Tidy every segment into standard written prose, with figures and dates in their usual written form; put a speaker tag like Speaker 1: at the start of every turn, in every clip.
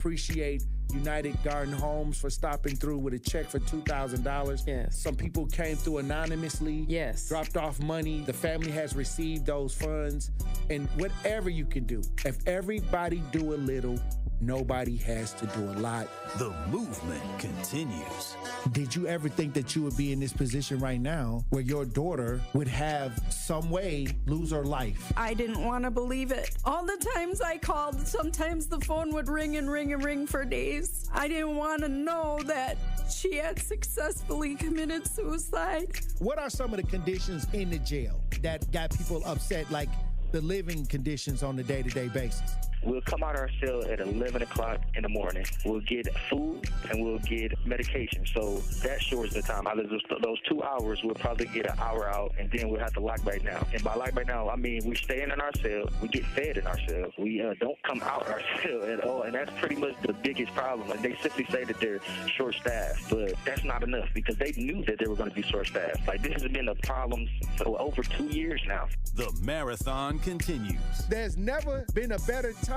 Speaker 1: Appreciate United Garden Homes for stopping through with a check for $2,000.
Speaker 2: Yes.
Speaker 1: Some people came through anonymously.
Speaker 2: Yes.
Speaker 1: Dropped off money. The family has received those funds. And whatever you can do, if everybody do a little, nobody has to do a lot.
Speaker 3: The movement continues.
Speaker 1: Did you ever think that you would be in this position right now where your daughter would have some way lose her life?
Speaker 4: I didn't want to believe it. All the times I called, sometimes the phone would ring and ring and ring for days. I didn't want to know that she had successfully committed suicide.
Speaker 1: What are some of the conditions in the jail that got people upset, like the living conditions on a day-to-day basis?
Speaker 5: We'll come out our cell at 11 o'clock in the morning. We'll get food and we'll get medication. So that shortens the time. Out of those 2 hours, we'll probably get an hour out, and then we'll have to lock back down. And by lock back down, I mean we stay in our cell. We get fed in our cell. We don't come out our cell at all, and that's pretty much the biggest problem. Like, they simply say that they're short-staffed, but that's not enough because they knew that they were going to be short-staffed. Like, this has been a problem for over 2 years now.
Speaker 3: The marathon continues.
Speaker 1: There's never been a better time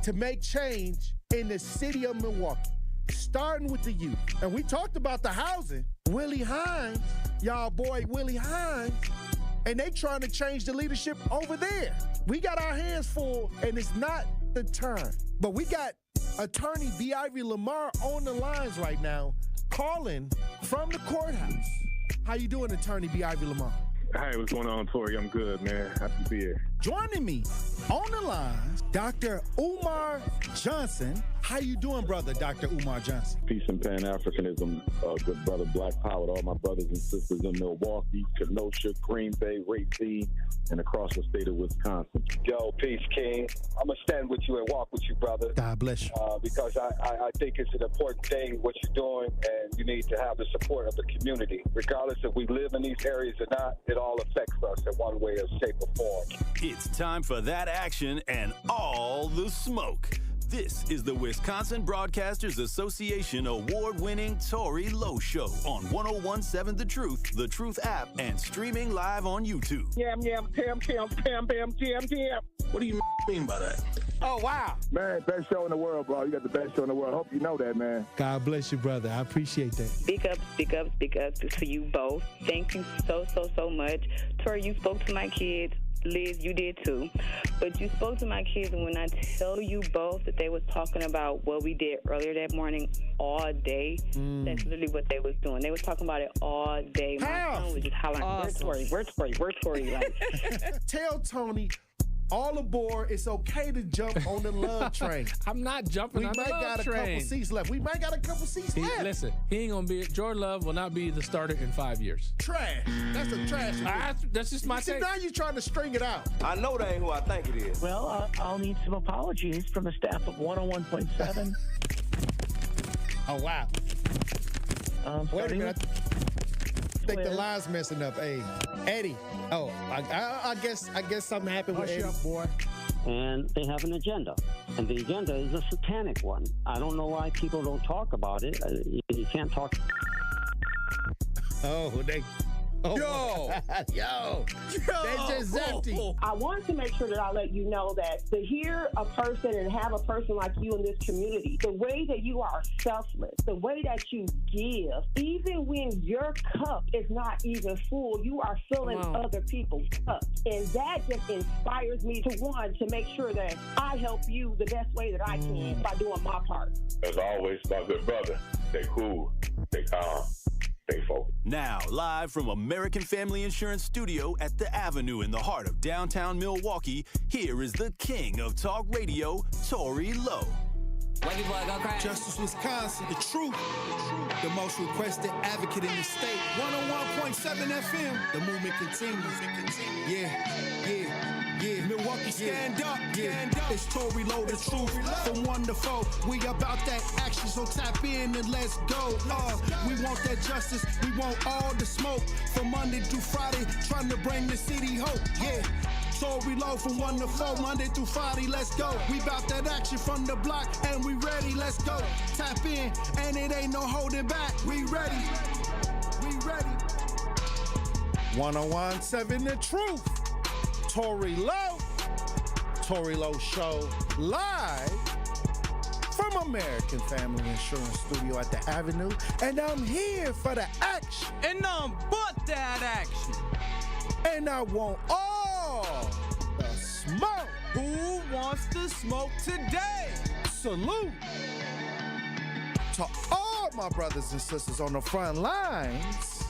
Speaker 1: to make change in the city of Milwaukee, starting with the youth. And we talked about the housing. Willie Hines, y'all boy Willie Hines, and they trying to change the leadership over there. We got our hands full, and it's not the time. But we got attorney B. Ivy Lamar on the lines right now, calling from the courthouse. How you doing, attorney B. Ivy Lamar?
Speaker 6: Hey, what's going on, Tory? I'm good, man. Happy to be here.
Speaker 1: Joining me on the line, Dr. Umar Johnson. How you doing, brother, Dr. Umar Johnson?
Speaker 6: Peace and Pan-Africanism, good brother, Black Power, to all my brothers and sisters in Milwaukee, Kenosha, Green Bay, Racine, and across the state of Wisconsin.
Speaker 7: Yo, peace, King. I'm going to stand with you and walk with you, brother.
Speaker 1: God bless you.
Speaker 7: Because I think it's an important thing, what you're doing, and you need to have the support of the community. Regardless if we live in these areas or not, it all affects us in one way or shape or form.
Speaker 3: It's time for that action and all the smoke. This is the Wisconsin Broadcasters Association award-winning Tory Lowe Show on 101.7 The Truth app, and streaming live on YouTube.
Speaker 8: Yam, yam, pam, pam, pam, pam, jam, jam.
Speaker 6: What do you mean by that?
Speaker 1: Oh, wow.
Speaker 6: Man, best show in the world, bro. You got the best show in the world. Hope you know that, man.
Speaker 1: God bless you, brother. I appreciate that.
Speaker 9: Speak up, speak up, speak up to you both. Thank you so much. Tory, you spoke to my kids. Liz, you did too. But you spoke to my kids, and when I tell you both that they was talking about what we did earlier that morning all day, that's literally what they was doing. They was talking about it all day. My son was just hollering, awesome. Where's Tory? Like,
Speaker 1: tell Tony, all aboard. It's okay to jump on the love train.
Speaker 10: I'm not jumping on the love train.
Speaker 1: We might got a couple seats left.
Speaker 10: Listen, he ain't going to be, Jordan Love will not be the starter in 5 years.
Speaker 1: Trash. That's a trash.
Speaker 10: That's just my take.
Speaker 1: Now you're trying to string it out.
Speaker 11: I know that ain't who I think it is.
Speaker 12: Well, I'll need some apologies from the staff of 101.7.
Speaker 1: Oh, wow. Wait a minute. I think the line's messing up. Hey, Eddie. Oh, I guess something happened with Eddie.
Speaker 10: Hush up, boy.
Speaker 12: And they have an agenda. And the agenda is a satanic one. I don't know why people don't talk about it. You can't talk.
Speaker 1: Oh, Yo, they just empty.
Speaker 13: I wanted to make sure that I let you know that to hear a person and have a person like you in this community, the way that you are selfless, the way that you give, even when your cup is not even full, you are filling other people's cups. And that just inspires me to make sure that I help you the best way that I can by doing my part.
Speaker 6: As always, my good brother, stay cool, stay calm.
Speaker 3: Now, live from American Family Insurance Studio at the Avenue in the heart of downtown Milwaukee, here is the king of talk radio, Tory Lowe.
Speaker 1: Justice Wisconsin, the truth, the most requested advocate in the state. 101.7 FM, the movement continues. Yeah. Milwaukee, stand up. It's Tory Lowe, the truth. From 1 to 4, we about that action, so tap in and let's go. We want that justice, we want all the smoke. From Monday through Friday, trying to bring the city hope. Yeah. Tory Lowe from 1 to 4, Monday through Friday, let's go. We bout that action from the block, and we ready, let's go. Tap in, and it ain't no holding back. We ready. 101.7 The Truth. Tory Lowe Show, live from All-American Family Insurance Studio at the Avenue, and I'm here for the action.
Speaker 2: And none but that action.
Speaker 1: And I want all the smoke.
Speaker 2: Who wants to smoke today?
Speaker 1: Salute to all my brothers and sisters on the front lines.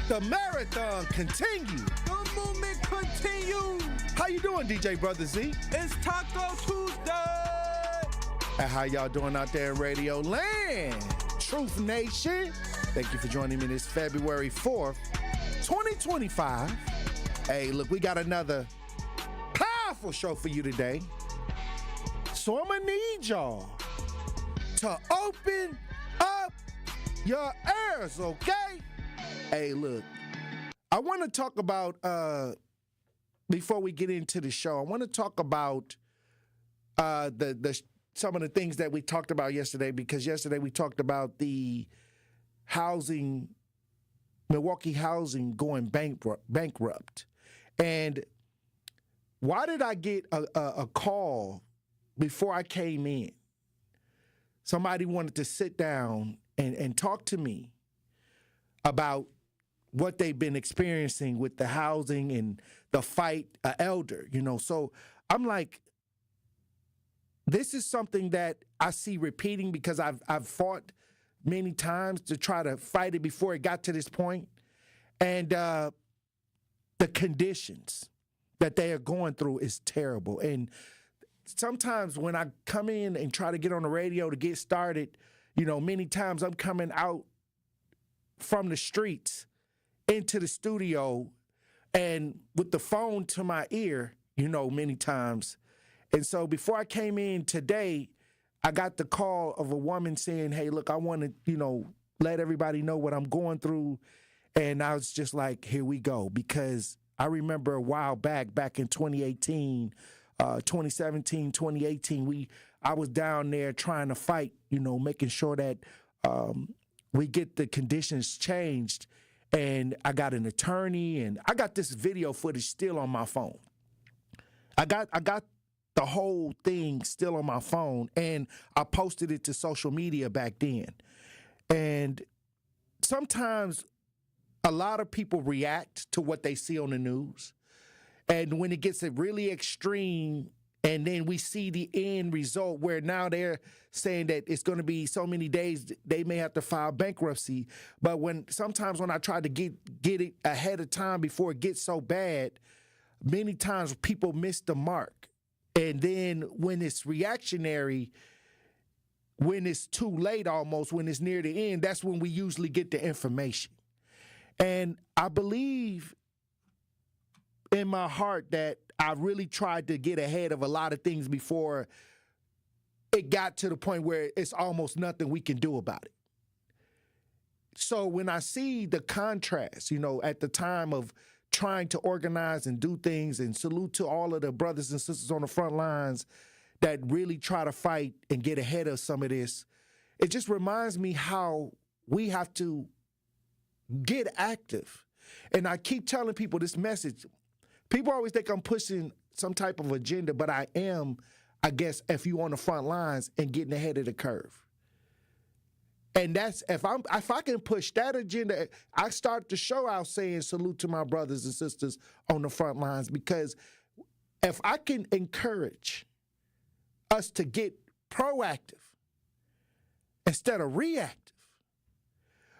Speaker 1: The marathon continues.
Speaker 2: The movement continues.
Speaker 1: How you doing, DJ Brother Z?
Speaker 2: It's Taco Tuesday.
Speaker 1: And how y'all doing out there in Radio Land? Truth Nation. Thank you for joining me this February 4th, 2025. Hey, look, we got another powerful show for you today. So I'm gonna need y'all to open up your ears, okay? Hey, look, I want to talk about, before we get into the show, I want to talk about some of the things that we talked about yesterday, because yesterday we talked about the housing, Milwaukee housing going bankrupt. And why did I get a call before I came in? Somebody wanted to sit down and talk to me about what they've been experiencing with the housing and the fight, elder, you know. So I'm like, this is something that I see repeating because I've fought many times to try to fight it before it got to this point. And the conditions that they are going through is terrible. And sometimes when I come in and try to get on the radio to get started, you know, many times I'm coming out from the streets into the studio and with the phone to my ear, you know, many times. And so before I came in today, I got the call of a woman saying, hey, look, I want to, you know, let everybody know what I'm going through. And I was just like, here we go. Because I remember a while back in 2018, 2017, 2018, I was down there trying to fight, you know, making sure that we get the conditions changed. And I got an attorney, and I got this video footage still on my phone. I got the whole thing still on my phone, and I posted it to social media back then. And sometimes a lot of people react to what they see on the news. And when it gets really extreme, and then we see the end result where now they're saying that it's going to be so many days they may have to file bankruptcy. But sometimes when I try to get it ahead of time before it gets so bad, many times people miss the mark. And then when it's reactionary, when it's too late almost, when it's near the end, that's when we usually get the information. And I believe in my heart that I really tried to get ahead of a lot of things before it got to the point where it's almost nothing we can do about it. So when I see the contrast, you know, at the time of trying to organize and do things, and salute to all of the brothers and sisters on the front lines that really try to fight and get ahead of some of this, it just reminds me how we have to get active. And I keep telling people this message. People always think I'm pushing some type of agenda, but I am, I guess, if you on the front lines and getting ahead of the curve. And that's, if I can push that agenda, I start the show out saying salute to my brothers and sisters on the front lines, because if I can encourage us to get proactive instead of reactive,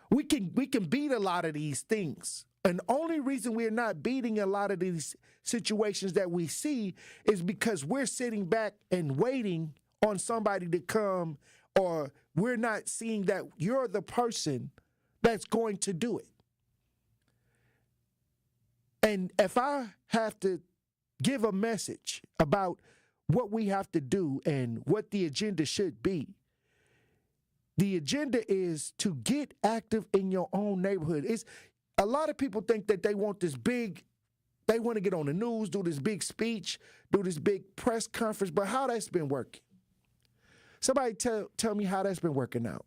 Speaker 1: we can beat a lot of these things. And the only reason we're not beating a lot of these situations that we see is because we're sitting back and waiting on somebody to come, or we're not seeing that you're the person that's going to do it. And if I have to give a message about what we have to do and what the agenda should be, the agenda is to get active in your own neighborhood. A lot of people think that they want this big, they want to get on the news, do this big speech, do this big press conference, but how that's been working? Somebody tell me how that's been working out.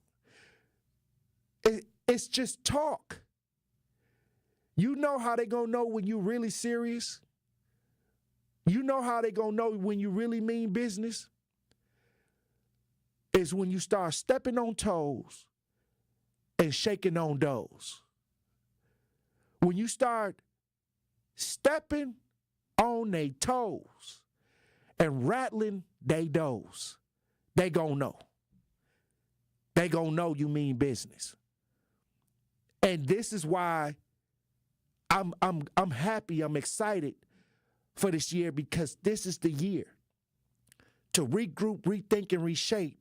Speaker 1: It's just talk. You know how they gonna know when you really serious? You know how they gonna know when you really mean business? is when you start stepping on toes and shaking on doors. When you start stepping on their toes and rattling they doors, they gonna know. They gonna know you mean business. And this is why I'm happy, I'm excited for this year, because this is the year to regroup, rethink, and reshape,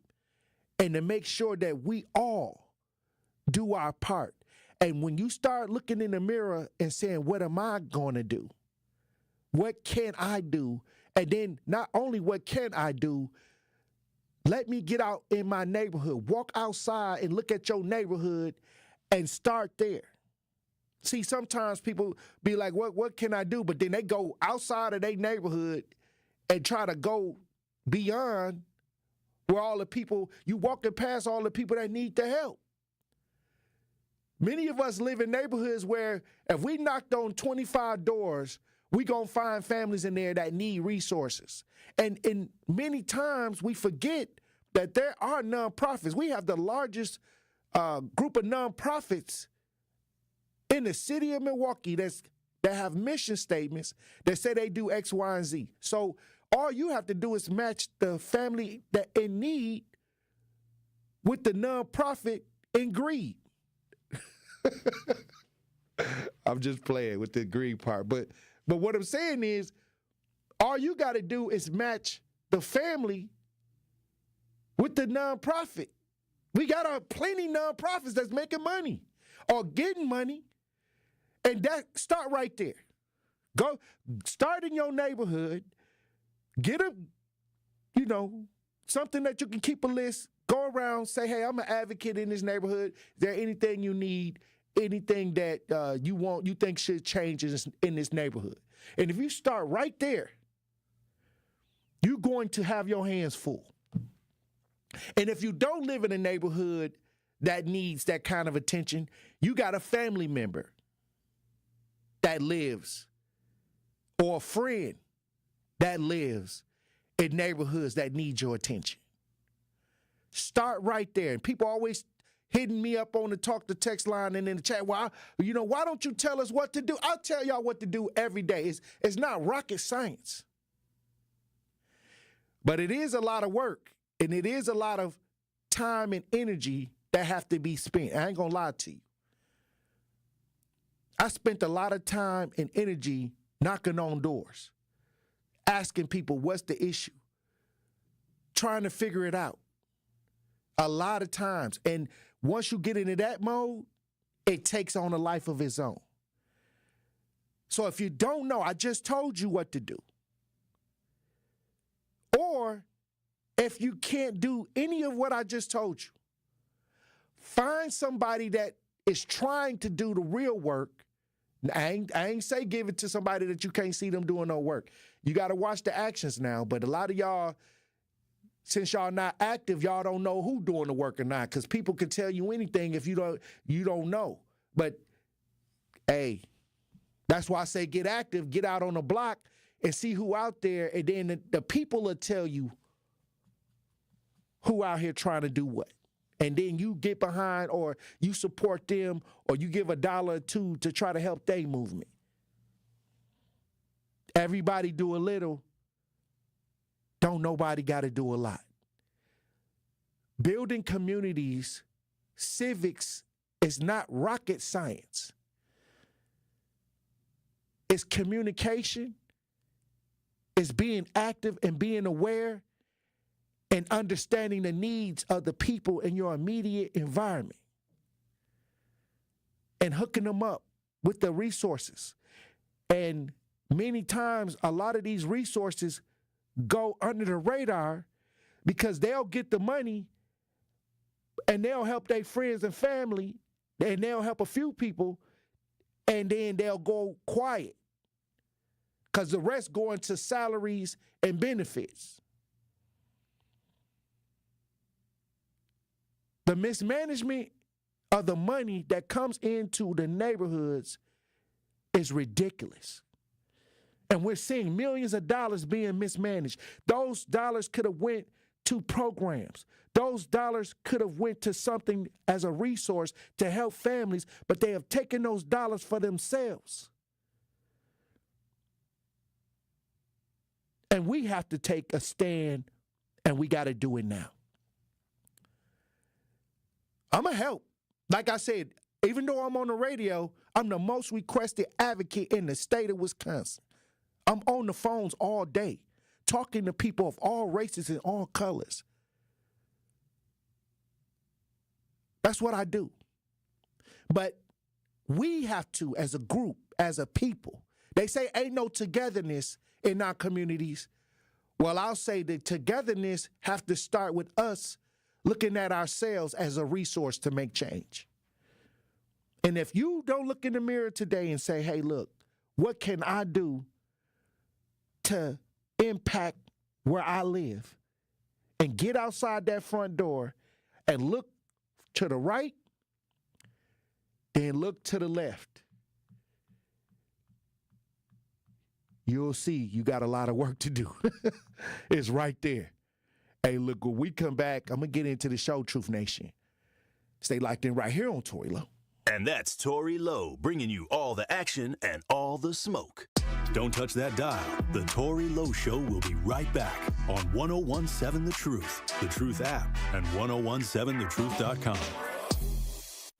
Speaker 1: and to make sure that we all do our part. And when you start looking in the mirror and saying, what am I going to do? What can I do? And then not only what can I do, let me get out in my neighborhood, walk outside and look at your neighborhood and start there. See, sometimes people be like, what can I do? But then they go outside of their neighborhood and try to go beyond where all the people, you walking past all the people that need the help. Many of us live in neighborhoods where if we knocked on 25 doors, we gonna find families in there that need resources. And many times we forget that there are nonprofits. We have the largest group of nonprofits in the city of Milwaukee that have mission statements that say they do X, Y, and Z. So all you have to do is match the family that in need with the nonprofit in greed. I'm just playing with the greed part. But what I'm saying is, all you got to do is match the family with the nonprofit. We got plenty nonprofits that's making money or getting money, and that start right there. Go start in your neighborhood. Get something that you can keep a list. Go around, say, hey, I'm an advocate in this neighborhood. Is there anything you need? Anything that you think should change in this neighborhood? And if you start right there, you're going to have your hands full. And if you don't live in a neighborhood that needs that kind of attention, you got a family member that lives, or a friend that lives in neighborhoods that need your attention. Start right there. And people always hitting me up on the talk to text line and in the chat. Why don't you tell us what to do? I'll tell y'all what to do every day. It's not rocket science. But it is a lot of work, and it is a lot of time and energy that have to be spent. I ain't gonna lie to you. I spent a lot of time and energy knocking on doors, asking people what's the issue, trying to figure it out. A lot of times. And once you get into that mode, it takes on a life of its own. So if you don't know, I just told you what to do. Or if you can't do any of what I just told you, find somebody that is trying to do the real work. I ain't say give it to somebody that you can't see them doing no work. You got to watch the actions now. But a lot of y'all, since y'all not active, y'all don't know who doing the work or not, because people can tell you anything if you don't know. But, hey, that's why I say get active, get out on the block and see who out there, and then the people will tell you who out here trying to do what. And then you get behind, or you support them, or you give $1 or $2 to try to help their movement. Everybody do a little. Don't nobody got to do a lot. Building communities, civics is not rocket science. It's communication. It's being active and being aware and understanding the needs of the people in your immediate environment and hooking them up with the resources. And many times, a lot of these resources go under the radar because they'll get the money and they'll help their friends and family, and they'll help a few people, and then they'll go quiet because the rest go into salaries and benefits. The mismanagement of the money that comes into the neighborhoods is ridiculous. And we're seeing millions of dollars being mismanaged. Those dollars could have went to programs. Those dollars could have went to something as a resource to help families, but they have taken those dollars for themselves. And we have to take a stand, and we got to do it now. I'm going to help. Like I said, even though I'm on the radio, I'm the most requested advocate in the state of Wisconsin. I'm on the phones all day, talking to people of all races and all colors. That's what I do. But we have to, as a group, as a people, they say ain't no togetherness in our communities. Well, I'll say the togetherness have to start with us looking at ourselves as a resource to make change. And if you don't look in the mirror today and say, hey, look, what can I do to impact where I live, and get outside that front door and look to the right, then look to the left, you'll see you got a lot of work to do. It's right there. Hey, look, when we come back, I'm going to get into the show, Truth Nation. Stay locked in right here on Tory Lowe.
Speaker 3: And that's Tory Lowe, bringing you all the action and all the smoke. Don't touch that dial. The Tory Lowe Show will be right back on 1017 The Truth, The Truth app, and 1017thetruth.com.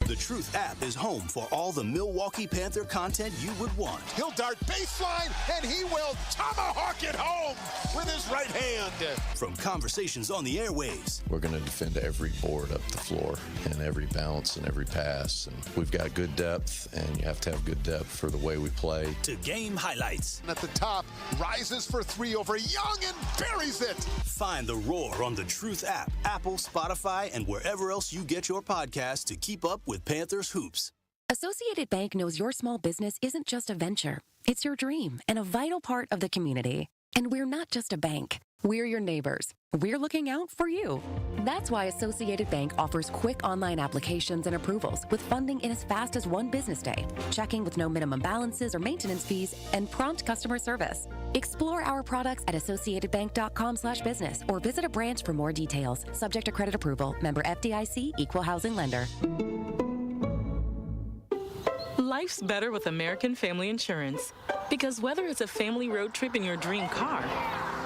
Speaker 3: The Truth app is home for all the Milwaukee Panther content you would want.
Speaker 14: He'll dart baseline, and he will tomahawk it home with his right hand.
Speaker 3: From conversations on the airwaves.
Speaker 15: We're going to defend every board up the floor and every bounce and every pass. And we've got good depth, and you have to have good depth for the way we play.
Speaker 3: To game highlights.
Speaker 14: At the top, rises for three over Young and buries it.
Speaker 3: Find The Roar on the Truth app, Apple, Spotify, and wherever else you get your podcasts to keep up with Panthers hoops.
Speaker 16: Associated Bank knows your small business isn't just a venture. It's your dream and a vital part of the community. And we're not just a bank. We're your neighbors. We're looking out for you. That's why Associated Bank offers quick online applications and approvals with funding in as fast as one business day, checking with no minimum balances or maintenance fees, and prompt customer service. Explore our products at associatedbank.com/business or visit a branch for more details. Subject to credit approval. Member FDIC, Equal Housing Lender.
Speaker 17: Life's better with American Family Insurance. Because whether it's a family road trip in your dream car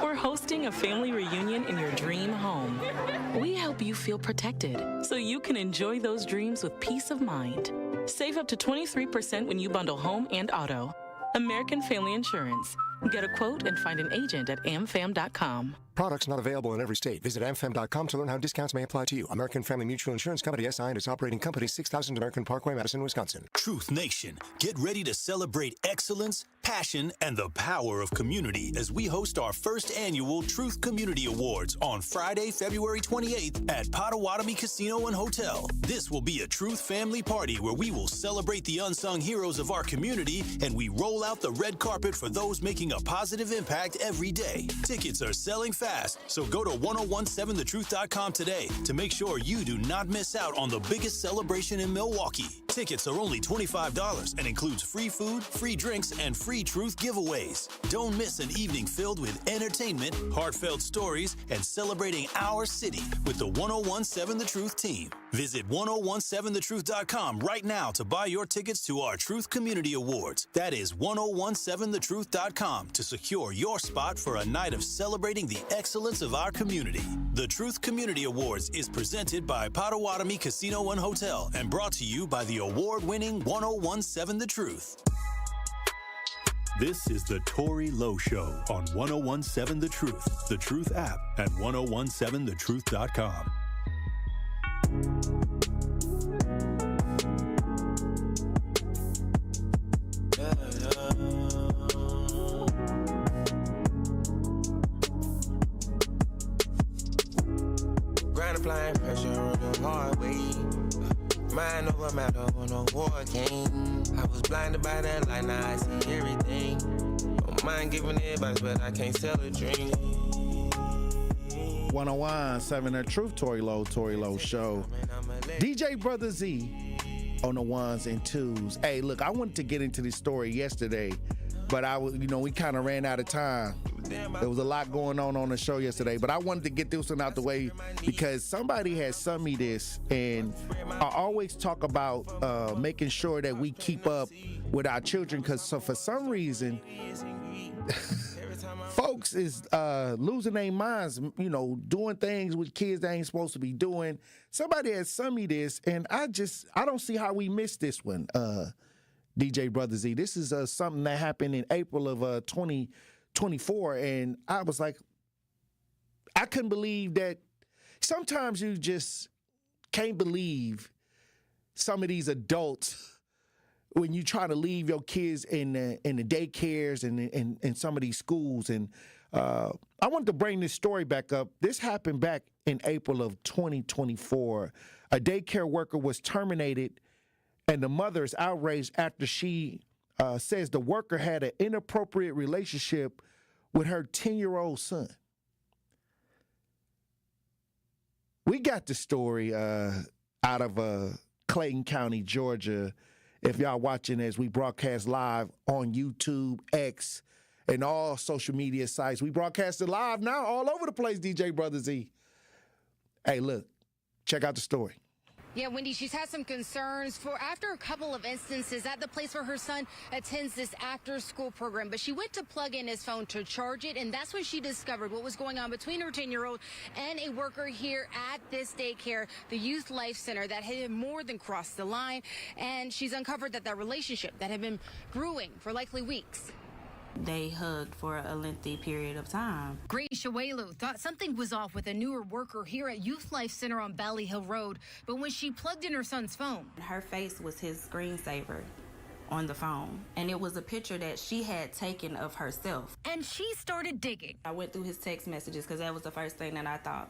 Speaker 17: or hosting a family reunion in your dream home, we help you feel protected so you can enjoy those dreams with peace of mind. Save up to 23% when you bundle home and auto. American Family Insurance. Get a quote and find an agent at amfam.com.
Speaker 18: Products not available in every state. Visit amfam.com to learn how discounts may apply to you. American Family Mutual Insurance Company, SI, and its operating company, 6000 American Parkway, Madison, Wisconsin.
Speaker 3: Truth Nation, get ready to celebrate excellence, passion, and the power of community as we host our first annual Truth Community Awards on Friday, February 28th at Potawatomi Casino and Hotel. This will be a Truth family party where we will celebrate the unsung heroes of our community, and we roll out the red carpet for those making a positive impact every day. Tickets are selling fast, so go to 1017thetruth.com today to make sure you do not miss out on the biggest celebration in Milwaukee. Tickets are only $25 and includes free food, free drinks, and free Truth giveaways. Don't miss an evening filled with entertainment, heartfelt stories, and celebrating our city with the 1017 The Truth team. Visit 1017thetruth.com right now to buy your tickets to our Truth Community Awards. That is 1017thetruth.com to secure your spot for a night of celebrating the excellence of our community. The Truth Community Awards is presented by Potawatomi Casino and Hotel and brought to you by the award-winning 1017 The Truth. This is the Tory Lowe Show on 1017 The Truth app, and 1017thetruth.com.
Speaker 19: Grind applying pressure on the hard way. Mind over matter when a war came. I was blinded by that light, now I see everything. Don't mind giving advice, but I can't sell a dream.
Speaker 1: 1017 The Truth, Tory Lowe Show. DJ Brother Z on the ones and twos. Hey, look, I wanted to get into this story yesterday but we kind of ran out of time. There was a lot going on the show yesterday, but I wanted to get this one out the way because somebody had sent me this, and I always talk about making sure that we keep up with our children, because for some reason, folks is losing their minds, doing things with kids they ain't supposed to be doing. Somebody had sent me this, and I don't see how we missed this one, DJ Brother Z. This is something that happened in April of 2024, and I was like, I couldn't believe that. Sometimes you just can't believe some of these adults when you try to leave your kids in the daycares and in some of these schools. And I wanted to bring this story back up. This happened back in April of 2024. A daycare worker was terminated, and the mother is outraged after she says the worker had an inappropriate relationship with her 10-year-old son. We got the story out of Clayton County, Georgia. If y'all watching as we broadcast live on YouTube, X, and all social media sites. We broadcast it live now all over the place, DJ Brother Z. Hey, look, check out the story.
Speaker 20: Yeah, Wendy, she's had some concerns after a couple of instances at the place where her son attends this after-school program. But she went to plug in his phone to charge it, and that's when she discovered what was going on between her 10-year-old and a worker here at this daycare, the Youth Life Center, that had more than crossed the line. And she's uncovered that relationship that had been brewing for likely weeks.
Speaker 21: They hugged for a lengthy period of time.
Speaker 20: Grace Shawelu thought something was off with a newer worker here at Youth Life Center on Valley Hill Road, but when she plugged in her son's phone,
Speaker 21: her face was his screensaver on the phone, and it was a picture that she had taken of herself.
Speaker 20: And she started digging.
Speaker 21: I went through his text messages because that was the first thing that I thought.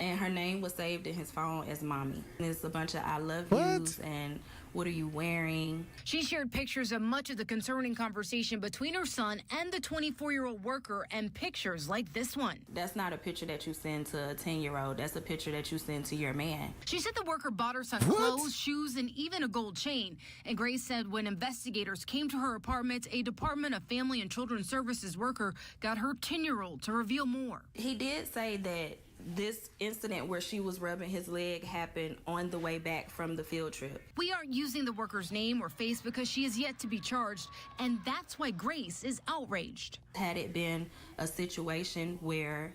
Speaker 21: And her name was saved in his phone as Mommy. And it's a bunch of I love yous and what are you wearing?
Speaker 20: She shared pictures of much of the concerning conversation between her son and the 24-year-old worker, and pictures like this one.
Speaker 21: That's not a picture that you send to a 10-year-old. That's a picture that you send to your man.
Speaker 20: She said the worker bought her son clothes, shoes, and even a gold chain. And Grace said when investigators came to her apartment, a Department of Family and Children's Services worker got her 10-year-old to reveal more.
Speaker 21: He did say that this incident where she was rubbing his leg happened on the way back from the field trip.
Speaker 20: We aren't using the worker's name or face because she is yet to be charged, and that's why Grace is outraged.
Speaker 21: Had it been a situation where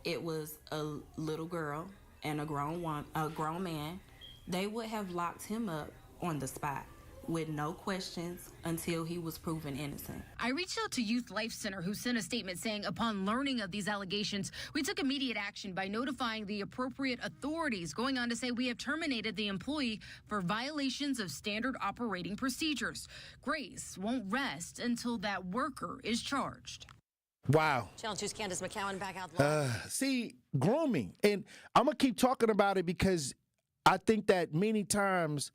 Speaker 21: it was a little girl and a grown man, they would have locked him up on the spot with no questions until he was proven innocent.
Speaker 20: I reached out to Youth Life Center, who sent a statement saying, upon learning of these allegations, we took immediate action by notifying the appropriate authorities, going on to say we have terminated the employee for violations of standard operating procedures. Grace won't rest until that worker is charged.
Speaker 1: Wow.
Speaker 22: Channel 2's Candace McCowan back out live.
Speaker 1: See, grooming. And I'm going to keep talking about it because I think that many times,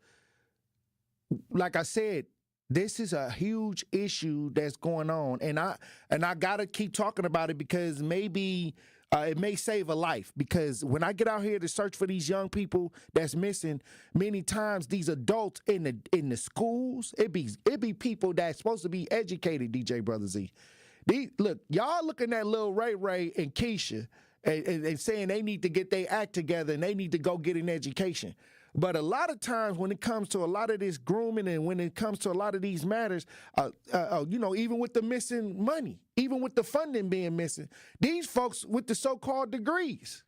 Speaker 1: like I said, this is a huge issue that's going on, and I gotta keep talking about it because maybe it may save a life. Because when I get out here to search for these young people that's missing, many times these adults in the schools, it be people that's supposed to be educated. DJ Brother Z, look, y'all looking at Lil Ray and Keisha and saying they need to get their act together and they need to go get an education. But a lot of times when it comes to a lot of this grooming and when it comes to a lot of these matters, even with the missing money, even with the funding being missing, these folks with the so-called degrees,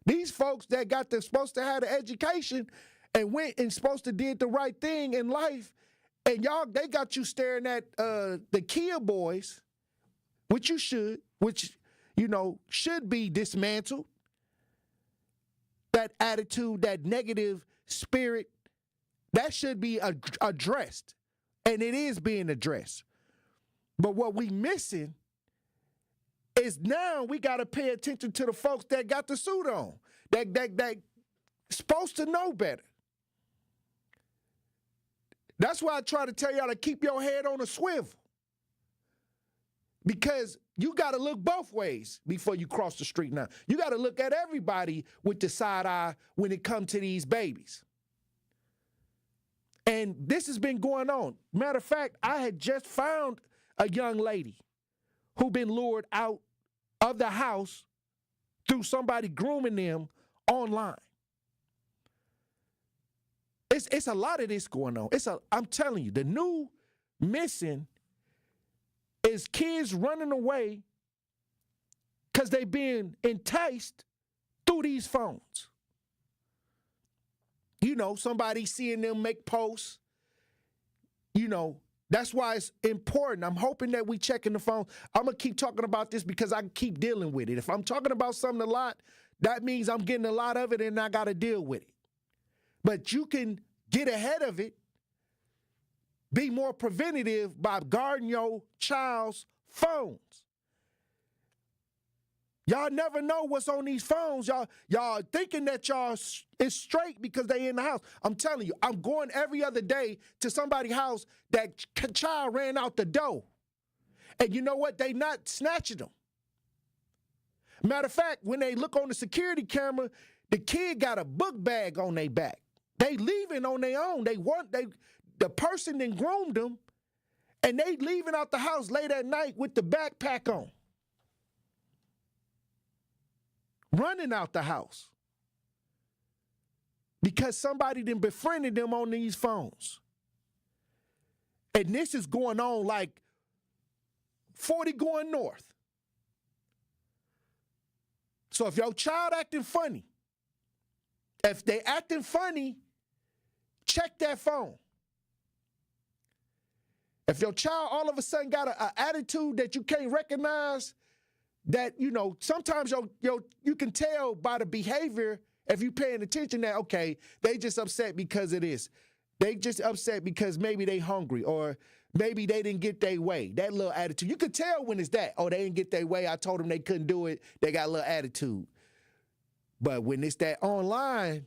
Speaker 1: these folks that supposed to have the education and went and supposed to did the right thing in life, and they got you staring at the Kia boys, which should be dismantled. That attitude, that negative spirit, that should be addressed, and it is being addressed. But what we missing is now we got to pay attention to the folks that got the suit on, that supposed to know better. That's why I try to tell y'all to keep your head on a swivel, because you got to look both ways before you cross the street now. You got to look at everybody with the side eye when it comes to these babies. And this has been going on. Matter of fact, I had just found a young lady who been lured out of the house through somebody grooming them online. It's a lot of this going on. I'm telling you, the new missing is kids running away because they being enticed through these phones. You know, somebody seeing them make posts. You know, that's why it's important. I'm hoping that we checking the phone. I'm going to keep talking about this because I keep dealing with it. If I'm talking about something a lot, that means I'm getting a lot of it and I got to deal with it. But you can get ahead of it, be more preventative by guarding your child's phones. Y'all never know what's on these phones. Y'all thinking that y'all is straight because they in the house. I'm telling you, I'm going every other day to somebody's house that child ran out the door. And you know what? They not snatching them. Matter of fact, when they look on the security camera, the kid got a book bag on their back. They leaving on their own. The person then groomed them, and they leaving out the house late at night with the backpack on. Running out the house because somebody then befriended them on these phones. And this is going on like 40 going north. So if your child acting funny, if they acting funny, check that phone. If your child all of a sudden got an attitude that you can't recognize, that, you know, sometimes you can tell by the behavior, if you're paying attention, that, okay, they just upset because of this. They just upset because maybe they hungry or maybe they didn't get their way. That little attitude. You can tell when it's that. Oh, they didn't get their way. I told them they couldn't do it. They got a little attitude. But when it's that online,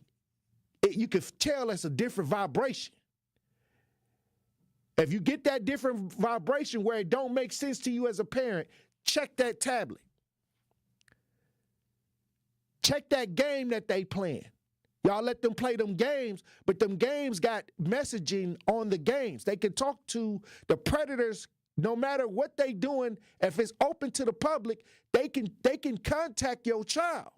Speaker 1: you can tell it's a different vibration. If you get that different vibration where it don't make sense to you as a parent, check that tablet. Check that game that they playing. Y'all let them play them games, but them games got messaging on the games. They can talk to the predators no matter what they doing. If it's open to the public, they can contact your child.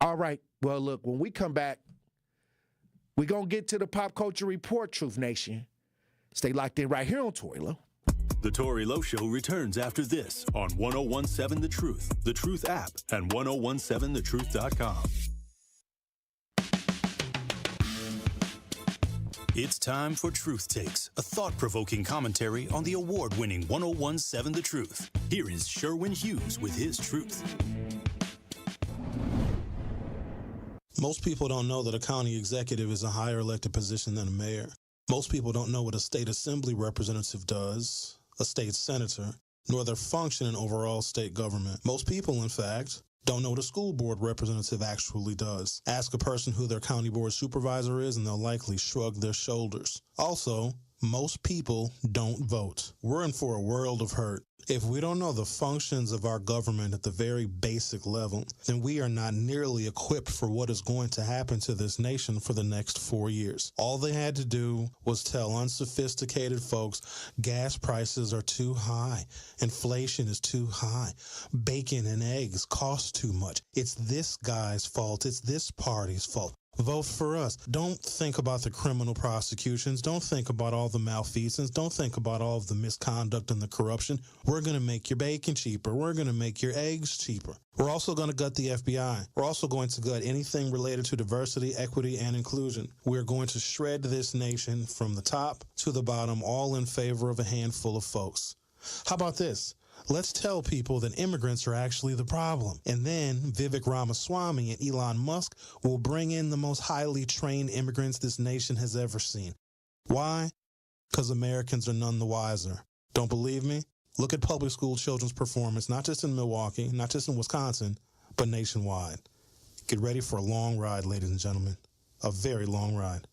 Speaker 1: All right. Well, look, when we come back, we're going to get to the Pop Culture Report, Truth Nation. Stay locked in right here on Tory Lowe.
Speaker 3: The Tory Lowe Show returns after this on 1017 The Truth, The Truth app, and 1017thetruth.com. It's time for Truth Takes, a thought-provoking commentary on the award-winning 1017 The Truth. Here is Sherwin Hughes with his truth.
Speaker 4: Most people don't know that a county executive is a higher elected position than a mayor. Most people don't know what a state assembly representative does, a state senator, nor their function in overall state government. Most people, in fact, don't know what a school board representative actually does. Ask a person who their county board supervisor is, and they'll likely shrug their shoulders. Also, most people don't vote. We're in for a world of hurt. If we don't know the functions of our government at the very basic level, then we are not nearly equipped for what is going to happen to this nation for the next 4 years. All they had to do was tell unsophisticated folks gas prices are too high, inflation is too high, bacon and eggs cost too much. It's this guy's fault, it's this party's fault. Vote for us. Don't think about the criminal prosecutions. Don't think about all the malfeasance. Don't think about all of the misconduct and the corruption. We're going to make your bacon cheaper. We're going to make your eggs cheaper. We're also going to gut the FBI. We're also going to gut anything related to diversity, equity, and inclusion. We're going to shred this nation from the top to the bottom, all in favor of a handful of folks. How about this? Let's tell people that immigrants are actually the problem. And then Vivek Ramaswamy and Elon Musk will bring in the most highly trained immigrants this nation has ever seen. Why? Because Americans are none the wiser. Don't believe me? Look at public school children's performance, not just in Milwaukee, not just in Wisconsin, but nationwide. Get ready for a long ride, ladies and gentlemen. A very long ride.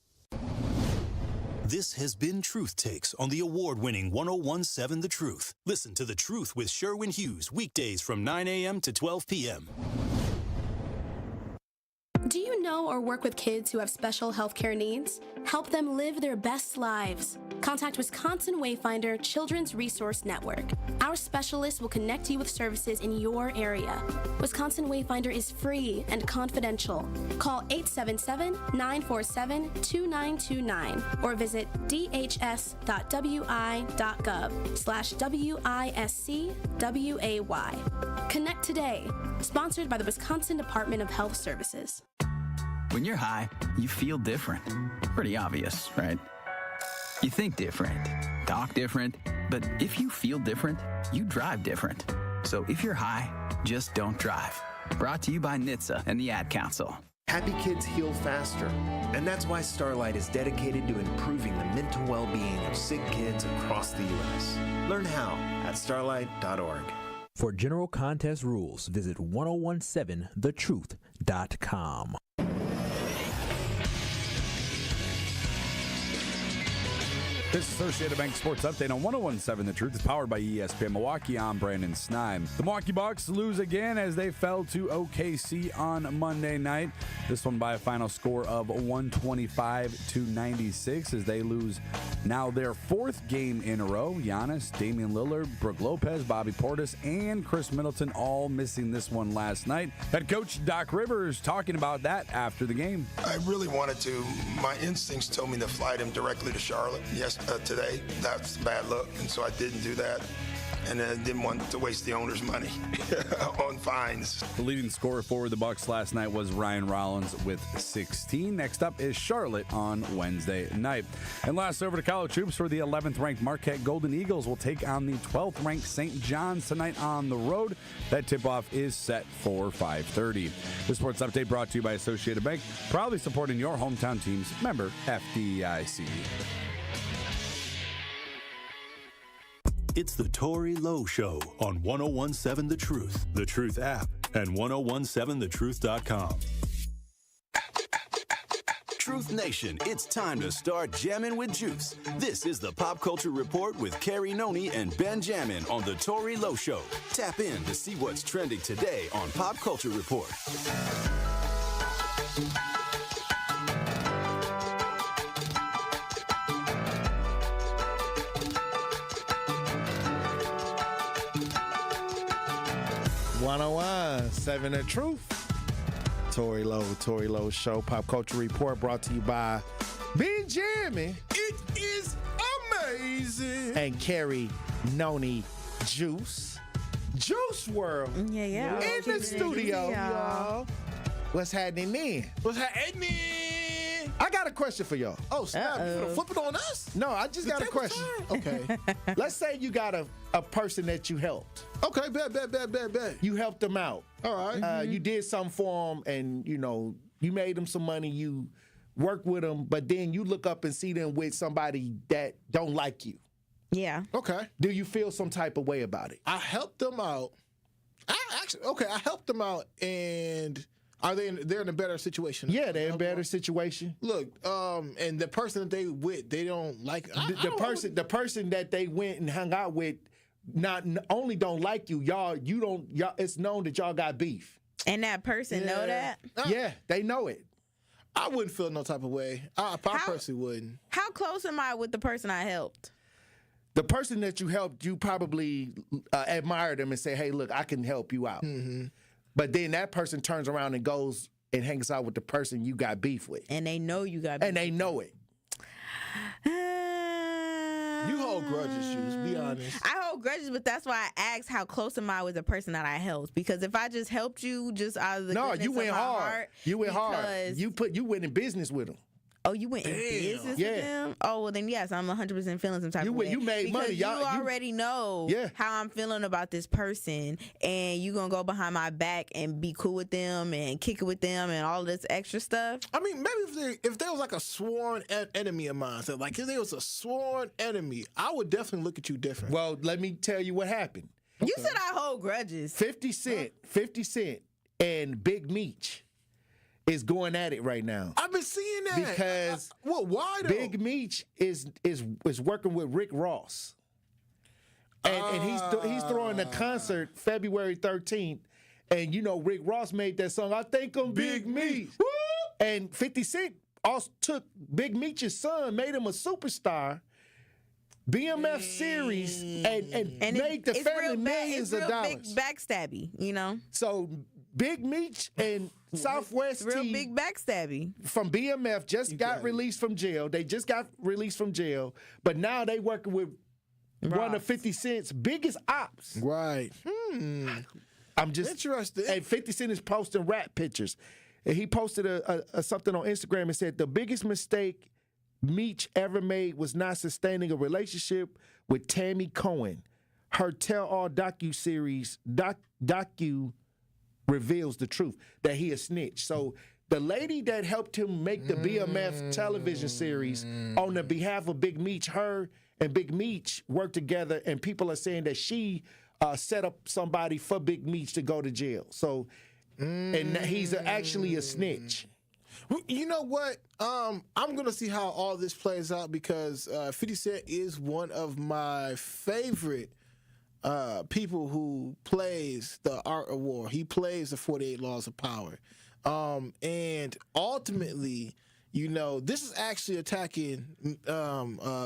Speaker 3: This has been Truth Takes on the award-winning 1017 The Truth. Listen to The Truth with Sherwin Hughes weekdays from 9 a.m. to 12 p.m.
Speaker 5: Do you you know or work with kids who have special healthcare needs? Help them live their best lives. Contact Wisconsin Wayfinder Children's Resource Network. Our specialists will connect you with services in your area. Wisconsin Wayfinder is free and confidential. Call 877-947-2929 or visit dhs.wi.gov/WISCWAY. Connect today. Sponsored by the Wisconsin Department of Health Services.
Speaker 7: When you're high, you feel different. Pretty obvious, right? You think different, talk different, but if you feel different, you drive different. So if you're high, just don't drive. Brought to you by NHTSA and the Ad Council.
Speaker 23: Happy kids heal faster, and that's why Starlight is dedicated to improving the mental well-being of sick kids across the U.S. Learn how at starlight.org.
Speaker 24: For general contest rules, visit 1017thetruth.com.
Speaker 25: This Associated Bank Sports Update on 101.7 The Truth is powered by ESPN Milwaukee. I'm Brandon Snime. The Milwaukee Bucks lose again as they fell to OKC on Monday night. This one by a final score of 125-96 as they lose now their fourth game in a row. Giannis, Damian Lillard, Brook Lopez, Bobby Portis, and Chris Middleton all missing this one last night. Head coach Doc Rivers talking about that after the game.
Speaker 26: I really wanted to. My instincts told me to fly him directly to Charlotte. Yes. Today, that's bad luck, and so I didn't do that. And I didn't want to waste the owner's money on fines.
Speaker 25: The leading scorer for the Bucks last night was Ryan Rollins with 16. Next up is Charlotte on Wednesday night. And last, over to college hoops, for the 11th-ranked Marquette Golden Eagles will take on the 12th-ranked St. John's tonight on the road. That tip-off is set for 5:30. The Sports Update brought to you by Associated Bank, proudly supporting your hometown teams. Member FDIC.
Speaker 3: It's the Tory Lowe Show on 101.7 The Truth, The Truth app, and 101.7thetruth.com. Truth Nation, it's time to start jamming with juice. This is the Pop Culture Report with Carrie Noni and Ben Jammin on the Tory Lowe Show. Tap in to see what's trending today on Pop Culture Report.
Speaker 1: Seven The Truth. Tory Lowe Show. Pop Culture Report brought to you by Benjamin.
Speaker 14: It is amazing.
Speaker 1: And Carrie Noni Juice. Juice World.
Speaker 27: Yeah.
Speaker 1: In the studio, y'all. What's happening then?
Speaker 14: What's happening?
Speaker 1: I got a question for y'all.
Speaker 14: Oh, snap. You gonna flip it on us?
Speaker 1: No, I just got a question.
Speaker 14: Okay.
Speaker 1: Let's say you got a person that you helped.
Speaker 14: Okay, bet.
Speaker 1: You helped them out.
Speaker 14: All right.
Speaker 1: You did something for them, and, you made them some money. You worked with them, but then you look up and see them with somebody that don't like you.
Speaker 27: Yeah.
Speaker 14: Okay.
Speaker 1: Do you feel some type of way about it?
Speaker 14: I helped them out. I helped them out, and they're in a better situation?
Speaker 1: Yeah, they're in a better situation.
Speaker 14: Look, and the person that they with, they don't like.
Speaker 1: The person that they went and hung out with, not only don't like you, y'all. It's known that y'all got beef.
Speaker 27: And that person know that?
Speaker 1: Yeah, they know it.
Speaker 14: I wouldn't feel no type of way. I personally wouldn't.
Speaker 27: How close am I with the person I helped?
Speaker 1: The person that you helped, you probably admire them and say, hey, look, I can help you out.
Speaker 14: Mm-hmm.
Speaker 1: But then that person turns around and goes and hangs out with the person you got beef with.
Speaker 27: And they know you got beef.
Speaker 1: And they know it.
Speaker 14: You hold grudges, Shoes. Be honest.
Speaker 27: I hold grudges, but that's why I asked how close am I with the person that I helped. Because if I just helped you just out of the goodness
Speaker 1: you went
Speaker 27: of my
Speaker 1: hard.
Speaker 27: heart,
Speaker 1: You went hard. You went in business with them.
Speaker 27: Oh, you went in business with them? Oh, well, then, yes, I'm 100% feeling some type of way.
Speaker 1: You made money.
Speaker 27: Because you already know how I'm feeling about this person, and you going to go behind my back and be cool with them and kick it with them and all this extra stuff.
Speaker 14: I mean, maybe if there was like a sworn enemy of mine, so like if there was a sworn enemy, I would definitely look at you different.
Speaker 1: Well, let me tell you what happened.
Speaker 27: You said I hold grudges.
Speaker 1: 50 Cent and Big Meech is going at it right now.
Speaker 14: I've been seeing that.
Speaker 1: Because
Speaker 14: why though?
Speaker 1: Big Meech is working with Rick Ross. And he's throwing a concert February 13th. And Rick Ross made that song, I Think I'm Big Meech. And 50 Cent also took Big Meech's son, made him a superstar. BMF series and made the family millions of dollars.
Speaker 27: Big backstabby, you know.
Speaker 1: So Big Meech and Southwest
Speaker 27: real
Speaker 1: T
Speaker 27: big backstabby
Speaker 1: from BMF just got released from jail. They just got released from jail, but now they working with one of 50 Cent's biggest ops.
Speaker 14: Right.
Speaker 1: I'm just
Speaker 14: interested.
Speaker 1: And 50 Cent is posting rap pictures. And he posted a something on Instagram and said the biggest mistake Meech ever made was not sustaining a relationship with Tammy Cohen. Her tell-all docu-series reveals the truth that he a snitch. So the lady that helped him make the BMF television series on the behalf of Big Meech, her and Big Meech worked together, and people are saying that she set up somebody for Big Meech to go to jail. So, and he's actually a snitch.
Speaker 14: You know what? I'm going to see how all this plays out because 50 Cent is one of my favorite people who plays the art of war. He plays the 48 Laws of Power. And ultimately, you know, this is actually attacking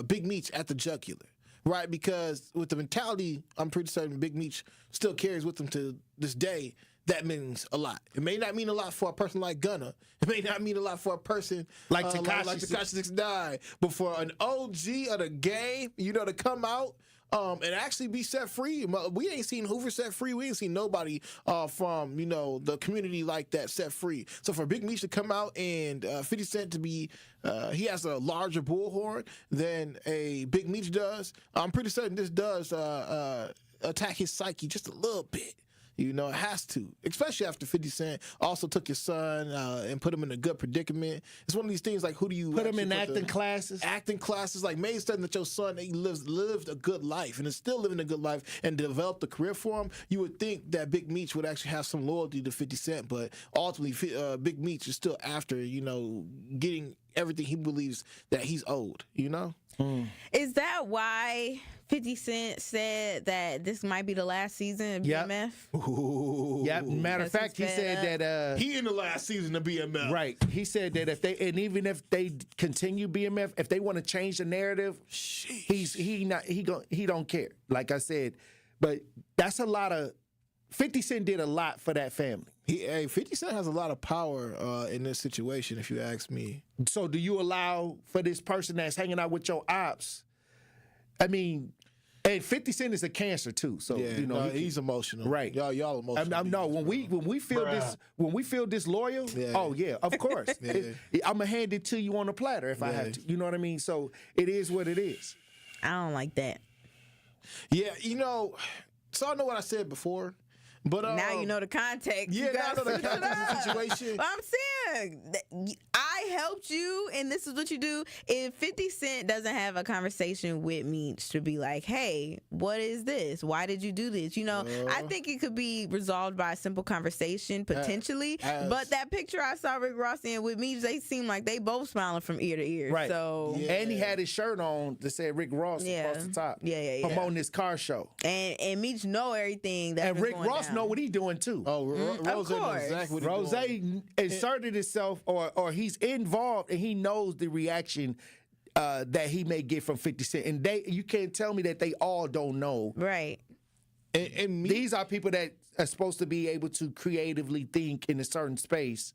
Speaker 14: Big Meech at the jugular, right? Because with the mentality, I'm pretty certain Big Meech still carries with him to this day. That means a lot. It may not mean a lot for a person like Gunna. It may not mean a lot for a person
Speaker 1: like
Speaker 14: Tekashi 69. But for an OG of the game, you know, to come out and actually be set free. We ain't seen Hoover set free. We ain't seen nobody from, you know, the community like that set free. So for Big Meech to come out and 50 Cent to be, he has a larger bullhorn than a Big Meech does. I'm pretty certain this does attack his psyche just a little bit. You know, it has to, especially after 50 Cent also took your son and put him in a good predicament. It's one of these things like, who do you
Speaker 1: put him in acting classes?
Speaker 14: Acting classes, like made certain that your son he lived a good life and is still living a good life and developed a career for him. You would think that Big Meech would actually have some loyalty to 50 Cent, but ultimately Big Meech is still after, you know, getting everything he believes that he's owed, you know?
Speaker 27: Is that why 50 Cent said that this might be the last season of BMF?
Speaker 1: Yeah, matter of fact, he said that
Speaker 14: he in the last season of BMF.
Speaker 1: Right. He said that even if they continue BMF, if they want to change the narrative, he don't care. Like I said, but that's a lot of 50 Cent did a lot for that family.
Speaker 14: 50 Cent has a lot of power in this situation, if you ask me.
Speaker 1: So do you allow for this person that's hanging out with your ops? I mean, and 50 Cent is a cancer too. So you know
Speaker 14: he's emotional.
Speaker 1: Right.
Speaker 14: Y'all emotional.
Speaker 1: No, when we feel disloyal, oh yeah, of course. I'm gonna hand it to you on a platter if I have to. You know what I mean? So it is what it is.
Speaker 27: I don't like that.
Speaker 14: Yeah, you know, so I know what I said before. But
Speaker 27: now you know the context.
Speaker 14: Yeah, now I know the context of the situation.
Speaker 27: I'm saying I helped you, and this is what you do. If 50 Cent doesn't have a conversation with Meech to be like, "Hey, what is this? Why did you do this?" You know, I think it could be resolved by a simple conversation potentially. But that picture I saw Rick Ross in with Meech, they seem like they both smiling from ear to ear.
Speaker 1: Right.
Speaker 27: So
Speaker 1: and he had his shirt on that said Rick Ross across the top.
Speaker 27: Yeah.
Speaker 1: Promoting his car show.
Speaker 27: And Meech know everything that.
Speaker 1: And Rick Ross know what he's doing too.
Speaker 14: Oh, Rose knows exactly what he's doing.
Speaker 1: Inserted himself, or he's involved, and he knows the reaction that he may get from 50 Cent. And you can't tell me that they all don't know.
Speaker 27: Right.
Speaker 14: And
Speaker 1: these are people that are supposed to be able to creatively think in a certain space,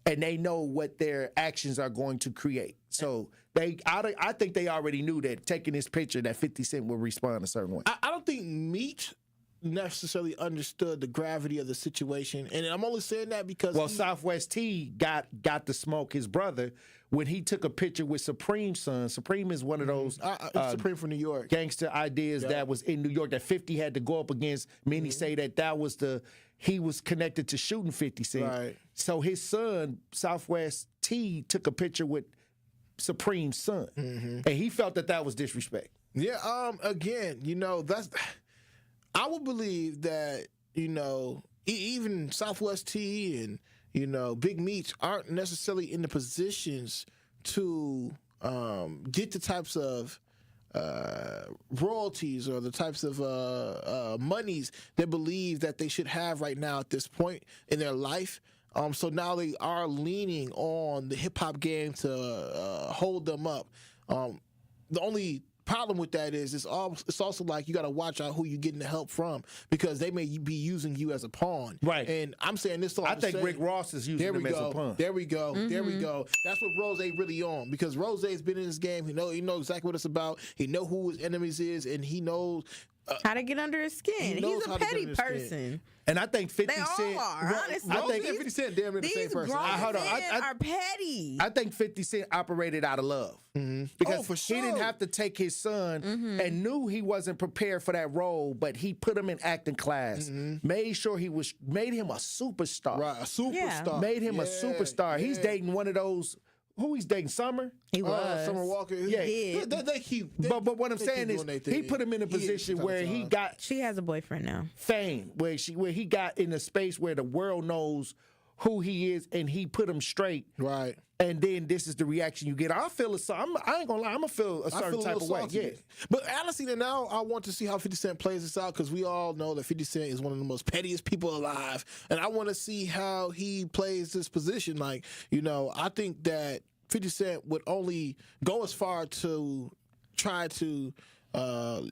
Speaker 1: and they know what their actions are going to create. So I think they already knew that taking this picture that 50 Cent will respond a certain way.
Speaker 14: I don't think Meech necessarily understood the gravity of the situation, and I'm only saying that because
Speaker 1: Southwest T got the smoke, his brother, when he took a picture with Supreme's son. Supreme is one of those
Speaker 14: Supreme from New York
Speaker 1: gangster ideas that was in New York that 50 had to go up against. Many say that was he was connected to shooting 50 Cent.
Speaker 14: Right.
Speaker 1: So his son Southwest T took a picture with Supreme's son, and he felt that was disrespect.
Speaker 14: Yeah. Again, you know, I would believe that, you know, even Southwest T and, you know, Big Meech aren't necessarily in the positions to get the types of royalties or the types of monies they believe that they should have right now at this point in their life. So now they are leaning on the hip hop game to hold them up. The only problem with that is it's also like you got to watch out who you're getting the help from, because they may be using you as a pawn.
Speaker 1: Right.
Speaker 14: And I'm saying this.
Speaker 1: I think Rick Ross is using them as a pawn.
Speaker 14: There we go. There we go. That's what Rose really on, because Rose has been in this game. He knows exactly what it's about. He knows who his enemies is, and he knows
Speaker 27: how to get under his skin. He's a petty person.
Speaker 1: And I think 50
Speaker 27: Cent.
Speaker 1: They
Speaker 27: all are, honestly.
Speaker 14: I think 50 Cent damn near the same person.
Speaker 27: Hold on. Are petty.
Speaker 1: I think 50 Cent operated out of love. Because
Speaker 14: for sure.
Speaker 1: he didn't have to take his son and knew he wasn't prepared for that role, but he put him in acting class. Made sure made him a superstar.
Speaker 14: Right, a superstar.
Speaker 1: Yeah. Made him a superstar. Yeah. He's dating one of those. Who he's dating? Summer?
Speaker 27: He was.
Speaker 14: Summer Walker.
Speaker 1: Yeah.
Speaker 14: They keep.
Speaker 1: But what I'm saying is, he put him in a position where he got.
Speaker 27: She has a boyfriend now.
Speaker 1: Fame, where he got in a space where the world knows who he is, and he put him straight.
Speaker 14: Right.
Speaker 1: And then this is the reaction you get. I ain't gonna lie. I'm gonna feel a certain type of way. Yeah.
Speaker 14: But honestly, then now I want to see how 50 Cent plays this out, because we all know that 50 Cent is one of the most pettiest people alive, and I want to see how he plays this position. Like, I think that 50 Cent would only go as far to try to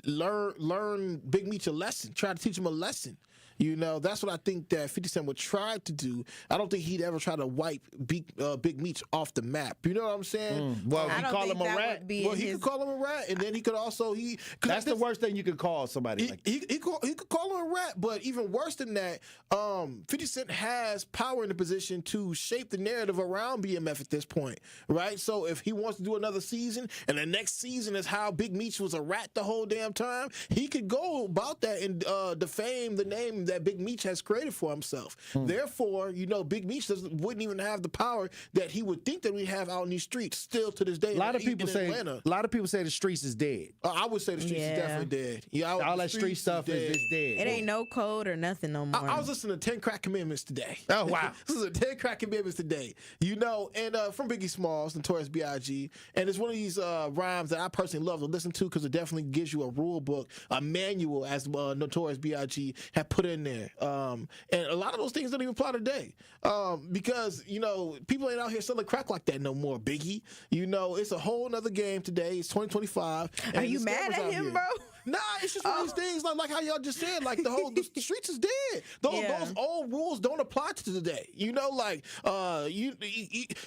Speaker 14: learn Big Meech a lesson, try to teach him a lesson. That's what I think that 50 Cent would try to do. I don't think he'd ever try to wipe Big Meech off the map. You know what I'm saying?
Speaker 1: Well, he call him a rat.
Speaker 14: Well, he could call him a rat, and then he could also
Speaker 1: That's the worst thing you could call somebody.
Speaker 14: He could call him a rat, but even worse than that, 50 Cent has power in the position to shape the narrative around BMF at this point, right? So if he wants to do another season, and the next season is how Big Meech was a rat the whole damn time, he could go about that and defame the name that Big Meech has created for himself. Therefore, Big Meech wouldn't even have the power that he would think that we have out in these streets still to this day.
Speaker 1: A lot of people say the streets is dead.
Speaker 14: I would say the streets is definitely dead. Yeah,
Speaker 1: all that street stuff is dead.
Speaker 27: It ain't no code or nothing no more.
Speaker 14: I was listening to 10 Crack Commandments today.
Speaker 1: Oh, wow.
Speaker 14: This is 10 Crack Commandments today. And from Biggie Smalls, Notorious B.I.G. And it's one of these rhymes that I personally love to listen to, because it definitely gives you a rule book, a manual, as Notorious B.I.G. had put in there. And a lot of those things don't even apply today, because people ain't out here selling crack like that no more, Biggie. It's a whole nother game today. It's 2025.
Speaker 27: Are you mad at him, bro?
Speaker 14: Nah, it's just one of these things like how y'all just said, like the streets is dead. Those old rules don't apply to today.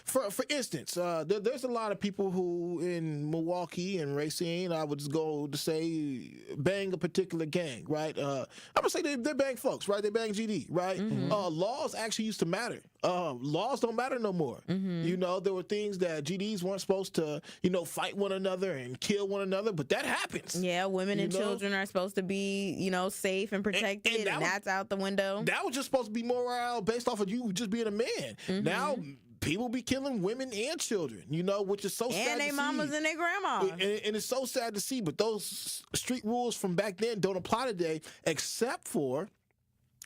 Speaker 14: For instance, there's a lot of people who in Milwaukee and Racine, I would just go to say, bang a particular gang, right? I'm gonna say they bang folks, right? They bang GD, right? Laws actually used to matter. Laws don't matter no more. There were things that GDs weren't supposed to, fight one another and kill one another, but that happens.
Speaker 27: Yeah, women and children are supposed to be, safe and protected, and that's out the window.
Speaker 14: That was just supposed to be morale based off of you just being a man. Now, people be killing women and children, which is so sad to see.
Speaker 27: And their mamas and their grandmas.
Speaker 14: And it's so sad to see, but those street rules from back then don't apply today, except for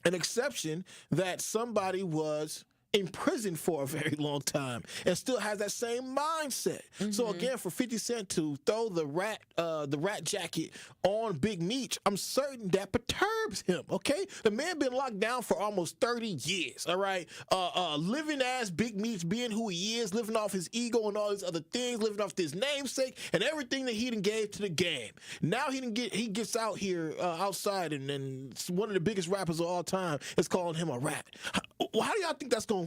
Speaker 14: an exception that somebody was in prison for a very long time and still has that same mindset. So again, for 50 Cent to throw the rat jacket on Big Meech, I'm certain that perturbs him. Okay, the man been locked down for almost 30 years. All right, living as Big Meech, being who he is, living off his ego and all these other things, living off his namesake and everything that he done gave to the game. Now he gets out here outside, and one of the biggest rappers of all time is calling him a rat. How do y'all think that's gonna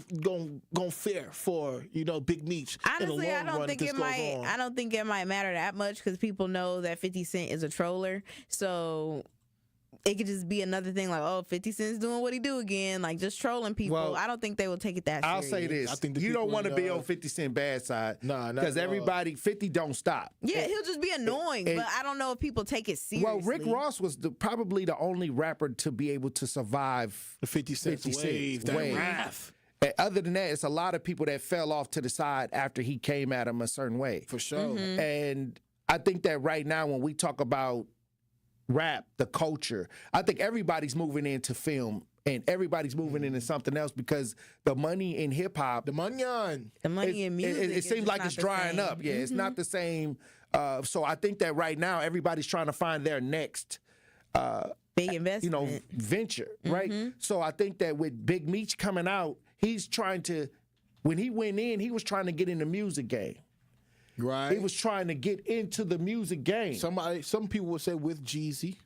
Speaker 14: fare for Big Meech?
Speaker 27: Honestly, I don't think it might. I don't think it might matter that much, because people know that 50 Cent is a troller. So it could just be another thing like, oh, 50 Cent's doing what he do again, like just trolling people. Well, I don't think they will take it that serious.
Speaker 1: I'll say this. I think you don't want to be on 50 Cent bad side. Nah, because everybody, 50 don't stop.
Speaker 27: Yeah, he'll just be annoying, but I don't know if people take it seriously.
Speaker 1: Well, Rick Ross was probably the only rapper to be able to survive
Speaker 14: the 50 Cent's wave, that wrath.
Speaker 1: And other than that, it's a lot of people that fell off to the side after he came at him a certain way.
Speaker 14: For sure.
Speaker 1: And I think that right now when we talk about rap, the culture, I think everybody's moving into film and everybody's moving into something else, because the money in hip hop,
Speaker 27: the money in music,
Speaker 1: it seems like it's drying up. Yeah, it's not the same. So I think that right now everybody's trying to find their next
Speaker 27: big investment,
Speaker 1: venture, right? So I think that with Big Meech coming out, he's trying to, when he went in, he was trying to get in the music game.
Speaker 14: Right.
Speaker 1: He was trying to get into the music game.
Speaker 14: Some people would say with Jeezy.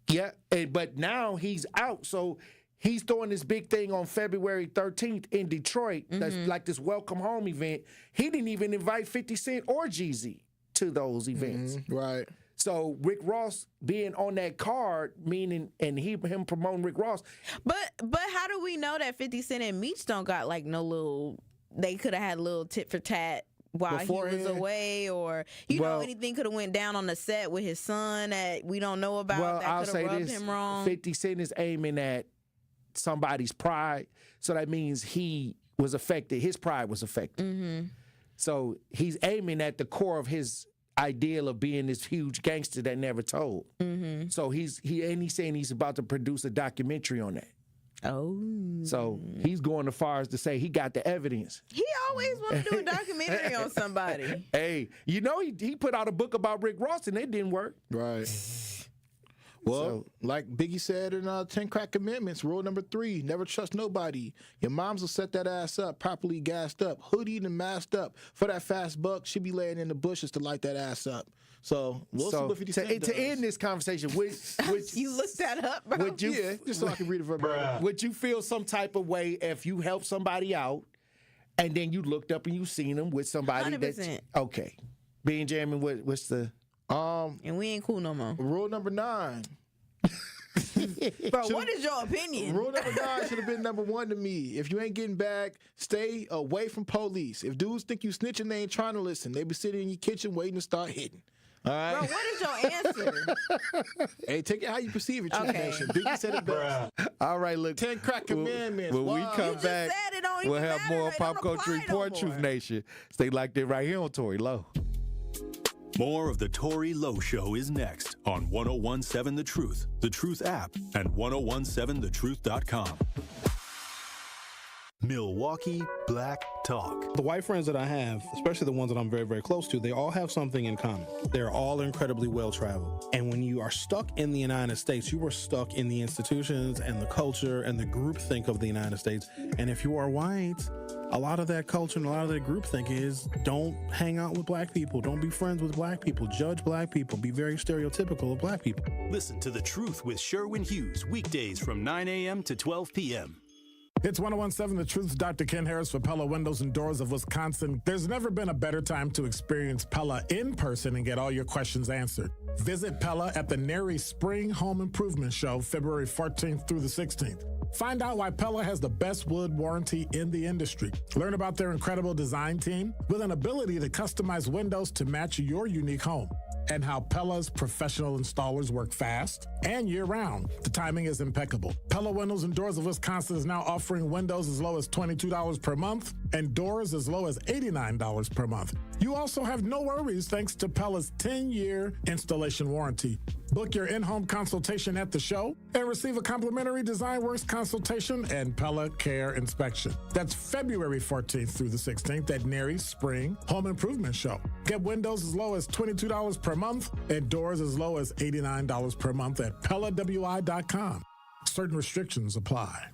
Speaker 1: Yeah, but now he's out. So he's throwing this big thing on February 13th in Detroit. That's like this welcome home event. He didn't even invite 50 Cent or Jeezy to those events.
Speaker 14: Right.
Speaker 1: So Rick Ross being on that card, meaning, and him promoting Rick Ross.
Speaker 27: But how do we know that 50 Cent and Meech don't got like no little, they could have had a little tit for tat while he was away, or know, anything could have went down on the set with his son that we don't know about that could have rubbed him wrong?
Speaker 1: 50 Cent is aiming at somebody's pride, so that means he was affected. His pride was affected. So he's aiming at the core of his ideal of being this huge gangster that never told. So he's saying he's about to produce a documentary on that.
Speaker 27: Oh.
Speaker 1: So he's going as far as to say he got the evidence.
Speaker 27: He always wanted to do a documentary on somebody.
Speaker 1: Hey, you know, he put out a book about Rick Ross and it didn't work.
Speaker 14: Right. Well, like Biggie said in 10 Crack Commandments, rule number 3, never trust nobody. Your moms will set that ass up, properly gassed up, hoodied and masked up. For that fast buck, she be laying in the bushes to light that ass up. So we'll see what 50 Cent does.
Speaker 1: To end this conversation,
Speaker 27: you looked that up, bro?
Speaker 14: Just so I can read it verbatim.
Speaker 1: Would you feel some type of way if you helped somebody out and then you looked up and you seen them with somebody
Speaker 27: 100%.
Speaker 1: that's okay? Benjamin, what's the
Speaker 27: and we ain't cool no more.
Speaker 14: Rule number 9.
Speaker 27: Bro, what is your opinion?
Speaker 14: Rule number 9 should have been number 1 to me. If you ain't getting back, stay away from police. If dudes think you snitching, they ain't trying to listen. They be sitting in your kitchen waiting to start hitting. All right.
Speaker 27: Bro, what is your answer?
Speaker 14: Hey, take it how you perceive it, Truth Nation. Biggie said it best.
Speaker 1: All right, look.
Speaker 14: 10 Crack Commandments.
Speaker 1: When we come back, we'll have more Pop Culture Report, Truth Nation. Stay locked in right here on Tory Lowe.
Speaker 3: More of the Tory Lowe Show is next on 1017 The Truth app, and 1017thetruth.com. Milwaukee Black Talk.
Speaker 4: The white friends that I have, especially the ones that I'm very, very close to, they all have something in common. They're all incredibly well-traveled. And when you are stuck in the United States, you are stuck in the institutions and the culture and the groupthink of the United States. And if you are white, a lot of that culture and a lot of that groupthink is don't hang out with black people. Don't be friends with black people. Judge black people. Be very stereotypical of black people.
Speaker 3: Listen to The Truth with Sherwin Hughes, weekdays from 9 a.m. to 12 p.m.
Speaker 6: It's 1017 The Truth's Dr. Ken Harris for Pella Windows and Doors of Wisconsin. There's never been a better time to experience Pella in person and get all your questions answered. Visit Pella at the Neri Spring Home Improvement Show, February 14th through the 16th. Find out why Pella has the best wood warranty in the industry. Learn about their incredible design team with an ability to customize windows to match your unique home. And how Pella's professional installers work fast and year-round. The timing is impeccable. Pella Windows and Doors of Wisconsin is now offering windows as low as $22 per month and doors as low as $89 per month. You also have no worries thanks to Pella's 10-year installation warranty. Book your in-home consultation at the show and receive a complimentary Design Works consultation and Pella Care inspection. That's February 14th through the 16th at Neri Spring Home Improvement Show. Get windows as low as $22 per month and doors as low as $89 per month at PellaWI.com. Certain restrictions apply.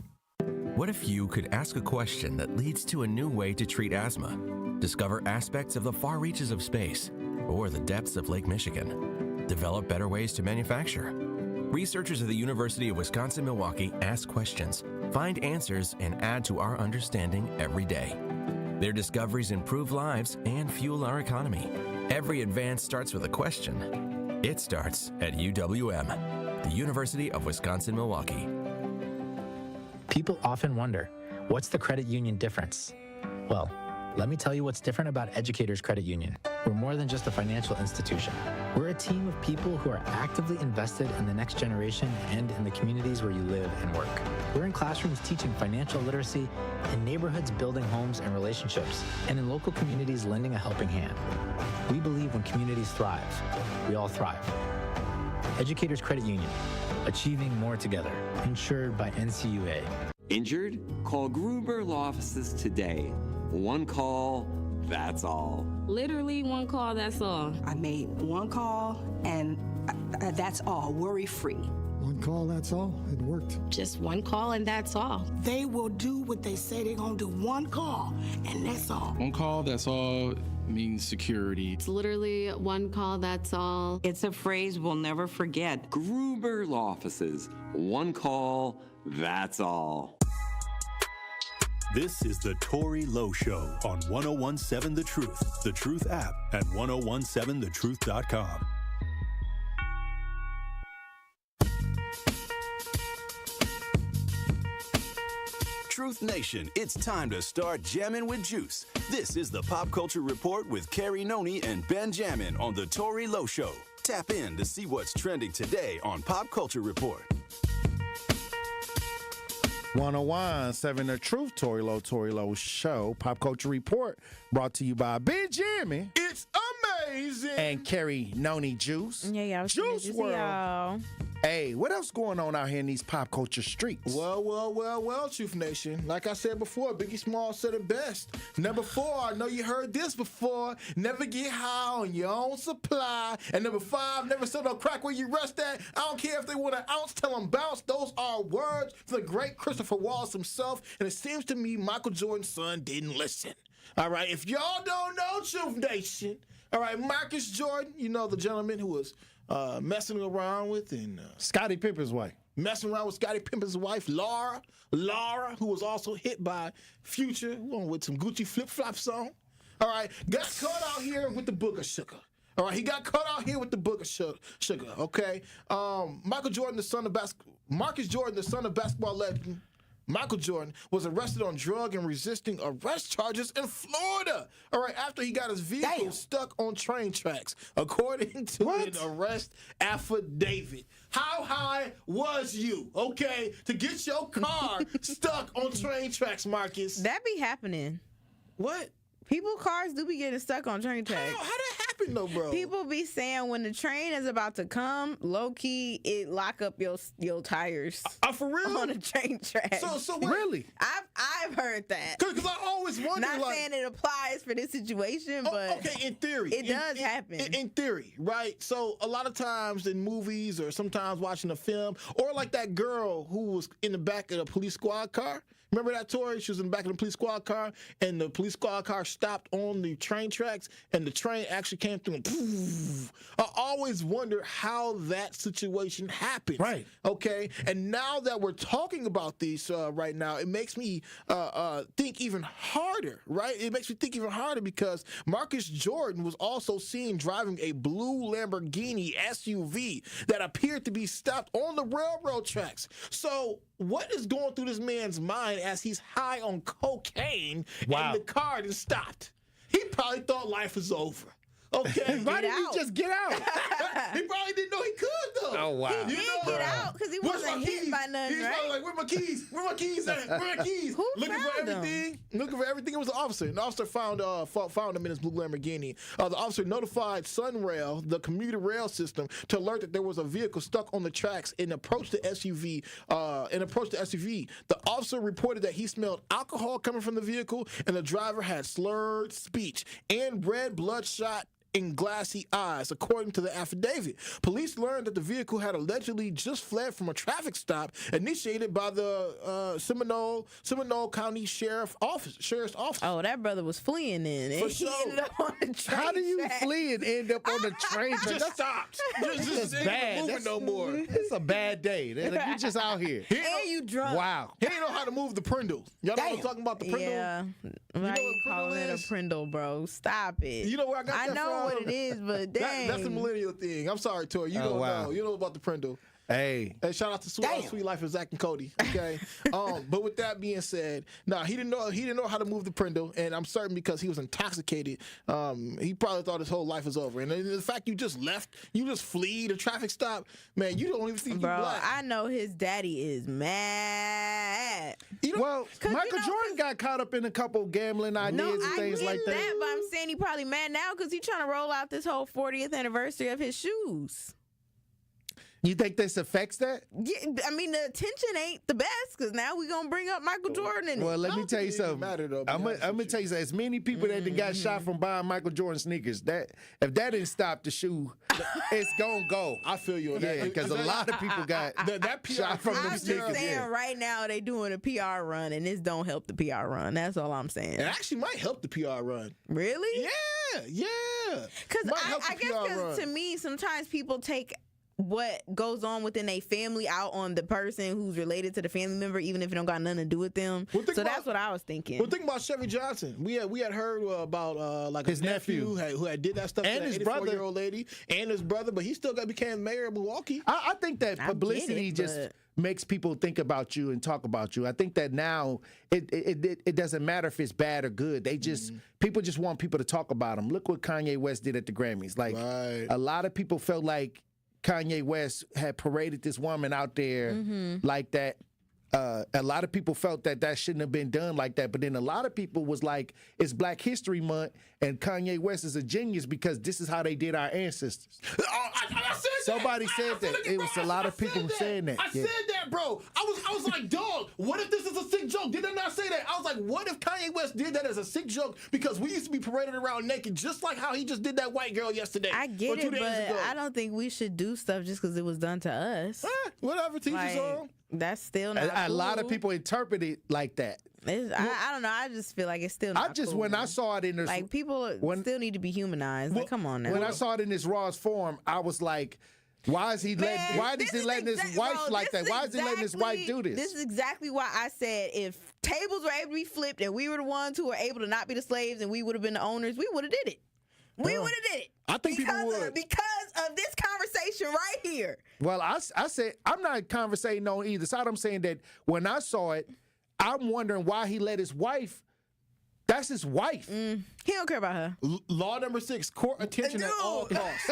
Speaker 8: What if you could ask a question that leads to a new way to treat asthma? Discover aspects of the far reaches of space or the depths of Lake Michigan. Develop better ways to manufacture. Researchers at the University of Wisconsin-Milwaukee ask questions, find answers, and add to our understanding every day. Their discoveries improve lives and fuel our economy. Every advance starts with a question. It starts at UWM, the University of Wisconsin-Milwaukee.
Speaker 9: People often wonder, what's the credit union difference? Well, let me tell you what's different about Educators Credit Union. We're more than just a financial institution. We're a team of people who are actively invested in the next generation and in the communities where you live and work. We're in classrooms teaching financial literacy, in neighborhoods building homes and relationships, and in local communities lending a helping hand. We believe when communities thrive, we all thrive. Educators Credit Union, achieving more together, insured by NCUA.
Speaker 10: Injured? Call Gruber Law Offices today. One call, that's all.
Speaker 11: Literally one call, that's all.
Speaker 12: I made one call and that's all, worry-free.
Speaker 2: One call, that's all. It worked.
Speaker 5: Just one call and that's all.
Speaker 11: They will do what they say they're going to do. One call, and that's all.
Speaker 12: One call, that's all means security.
Speaker 5: It's literally one call, that's all.
Speaker 10: It's a phrase we'll never forget. Gruber Law Offices. One call, that's all.
Speaker 3: This is the Tory Lowe Show on 1017 The Truth, The Truth app, and 1017thetruth.com. Truth Nation, it's time to start jamming with juice. This is the Pop Culture Report with Carrie Noni and Ben Jammin on the Tory Lowe Show. Tap in to see what's trending today on Pop Culture Report.
Speaker 1: 1017 The Truth, Tory Lowe Show, Pop Culture Report, brought to you by Ben Jammin.
Speaker 14: It's amazing.
Speaker 1: And Carrie Noni Juice.
Speaker 27: Yeah,
Speaker 1: Juice World.
Speaker 27: Y'all.
Speaker 1: Hey, what else going on out here in these pop culture streets?
Speaker 14: Well, Truth Nation. Like I said before, Biggie Smalls said it best. Number 4, I know you heard this before. Never get high on your own supply. And number 5, never sell no crack where you rest at. I don't care if they want an ounce, tell them bounce. Those are words from the great Christopher Wallace himself. And it seems to me Michael Jordan's son didn't listen. All right, if y'all don't know, Truth Nation, all right, Marcus Jordan, you know the gentleman who was messing around with and
Speaker 1: Scottie Pippen's wife.
Speaker 14: Messing around with Scottie Pippen's wife, Laura, who was also hit by Future with some Gucci flip-flops on. All right, got caught out here with the booger sugar. All right, he got caught out here with the booger sugar. Okay, Marcus Jordan, the son of basketball legend Michael Jordan, was arrested on drug and resisting arrest charges in Florida. All right, after he got his vehicle stuck on train tracks, according to an arrest affidavit. How high was you, okay, to get your car stuck on train tracks, Marcus?
Speaker 27: That be happening.
Speaker 14: What?
Speaker 27: Cars do be getting stuck on train tracks.
Speaker 14: How that happen though, bro?
Speaker 27: People be saying when the train is about to come, low key, it lock up your tires.
Speaker 14: For real?
Speaker 27: On the train track.
Speaker 14: So really?
Speaker 27: I've heard that.
Speaker 14: Because I always wonder.
Speaker 27: Not saying it applies for this situation, but
Speaker 14: okay, in theory,
Speaker 27: it does happen.
Speaker 14: In theory, right? So a lot of times in movies, or sometimes watching a film, or like that girl who was in the back of the police squad car. Remember that, Tory? She was in the back of the police squad car, and the police squad car stopped on the train tracks, and the train actually came through and poof. I always wonder how that situation happened.
Speaker 1: Right.
Speaker 14: Okay? And now that we're talking about these right now, it makes me think even harder, right? It makes me think even harder because Marcus Jordan was also seen driving a blue Lamborghini SUV that appeared to be stopped on the railroad tracks. So what is going through this man's mind as he's high on cocaine and the car just stopped? He probably thought life was over. Okay,
Speaker 1: why didn't he just get out?
Speaker 14: He probably didn't know he could though.
Speaker 1: Oh wow!
Speaker 27: He did get out because he wasn't hit by nothing.
Speaker 14: He's
Speaker 27: right?
Speaker 14: probably like, "Where my keys? Where my keys at? Where my keys?"
Speaker 27: Who
Speaker 14: looking
Speaker 27: found
Speaker 14: for everything. Looking for everything. It was an officer. An officer found him in his blue Lamborghini. The officer notified Sunrail, the commuter rail system, to alert that there was a vehicle stuck on the tracks and approached the SUV. The officer reported that he smelled alcohol coming from the vehicle, and the driver had slurred speech and red bloodshot in glassy eyes, according to the affidavit. Police learned that the vehicle had allegedly just fled from a traffic stop initiated by the Seminole County Sheriff's Office.
Speaker 27: Oh, that brother was fleeing then.
Speaker 14: For
Speaker 27: And he
Speaker 14: sure.
Speaker 27: ended up on the train
Speaker 1: How do you
Speaker 27: track.
Speaker 1: flee and end up on the train track?
Speaker 14: Just stopped. Just ain't
Speaker 1: bad.
Speaker 14: moving no more.
Speaker 1: It's a bad day. Like, you just out here.
Speaker 27: And you drunk.
Speaker 1: Wow.
Speaker 14: He didn't know how to move the Prindle. Y'all know what I'm talking about, the Prindle?
Speaker 27: Yeah.
Speaker 14: know
Speaker 27: Why
Speaker 14: what
Speaker 27: you calling it
Speaker 14: is?
Speaker 27: a Prindle, bro? Stop it.
Speaker 14: You know where I got that
Speaker 27: I know
Speaker 14: from?
Speaker 27: what it is, but dang.
Speaker 14: That's a millennial thing. I'm sorry, Tory. You don't know. You know about the Prindle.
Speaker 1: Hey,
Speaker 14: shout out to Sweet Life of Zech and Cody. Okay, but with that being said, he didn't know how to move the Prindle, and I'm certain because he was intoxicated. He probably thought his whole life was over. And the fact you just left, you just flee the traffic stop, man. You don't even think
Speaker 27: Bro,
Speaker 14: you black.
Speaker 27: I know his daddy is mad.
Speaker 1: Well, Michael Jordan got caught up in a couple gambling ideas and things like that.
Speaker 27: But I'm saying he probably mad now because he's trying to roll out this whole 40th anniversary of his shoes.
Speaker 1: You think this affects that?
Speaker 27: Yeah, I mean, the attention ain't the best because now we're going to bring up Michael Jordan in it.
Speaker 1: Well, let me tell you something. I'm going to tell you something. As many people that done got shot from buying Michael Jordan sneakers, that if that didn't stop the shoe, it's going to go.
Speaker 14: I feel you on that.
Speaker 1: Yeah, because a lot of people got
Speaker 14: that PR
Speaker 1: shot from them
Speaker 27: I'm
Speaker 1: sneakers.
Speaker 27: just saying right now they doing a PR run, and this don't help the PR run. That's all I'm saying.
Speaker 14: It actually might help the PR run.
Speaker 27: Really?
Speaker 14: Yeah.
Speaker 27: Because I guess because to me, sometimes people take what goes on within a family out on the person who's related to the family member, even if it don't got nothing to do with them. So that's what I was thinking.
Speaker 14: Well, think about Chevy Johnson. We had heard about like
Speaker 1: his nephew
Speaker 14: who had did that stuff
Speaker 1: and
Speaker 14: to
Speaker 1: his
Speaker 14: that 84-year-old lady and his brother, but he still became mayor of Milwaukee.
Speaker 1: I think that publicity just makes people think about you and talk about you. I think that now it doesn't matter if it's bad or good. They just people just want people to talk about them. Look what Kanye West did at the Grammys. Like a lot of people felt like Kanye West had paraded this woman out there like that. A lot of people felt that shouldn't have been done like that. But then a lot of people was like, it's Black History Month and Kanye West is a genius because this is how they did our ancestors.
Speaker 14: I said
Speaker 1: Somebody said that. It was a lot of people saying that.
Speaker 14: I said that, bro. I was like, dog, what if this is a sick joke? Did I not say that? I was like, what if Kanye West did that as a sick joke? Because we used to be paraded around naked just like how he just did that white girl yesterday.
Speaker 27: I get it, but I don't think we should do stuff just because it was done to us.
Speaker 14: Whatever, teach his own.
Speaker 27: That's still not
Speaker 1: a lot of people interpret it like that.
Speaker 27: I don't know. I just feel like it's still not cool.
Speaker 1: When I saw it in this...
Speaker 27: Like, people still need to be humanized. Like, come on now.
Speaker 1: When I saw it in this rawest form, I was like, why is he letting his wife like that? Why is he letting his wife do this?
Speaker 27: This is exactly why I said if tables were able to be flipped and we were the ones who were able to not be the slaves and we would have been the owners, we would have did it. We would have did it.
Speaker 14: I think people would.
Speaker 27: Because of this conversation right here.
Speaker 1: Well, I said, I'm not conversating on either side. I'm saying that when I saw it, I'm wondering why he let his wife. That's his wife.
Speaker 27: He don't care about her.
Speaker 14: Law number 6, court attention at all costs.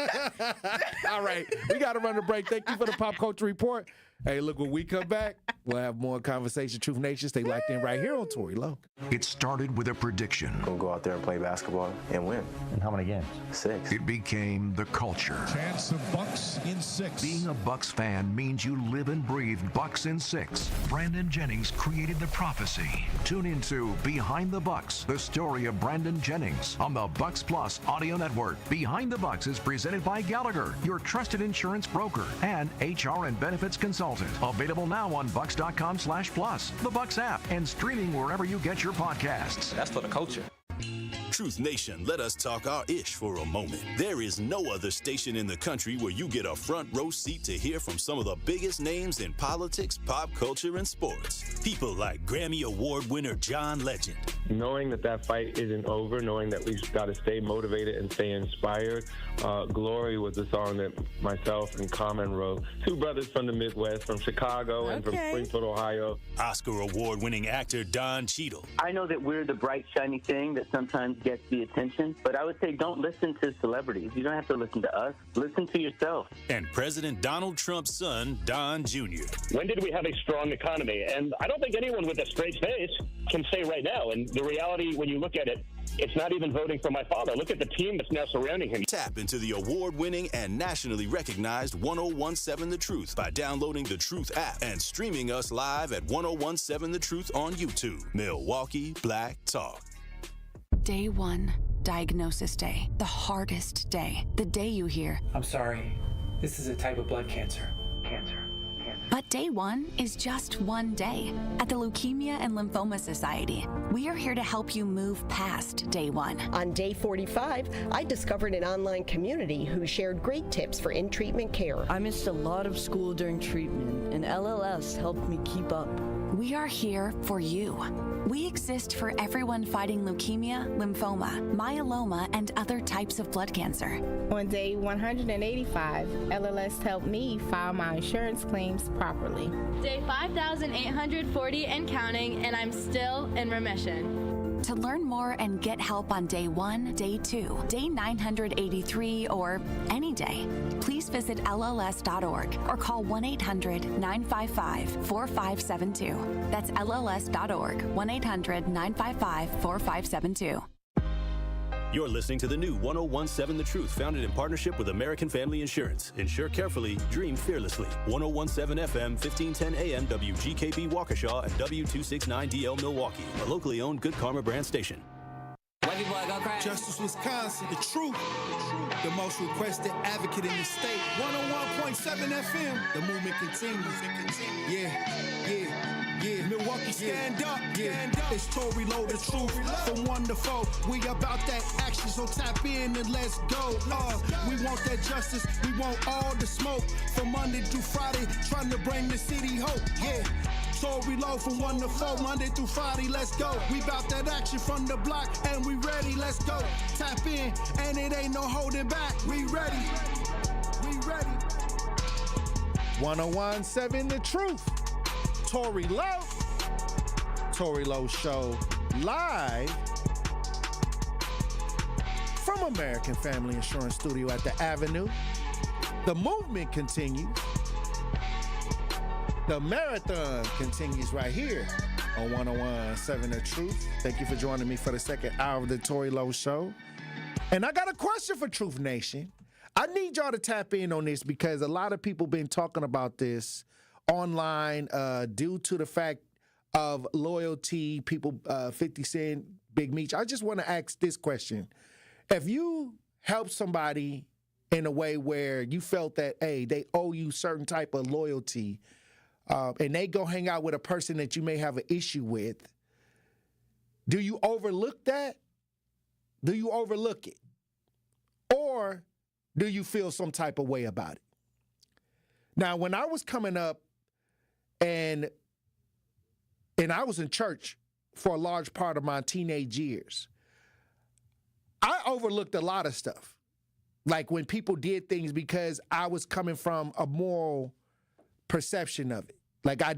Speaker 1: All right. We got to run the break. Thank you for the Pop Culture Report. Hey, look, when we come back, we'll have more conversation. Truth Nation, stay locked in right here on Tory Lowe.
Speaker 13: It started with a prediction.
Speaker 23: Gonna go out there and play basketball and win.
Speaker 24: And how many games?
Speaker 23: 6.
Speaker 13: It became the culture.
Speaker 15: Chance of Bucks in 6.
Speaker 13: Being a Bucks fan means you live and breathe Bucks in 6. Brandon Jennings created the prophecy. Tune into Behind the Bucks, the story of Brandon Jennings on the Bucks Plus audio network. Behind the Bucks is presented by Gallagher, your trusted insurance broker and HR and benefits consultant. Available now on bucks.com/plus, the Bucks app, and streaming wherever you get your podcasts.
Speaker 23: That's for the culture.
Speaker 3: Truth Nation, let us talk our ish for a moment. There is no other station in the country where you get a front row seat to hear from some of the biggest names in politics, pop culture, and sports. People like Grammy Award winner John Legend.
Speaker 16: Knowing that fight isn't over, knowing that we've got to stay motivated and stay inspired. Glory was a song that myself and Common wrote. 2 brothers from the Midwest, from Chicago and from Springfield, Ohio.
Speaker 3: Oscar Award winning actor Don Cheadle.
Speaker 17: I know that we're the bright, shiny thing that sometimes gets the attention, but I would say don't listen to celebrities. You don't have to listen to us. Listen to yourself.
Speaker 3: And President Donald Trump's son, Don Jr.
Speaker 18: When did we have a strong economy? And I don't think anyone with a straight face can say right now. And the reality, when you look at it, it's not even voting for my father. Look at the team that's now surrounding him.
Speaker 3: Tap into the award-winning and nationally recognized 1017 The Truth by downloading the Truth app and streaming us live at 1017 The Truth on YouTube. Milwaukee Black Talk.
Speaker 19: Day 1, diagnosis day. The hardest day. The day you hear,
Speaker 21: I'm sorry, this is a type of blood cancer.
Speaker 19: But day 1 is just one day. At the Leukemia and Lymphoma Society, we are here to help you move past day 1.
Speaker 28: On day 45, I discovered an online community who shared great tips for in-treatment care.
Speaker 29: I missed a lot of school during treatment, and LLS helped me keep up.
Speaker 19: We are here for you. We exist for everyone fighting leukemia, lymphoma, myeloma, and other types of blood cancer.
Speaker 30: On day 185, LLS helped me file my insurance claims properly.
Speaker 31: Day 5,840 and counting, and I'm still in remission.
Speaker 19: To learn more and get help on day 1, day 2, day 983, or any day, please visit LLS.org or call 1-800-955-4572. That's LLS.org, 1-800-955-4572.
Speaker 3: You're listening to the new 1017 The Truth, founded in partnership with American Family Insurance. Insure carefully, dream fearlessly. 1017 FM, 1510 AM, WGKB Waukesha, and W269DL Milwaukee, a locally owned Good Karma brand station.
Speaker 1: Justice, Wisconsin, the truth, the most requested advocate in the state. 101.7 FM, the movement continues. Yeah. Milwaukee, stand up. It's Tory, Lowe, the truth. From 1 to 4, we about that action, so tap in and let's go. We want that justice, we want all the smoke. From Monday through Friday, trying to bring the city hope. Yeah. Tory, Lowe from 1 to 4, Monday through Friday, let's go. We bout that action from the block, and we ready, let's go. Tap in, and it ain't no holding back. We ready. 1017 The Truth. Tory Lowe. Tory Lowe Show live from American Family Insurance Studio at the Avenue. The movement continues. The marathon continues right here on 1017 The Truth. Thank you for joining me for the second hour of the Tory Lowe Show. And I got a question for Truth Nation. I need y'all to tap in on this because a lot of people been talking about this online due to the fact of loyalty, people, 50 Cent, Big Meech. I just want to ask this question. If you help somebody in a way where you felt that, hey, they owe you certain type of loyalty, and they go hang out with a person that you may have an issue with, do you overlook that? Do you overlook it? Or do you feel some type of way about it? Now, when I was coming up and I was in church for a large part of my teenage years, I overlooked a lot of stuff. Like when people did things because I was coming from a moral perception of it. Like I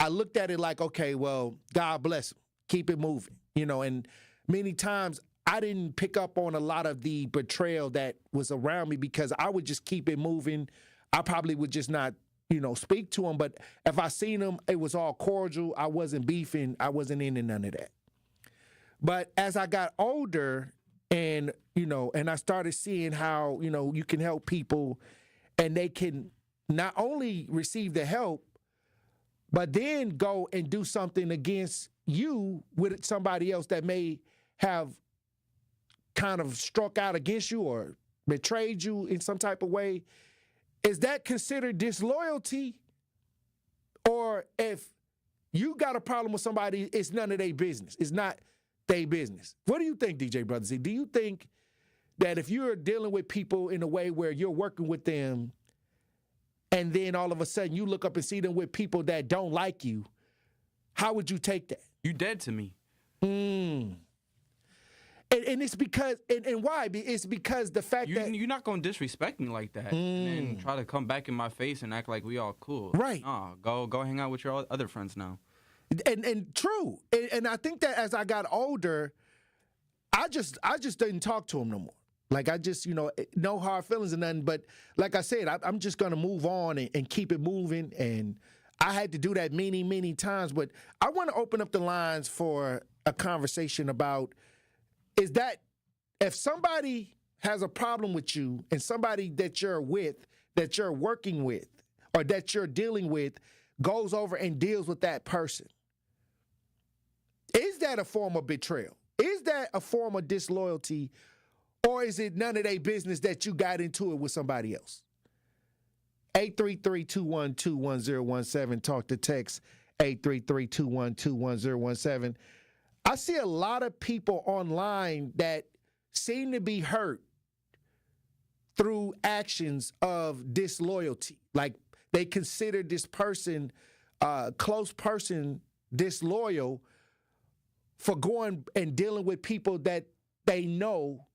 Speaker 1: looked at it like, okay, well, God bless them. Keep it moving. And many times I didn't pick up on a lot of the betrayal that was around me because I would just keep it moving. I probably would just not, speak to them. But if I seen them, it was all cordial. I wasn't beefing. I wasn't into none of that. But as I got older and I started seeing how, you can help people and they can not only receive the help, but then go and do something against you with somebody else that may have kind of struck out against you or betrayed you in some type of way. Is that considered disloyalty? Or if you got a problem with somebody, it's none of their business. It's not their business. What do you think, DJ Brother Z? Do you think that if you're dealing with people in a way where you're working with them and then all of a sudden you look up and see them with people that don't like you, how would you take that?
Speaker 2: You dead to me.
Speaker 1: And it's because, and why? It's because the fact that
Speaker 2: you're not gonna disrespect me like that, and then try to come back in my face and act like we all cool.
Speaker 1: Right?
Speaker 2: Nah, go hang out with your other friends now.
Speaker 1: And true. And I think that as I got older, I just didn't talk to him no more. Like I just, no hard feelings or nothing. But like I said, I'm just gonna move on and keep it moving. And I had to do that many, many times. But I want to open up the lines for a conversation about. Is that if somebody has a problem with you and somebody that you're with, that you're working with, or that you're dealing with goes over and deals with that person, is that a form of betrayal? Is that a form of disloyalty? Or is it none of their business that you got into it with somebody else? 833-212-1017. Talk to text 833-212-1017. I see a lot of people online that seem to be hurt through actions of disloyalty. Like they consider this person, close person, disloyal for going and dealing with people that they know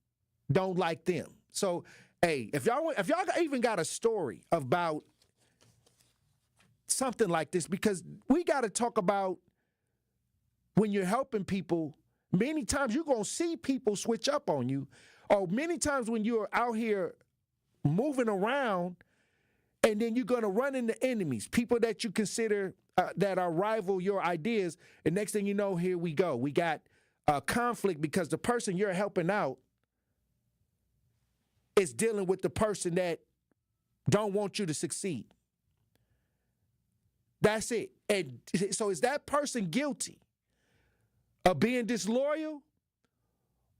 Speaker 1: don't like them. So, hey, if y'all even got a story about something like this, because we got to talk about when you're helping people, many times you're going to see people switch up on you. Or many times when you're out here moving around and then you're going to run into enemies, people that you consider that are rival your ideas. And next thing you know, here we go. We got a conflict because the person you're helping out is dealing with the person that don't want you to succeed. That's it. And so is that person guilty of being disloyal,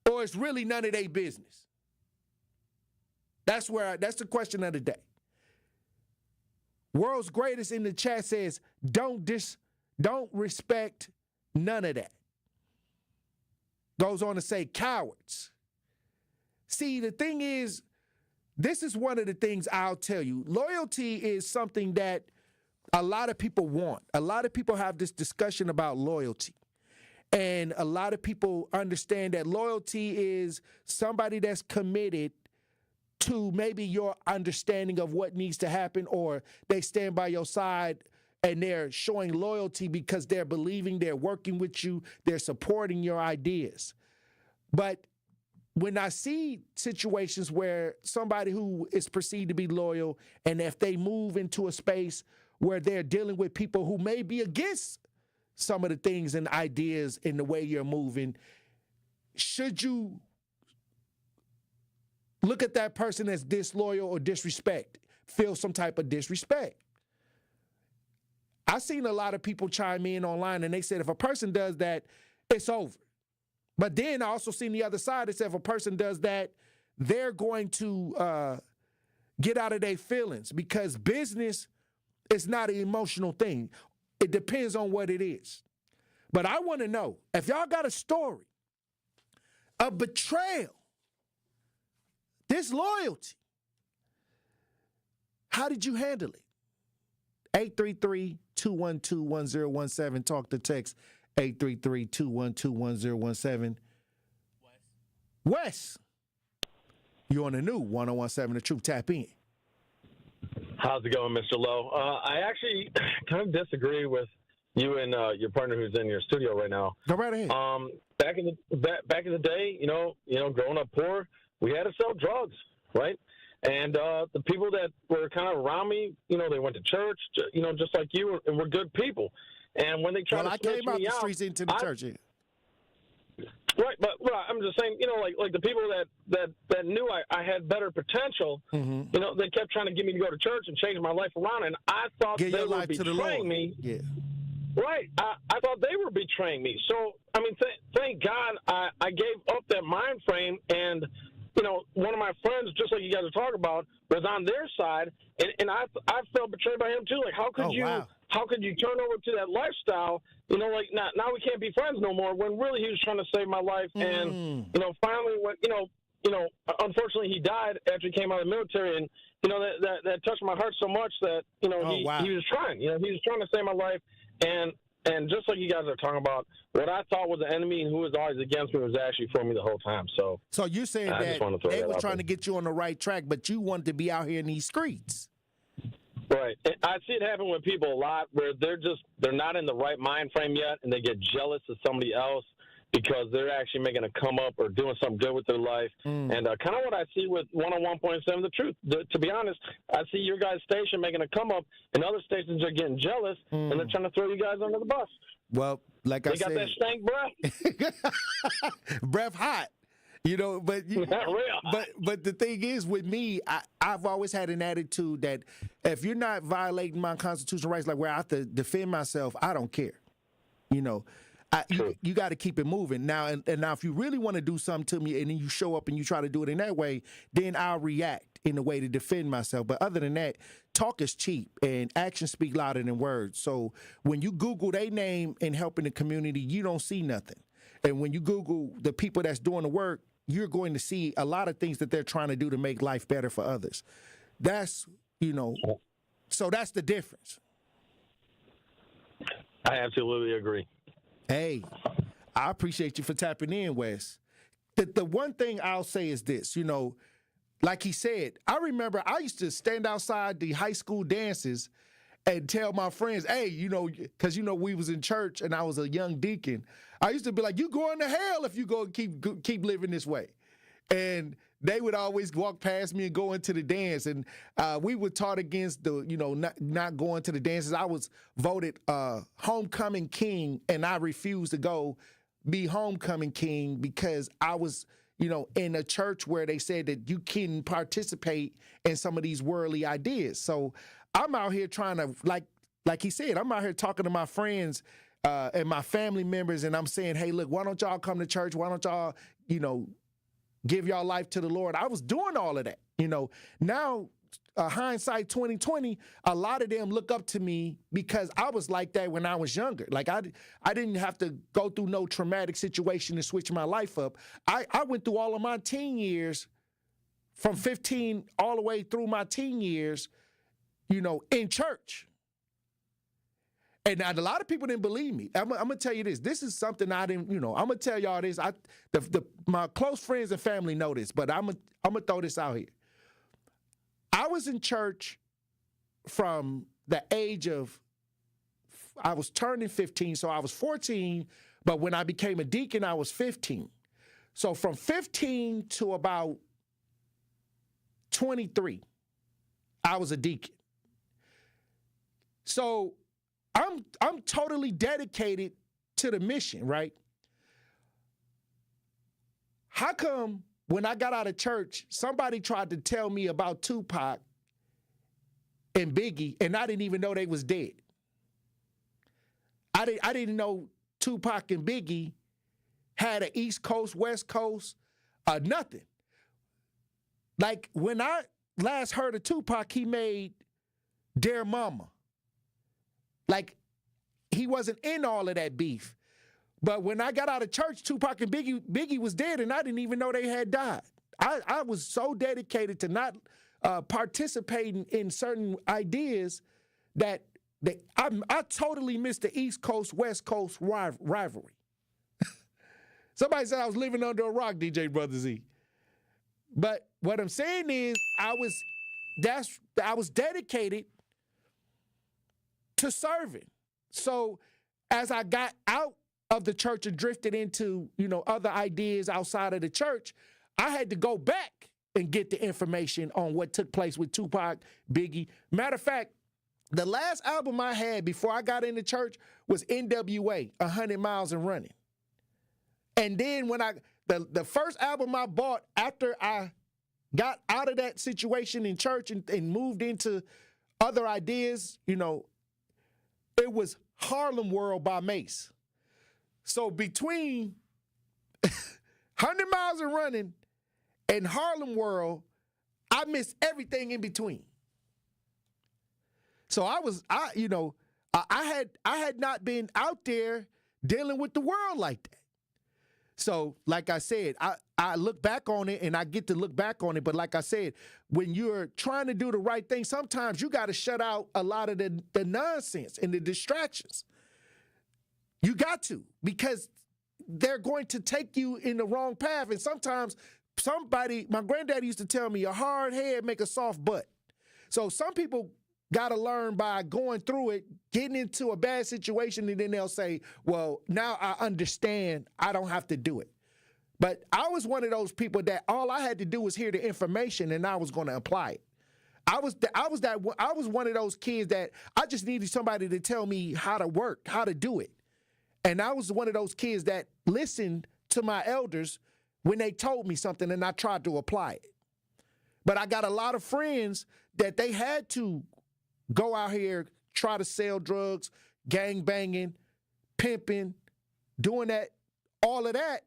Speaker 1: or it's really none of their business? That's the question of the day. World's Greatest in the chat says, don't respect none of that. Goes on to say, cowards. See, the thing is, this is one of the things I'll tell you. Loyalty is something that a lot of people want. A lot of people have this discussion about loyalty. And a lot of people understand that loyalty is somebody that's committed to maybe your understanding of what needs to happen, or they stand by your side and they're showing loyalty because they're believing, they're working with you, they're supporting your ideas. But when I see situations where somebody who is perceived to be loyal, and if they move into a space where they're dealing with people who may be against some of the things and ideas in the way you're moving, should you look at that person as disloyal or disrespect? Feel some type of disrespect? I've seen a lot of people chime in online and they said if a person does that, it's over. But then I also seen the other side that said if a person does that, they're going to get out of their feelings, because business is not an emotional thing. It depends on what it is. But I want to know, if y'all got a story of betrayal, disloyalty, how did you handle it? 833-212-1017. Talk to text 833-212-1017. Wes, you're on the new 1017 The Truth. Tap in.
Speaker 4: How's it going, Mr. Lowe? I actually kind of disagree with you and your partner who's in your studio right now.
Speaker 1: Go right ahead.
Speaker 4: Back in the day, you know, growing up poor, we had to sell drugs, right? And the people that were kind of around me, you know, they went to church, you know, just like you, and were good people. And when they tried to switch me out,
Speaker 1: I came out the streets into the church. Yeah.
Speaker 4: Right, but I'm just saying, you know, like the people that knew I had better potential, you know, they kept trying to get me to go to church and change my life around, and I thought they were betraying me.
Speaker 1: Yeah.
Speaker 4: Right, I thought they were betraying me. So, I mean, thank God I gave up that mind frame, and, you know, one of my friends, just like you guys are talking about, was on their side, and I felt betrayed by him too. Like, how could you turn over to that lifestyle? You know, like now we can't be friends no more. When really he was trying to save my life, and you know, finally, when you know, unfortunately he died after he came out of the military, and you know that touched my heart so much that you know he was trying. You know, he was trying to save my life, and just like you guys are talking about, what I thought was the enemy and who was always against me was actually for me the whole time. So
Speaker 1: you're saying that they were trying to get you on the right track, but you wanted to be out here in these streets.
Speaker 4: Right. And I see it happen with people a lot where they're not in the right mind frame yet, and they get jealous of somebody else because they're actually making a come up or doing something good with their life. And kind of what I see with 101.7 The Truth. To be honest, I see your guys' station making a come up, and other stations are getting jealous, and they're trying to throw you guys under the bus.
Speaker 1: Well, like I said,
Speaker 4: they got that stank breath.
Speaker 1: Breath hot. You know, but the thing is with me, I've always had an attitude that if you're not violating my constitutional rights, like where I have to defend myself, I don't care. You know, you got to keep it moving. Now, and now if you really want to do something to me and then you show up and you try to do it in that way, then I'll react in a way to defend myself. But other than that, talk is cheap and actions speak louder than words. So when you Google their name and helping the community, you don't see nothing. And when you Google the people that's doing the work, you're going to see a lot of things that they're trying to do to make life better for others. That's, you know, so that's the difference.
Speaker 4: I absolutely agree.
Speaker 1: Hey, I appreciate you for tapping in, Wes. The one thing I'll say is this, you know, like he said, I remember I used to stand outside the high school dances and tell my friends, hey, you know, because, you know, we was in church and I was a young deacon. I used to be like, you going to hell if you go keep living this way. And they would always walk past me and go into the dance. And we were taught against the, you know, not going to the dances. I was voted homecoming king, and I refused to go be homecoming king because I was in a church where they said that you can participate in some of these worldly ideas. So I'm out here trying to, like he said, I'm out here talking to my friends and my family members, and I'm saying, hey, look, why don't y'all come to church? Why don't y'all, give y'all life to the Lord? I was doing all of that. Now, hindsight 2020, a lot of them look up to me because I was like that when I was younger. Like I didn't have to go through no traumatic situation to switch my life up. I went through all of my teen years, from 15 all the way through my teen years, in church. And a lot of people didn't believe me. I'm gonna tell you this. This is something I didn't, I'm gonna tell y'all this. My close friends and family know this, but I'm gonna throw this out here. I was in church from the age of, I was turning 15, so I was 14, but when I became a deacon, I was 15. So from 15 to about 23, I was a deacon. So I'm totally dedicated to the mission, right? How come when I got out of church, somebody tried to tell me about Tupac and Biggie, and I didn't even know they was dead? I didn't know Tupac and Biggie had an East Coast, West Coast, nothing. Like, when I last heard of Tupac, he made Dear Mama. Like, he wasn't in all of that beef. But when I got out of church, Tupac and Biggie was dead, and I didn't even know they had died. I was so dedicated to not participating in certain ideas that I totally missed the East Coast, West Coast rivalry. Somebody said I was living under a rock, DJ Brother Z. But what I'm saying is I was dedicated to serving. So as I got out of the church and drifted into, other ideas outside of the church, I had to go back and get the information on what took place with Tupac, Biggie. Matter of fact, the last album I had before I got into church was NWA, 100 Miles and Running. And then when the first album I bought after I got out of that situation in church and moved into other ideas, it was Harlem World by Mace. So between 100 Miles and Running and Harlem World, I missed everything in between. So I had not been out there dealing with the world like that. So, like I said, I look back on it and I get to look back on it. But like I said, when you're trying to do the right thing, sometimes you got to shut out a lot of the nonsense and the distractions. You got to, because they're going to take you in the wrong path. And sometimes my granddaddy used to tell me, a hard head make a soft butt. So some people got to learn by going through it, getting into a bad situation, and then they'll say, well, now I understand, I don't have to do it. But I was one of those people that all I had to do was hear the information and I was going to apply it. I was one of those kids that I just needed somebody to tell me how to work, how to do it. And I was one of those kids that listened to my elders when they told me something and I tried to apply it. But I got a lot of friends that they had to go out here, try to sell drugs, gang banging, pimping, doing that, all of that.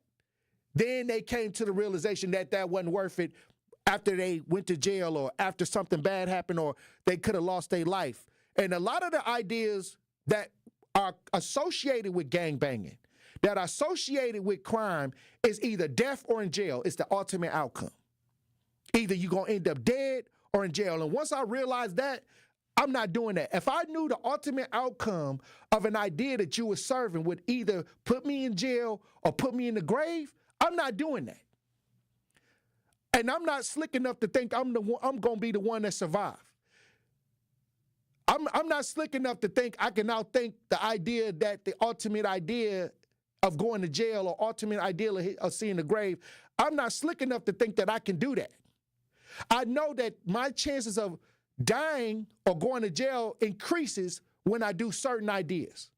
Speaker 1: Then they came to the realization that that wasn't worth it after they went to jail or after something bad happened or they could have lost their life. And a lot of the ideas that are associated with gang banging, that are associated with crime, is either death or in jail. It's the ultimate outcome. Either you're going to end up dead or in jail. And once I realized that, I'm not doing that. If I knew the ultimate outcome of an idea that you were serving would either put me in jail or put me in the grave, I'm not doing that. And I'm not slick enough to think I'm going to be the one that survived. I'm not slick enough to think I can outthink the idea that the ultimate idea of going to jail or ultimate idea of seeing the grave. I'm not slick enough to think that I can do that. I know that my chances of dying or going to jail increases when I do certain ideas,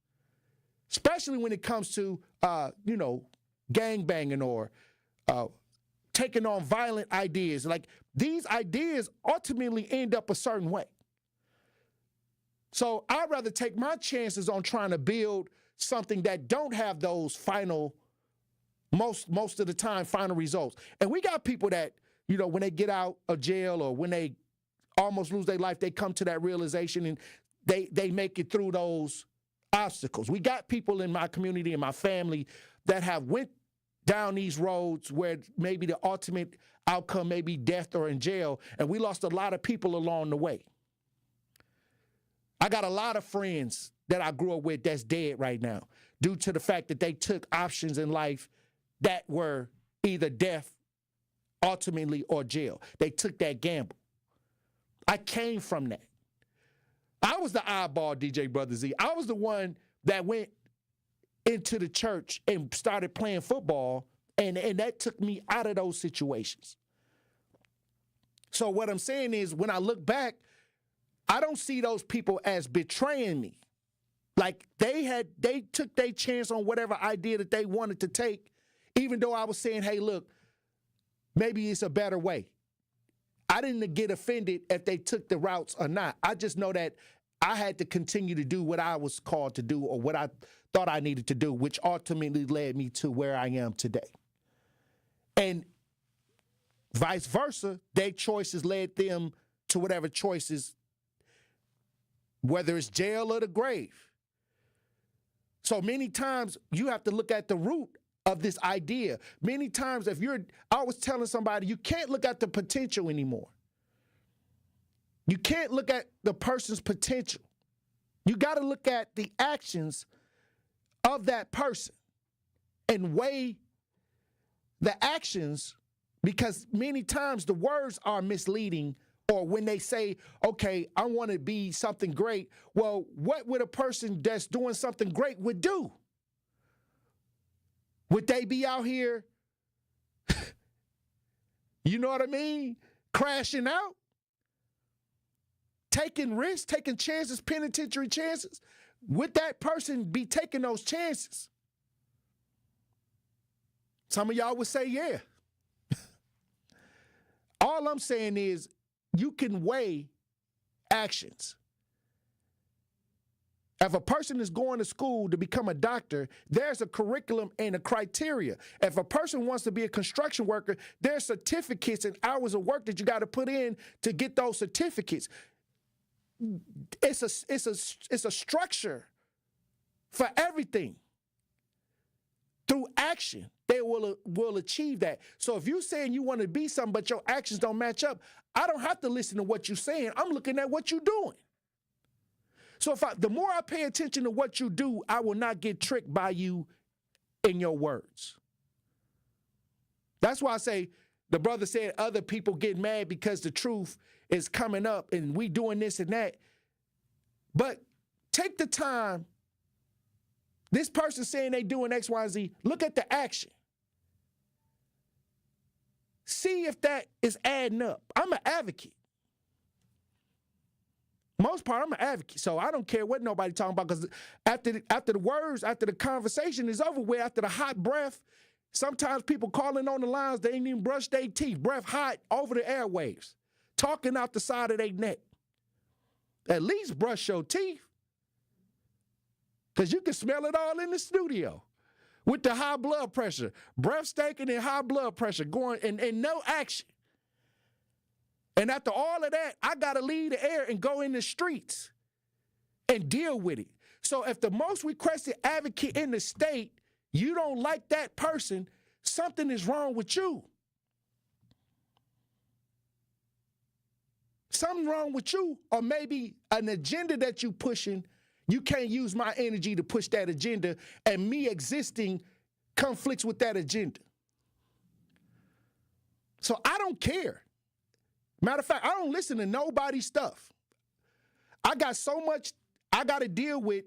Speaker 1: especially when it comes to, gang banging or taking on violent ideas. Like, these ideas ultimately end up a certain way. So I'd rather take my chances on trying to build something that don't have those final, most of the time, final results. And we got people that, you know, when they get out of jail or when they almost lose their life, they come to that realization and they make it through those obstacles. We got people in my community and my family that have went down these roads where maybe the ultimate outcome may be death or in jail, and we lost a lot of people along the way. I got a lot of friends that I grew up with that's dead right now due to the fact that they took options in life that were either death ultimately or jail. They took that gamble. I came from that. I was the eyeball, DJ Brother Z. I was the one that went into the church and started playing football, and that took me out of those situations. So what I'm saying is, when I look back, I don't see those people as betraying me. Like, they took their chance on whatever idea that they wanted to take, even though I was saying, hey, look, maybe it's a better way. I didn't get offended if they took the routes or not. I just know that I had to continue to do what I was called to do or what I thought I needed to do, which ultimately led me to where I am today. And vice versa, their choices led them to whatever choices, whether it's jail or the grave. So many times you have to look at the root of this idea. Many times I was telling somebody, you can't look at the potential anymore. You can't look at the person's potential. You got to look at the actions of that person and weigh the actions, because many times the words are misleading. Or when they say, okay, I want to be something great, well, what would a person that's doing something great would do? Would they be out here, you know what I mean, crashing out? Taking risks, taking chances, penitentiary chances? Would that person be taking those chances? Some of y'all would say, yeah. All I'm saying is, you can weigh actions. If a person is going to school to become a doctor, there's a curriculum and a criteria. If a person wants to be a construction worker, there's certificates and hours of work that you got to put in to get those certificates. It's a structure for everything. Through action, they will achieve that. So if you're saying you want to be something, but your actions don't match up, I don't have to listen to what you're saying. I'm looking at what you're doing. So the more I pay attention to what you do, I will not get tricked by you in your words. That's why I say, the brother said other people get mad because the truth is coming up and we doing this and that. But take the time. This person saying they doing X, Y, Z, look at the action. See if that is adding up. I'm an advocate. Most part, I'm an advocate, so I don't care what nobody talking about, because after the words, after the conversation is over with, after the hot breath, sometimes people calling on the lines, they ain't even brush their teeth, breath hot over the airwaves, talking out the side of their neck. At least brush your teeth, because you can smell it all in the studio with the high blood pressure, breath stinking and high blood pressure going and no action. And after all of that, I got to leave the air and go in the streets and deal with it. So if the most requested advocate in the state, you don't like that person, something is wrong with you. Something wrong with you, or maybe an agenda that you pushing. You can't use my energy to push that agenda, and me existing conflicts with that agenda. So I don't care. Matter of fact, I don't listen to nobody's stuff. I got so much I got to deal with.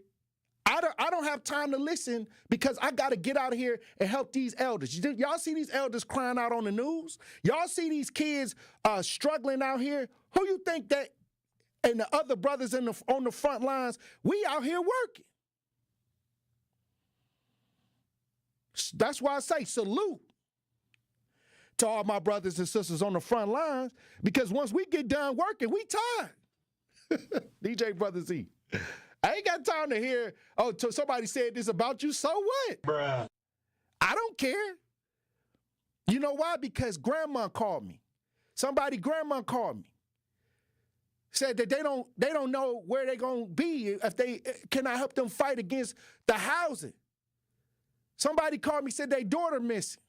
Speaker 1: I don't have time to listen, because I got to get out of here and help these elders. Y'all see these elders crying out on the news? Y'all see these kids struggling out here? Who you think that, and the other brothers on the front lines, we out here working. That's why I say salute to all my brothers and sisters on the front lines, because once we get done working, we tired. DJ Brother Z. I ain't got time to hear, somebody said this about you, so what?
Speaker 5: Bruh.
Speaker 1: I don't care. You know why? Because grandma called me. Grandma called me. Said that they don't know where they're going to be can I help them fight against the housing? Somebody called me, said their daughter missing.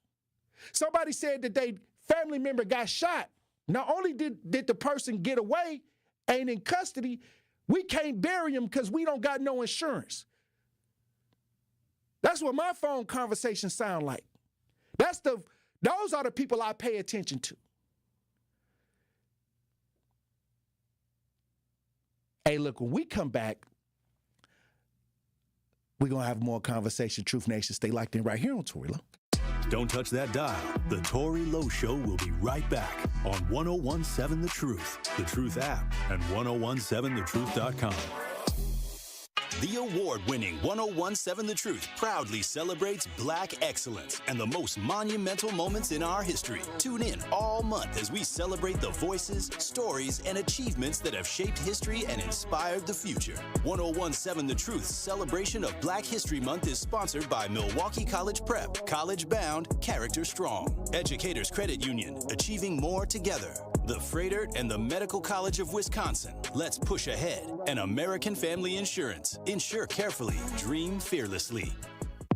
Speaker 1: Somebody said that their family member got shot. Not only did the person get away, ain't in custody, we can't bury him because we don't got no insurance. That's what my phone conversations sound like. Those are the people I pay attention to. Hey, look, when we come back, we're going to have more conversation. Truth Nation, stay locked in right here on Tory Lowe.
Speaker 3: Don't touch that dial. The Tory Lowe Show will be right back on 1017 The Truth, The Truth app, and 1017thetruth.com. The award-winning 1017 The Truth proudly celebrates Black excellence and the most monumental moments in our history. Tune in all month as we celebrate the voices, stories, and achievements that have shaped history and inspired the future. 1017 The Truth's celebration of Black History Month is sponsored by Milwaukee College Prep, College Bound, Character Strong, Educators Credit Union, Achieving More Together, the Freighter, and the Medical College of Wisconsin. Let's push ahead. And American Family Insurance. Insure carefully. Dream fearlessly.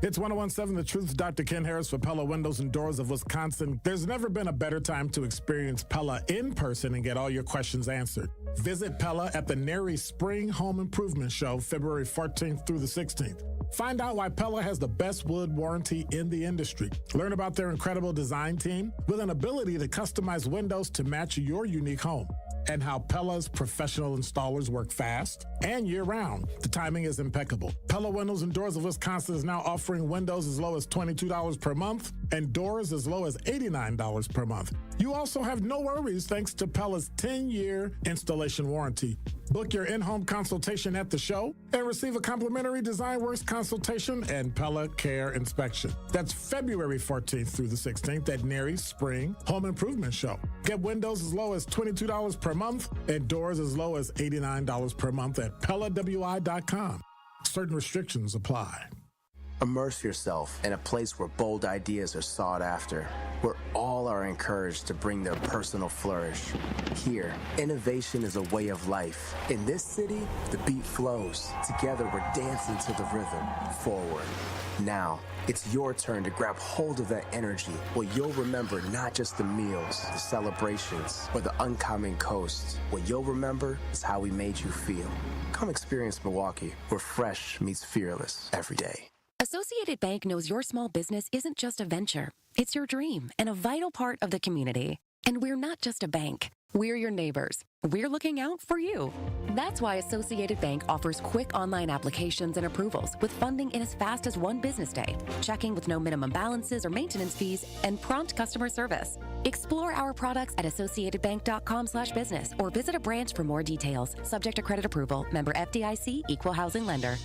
Speaker 6: It's 1017 The Truth's Dr. Ken Harris for Pella Windows and Doors of Wisconsin. There's never been a better time to experience Pella in person and get all your questions answered. Visit Pella at the Nary Spring Home Improvement Show, February 14th through the 16th. Find out why Pella has the best wood warranty in the industry. Learn about their incredible design team with an ability to customize windows to match your unique home. And how Pella's professional installers work fast and year-round. The timing is impeccable. Pella Windows and Doors of Wisconsin is now offering windows as low as $22 per month and doors as low as $89 per month. You also have no worries thanks to Pella's 10-year installation warranty. Book your in-home consultation at the show and receive a complimentary Design Works consultation and Pella Care inspection. That's February 14th through the 16th at Nary Spring Home Improvement Show. Get windows as low as $22 per month and doors as low as $89 per month at PellaWI.com. Certain restrictions apply.
Speaker 23: Immerse yourself in a place where bold ideas are sought after, where all are encouraged to bring their personal flourish. Here, innovation is a way of life. In this city, the beat flows. Together, we're dancing to the rhythm. Forward. Now, it's your turn to grab hold of that energy, where you'll remember not just the meals, the celebrations, or the uncommon coast. What you'll remember is how we made you feel. Come experience Milwaukee, where fresh meets fearless every day.
Speaker 7: Associated Bank knows your small business isn't just a venture. It's your dream and a vital part of the community. And we're not just a bank. We're your neighbors. We're looking out for you. That's why Associated Bank offers quick online applications and approvals with funding in as fast as one business day, checking with no minimum balances or maintenance fees, and prompt customer service. Explore our products at associatedbank.com/business or visit a branch for more details. Subject to credit approval. Member FDIC, Equal Housing Lender.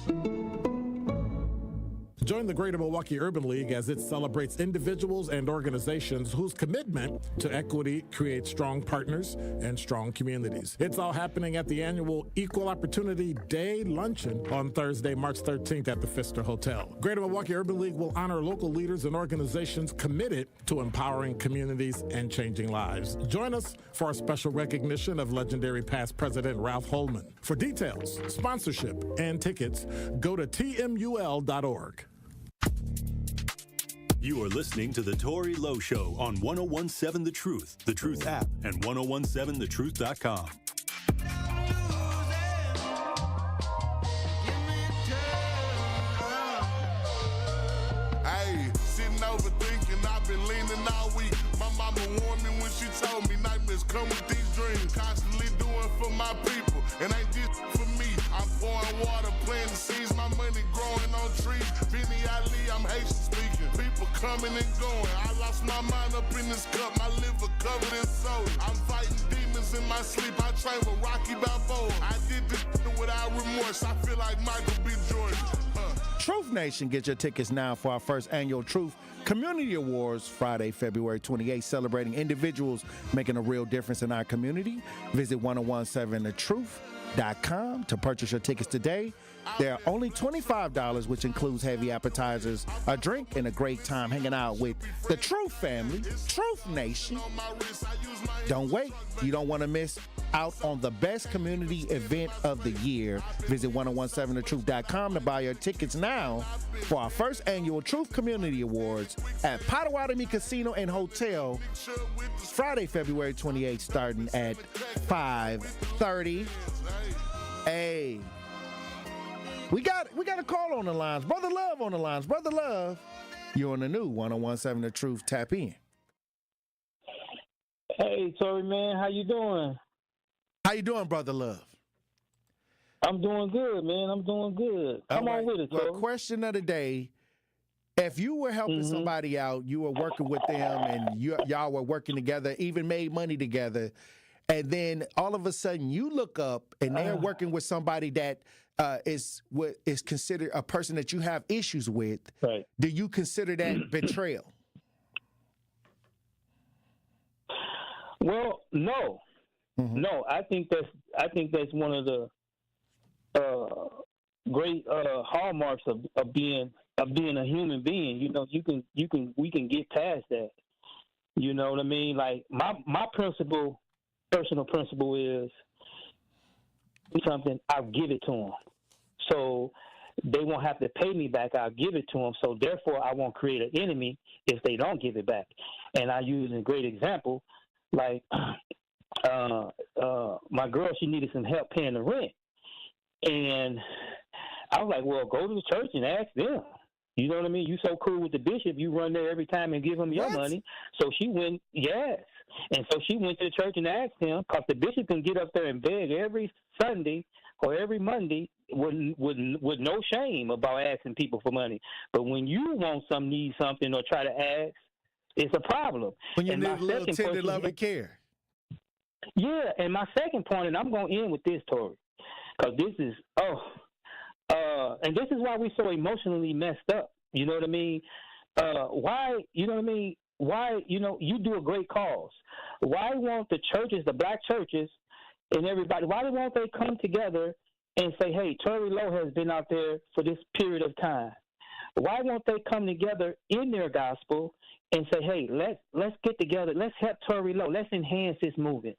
Speaker 6: Join the Greater Milwaukee Urban League as it celebrates individuals and organizations whose commitment to equity creates strong partners and strong communities. It's all happening at the annual Equal Opportunity Day Luncheon on Thursday, March 13th at the Pfister Hotel. Greater Milwaukee Urban League will honor local leaders and organizations committed to empowering communities and changing lives. Join us for a special recognition of legendary past President Ralph Holman. For details, sponsorship, and tickets, go to tmul.org.
Speaker 3: You are listening to The Tory Lowe Show on 1017 The Truth, The Truth app, and 1017thetruth.com.
Speaker 8: Hey, sitting over thinking, I've been leaning all week. My mama warned me when she told me nightmares come with these dreams. Constantly doing for my people, and ain't this for me. I'm pouring water, planting seeds, my money growing on trees. Vinny Ali, I'm Haitian speaking. People coming and going. I lost my mind up in this cup, my liver covered in soda. I'm fighting demons in my sleep, I train with Rocky Balboa. I did this without remorse, I feel like Michael B. Jordan.
Speaker 1: Truth Nation, get your tickets now for our first annual Truth Community Awards, Friday, February 28th, celebrating individuals making a real difference in our community. Visit 1017thetruth.com to purchase your tickets today. They're only $25, which includes heavy appetizers, a drink, and a great time hanging out with the Truth family, Truth Nation. Don't wait. You don't want to miss out on the best community event of the year. Visit 1017thetruth.com to buy your tickets now for our first annual Truth Community Awards at Potawatomi Casino and Hotel, Friday, February 28th, starting at 5:30. Hey, we got a call on the lines. Brother Love on the lines. Brother Love, you're on the new 1017 The Truth. Tap in.
Speaker 5: Hey, Tory, man, how you doing?
Speaker 1: How you doing, Brother Love?
Speaker 5: I'm doing good, man. I'm doing good. Come on with it, Tory.
Speaker 1: Well, question of the day. If you were helping somebody out, you were working with them, and y'all were working together, even made money together, and then all of a sudden you look up and they're working with somebody that is considered a person that you have issues with,
Speaker 5: right?
Speaker 1: Do you consider that betrayal?
Speaker 5: Well, no. No, I think that's one of the great hallmarks of being a human being. You know, we can get past that. You know what I mean? Like my personal principle is something, I'll give it to them. So they won't have to pay me back. I'll give it to them. So therefore, I won't create an enemy if they don't give it back. And I use a great example, like my girl, she needed some help paying the rent. And I was like, well, go to the church and ask them. You know what I mean? You so cool with the bishop, you run there every time and give him your money. So she went, yes. And so she went to the church and asked him, because the bishop can get up there and beg every Sunday or every Monday with no shame about asking people for money. But when you want something, need something, or try to ask, it's a problem.
Speaker 1: When you need a little tender love and care.
Speaker 5: Yeah, and my second point, and I'm going to end with this, Tory, because this is, and this is why we're so emotionally messed up. You know what I mean? Why, you know what I mean? Why, you know, you do a great cause. Why won't the churches, the black churches, and everybody, why won't they come together and say, hey, Tory Lowe has been out there for this period of time? Why won't they come together in their gospel and say, hey, let's get together, let's help Tory Lowe, let's enhance his movement.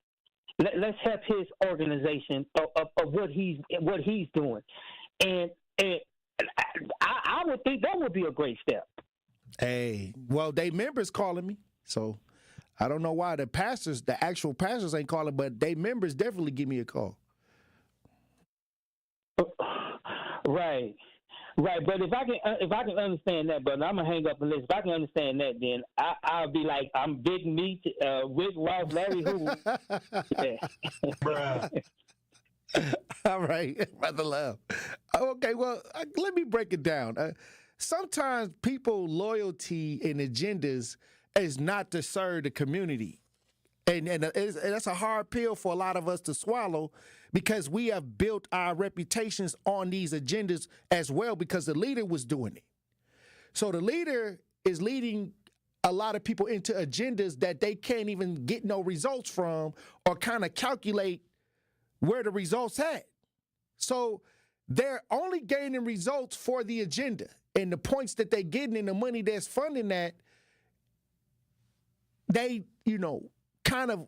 Speaker 5: Let's help his organization of what he's doing, and I would think that would be a great step.
Speaker 1: Hey, well, they members calling me, so I don't know why the actual pastors ain't calling, but they members definitely give me a call.
Speaker 5: Right. But if I can understand that, brother, I'm gonna hang up the list. If I can understand that, then I'll be like, I'm Big Meat, Rick Ross, Larry Hoover.
Speaker 1: Bruh. All right, Brother Love. Okay, well, let me break it down. Sometimes people loyalty and agendas is not to serve the community. And that's a hard pill for a lot of us to swallow, because we have built our reputations on these agendas as well, because the leader was doing it. So the leader is leading a lot of people into agendas that they can't even get no results from, or kind of calculate where the results at. So they're only gaining results for the agenda, and the points that they're getting and the money that's funding that, they, kind of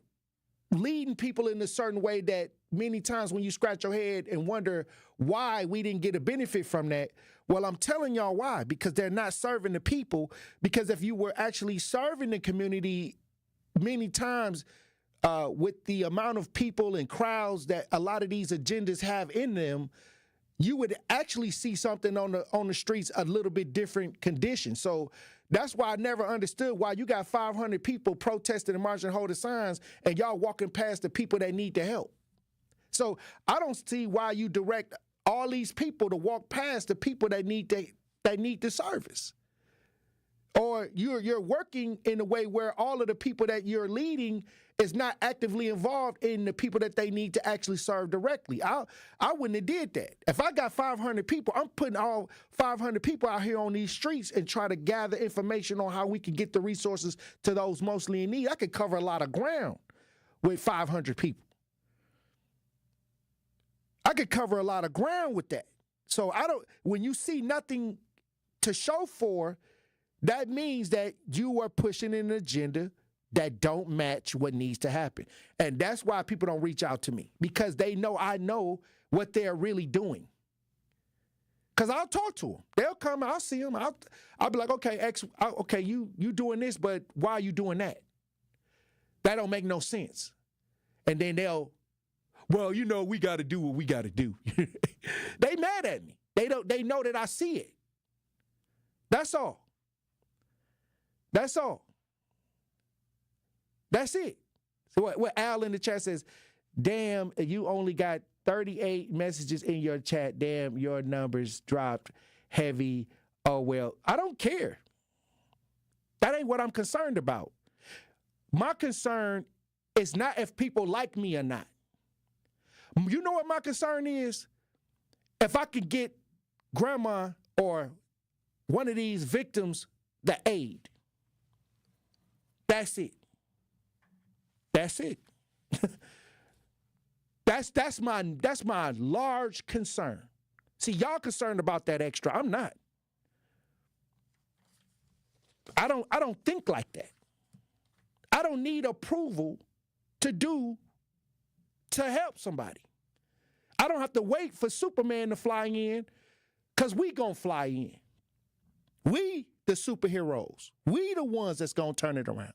Speaker 1: leading people in a certain way that many times when you scratch your head and wonder why we didn't get a benefit from that, well, I'm telling y'all why. Because they're not serving the people. Because if you were actually serving the community many times, with the amount of people and crowds that a lot of these agendas have in them, you would actually see something on the streets a little bit different condition. So that's why I never understood why you got 500 people protesting and marching, holding signs, and y'all walking past the people that need the help. So I don't see why you direct all these people to walk past the people that need the service. Or you're working in a way where all of the people that you're leading is not actively involved in the people that they need to actually serve directly. I wouldn't have did that. If I got 500 people, I'm putting all 500 people out here on these streets and try to gather information on how we can get the resources to those mostly in need. I could cover a lot of ground with 500 people. I could cover a lot of ground with that. So when you see nothing to show for, that means that you are pushing an agenda that don't match what needs to happen. And that's why people don't reach out to me, because they know I know what they're really doing. Because I'll talk to them. They'll come, I'll see them. I'll be like, okay, you doing this, but why are you doing that? That don't make no sense. And then we got to do what we got to do. They mad at me. They know that I see it. That's all. That's all. That's it. So what Al in the chat says, damn, you only got 38 messages in your chat. Damn, your numbers dropped heavy. Oh, well, I don't care. That ain't what I'm concerned about. My concern is not if people like me or not. You know what my concern is? If I could get grandma or one of these victims the aid. That's it. That's it. That's my large concern. See, y'all concerned about that extra. I'm not. I don't think like that. I don't need approval to help somebody. I don't have to wait for Superman to fly in, because we gonna fly in. We the superheroes. We the ones that's gonna turn it around.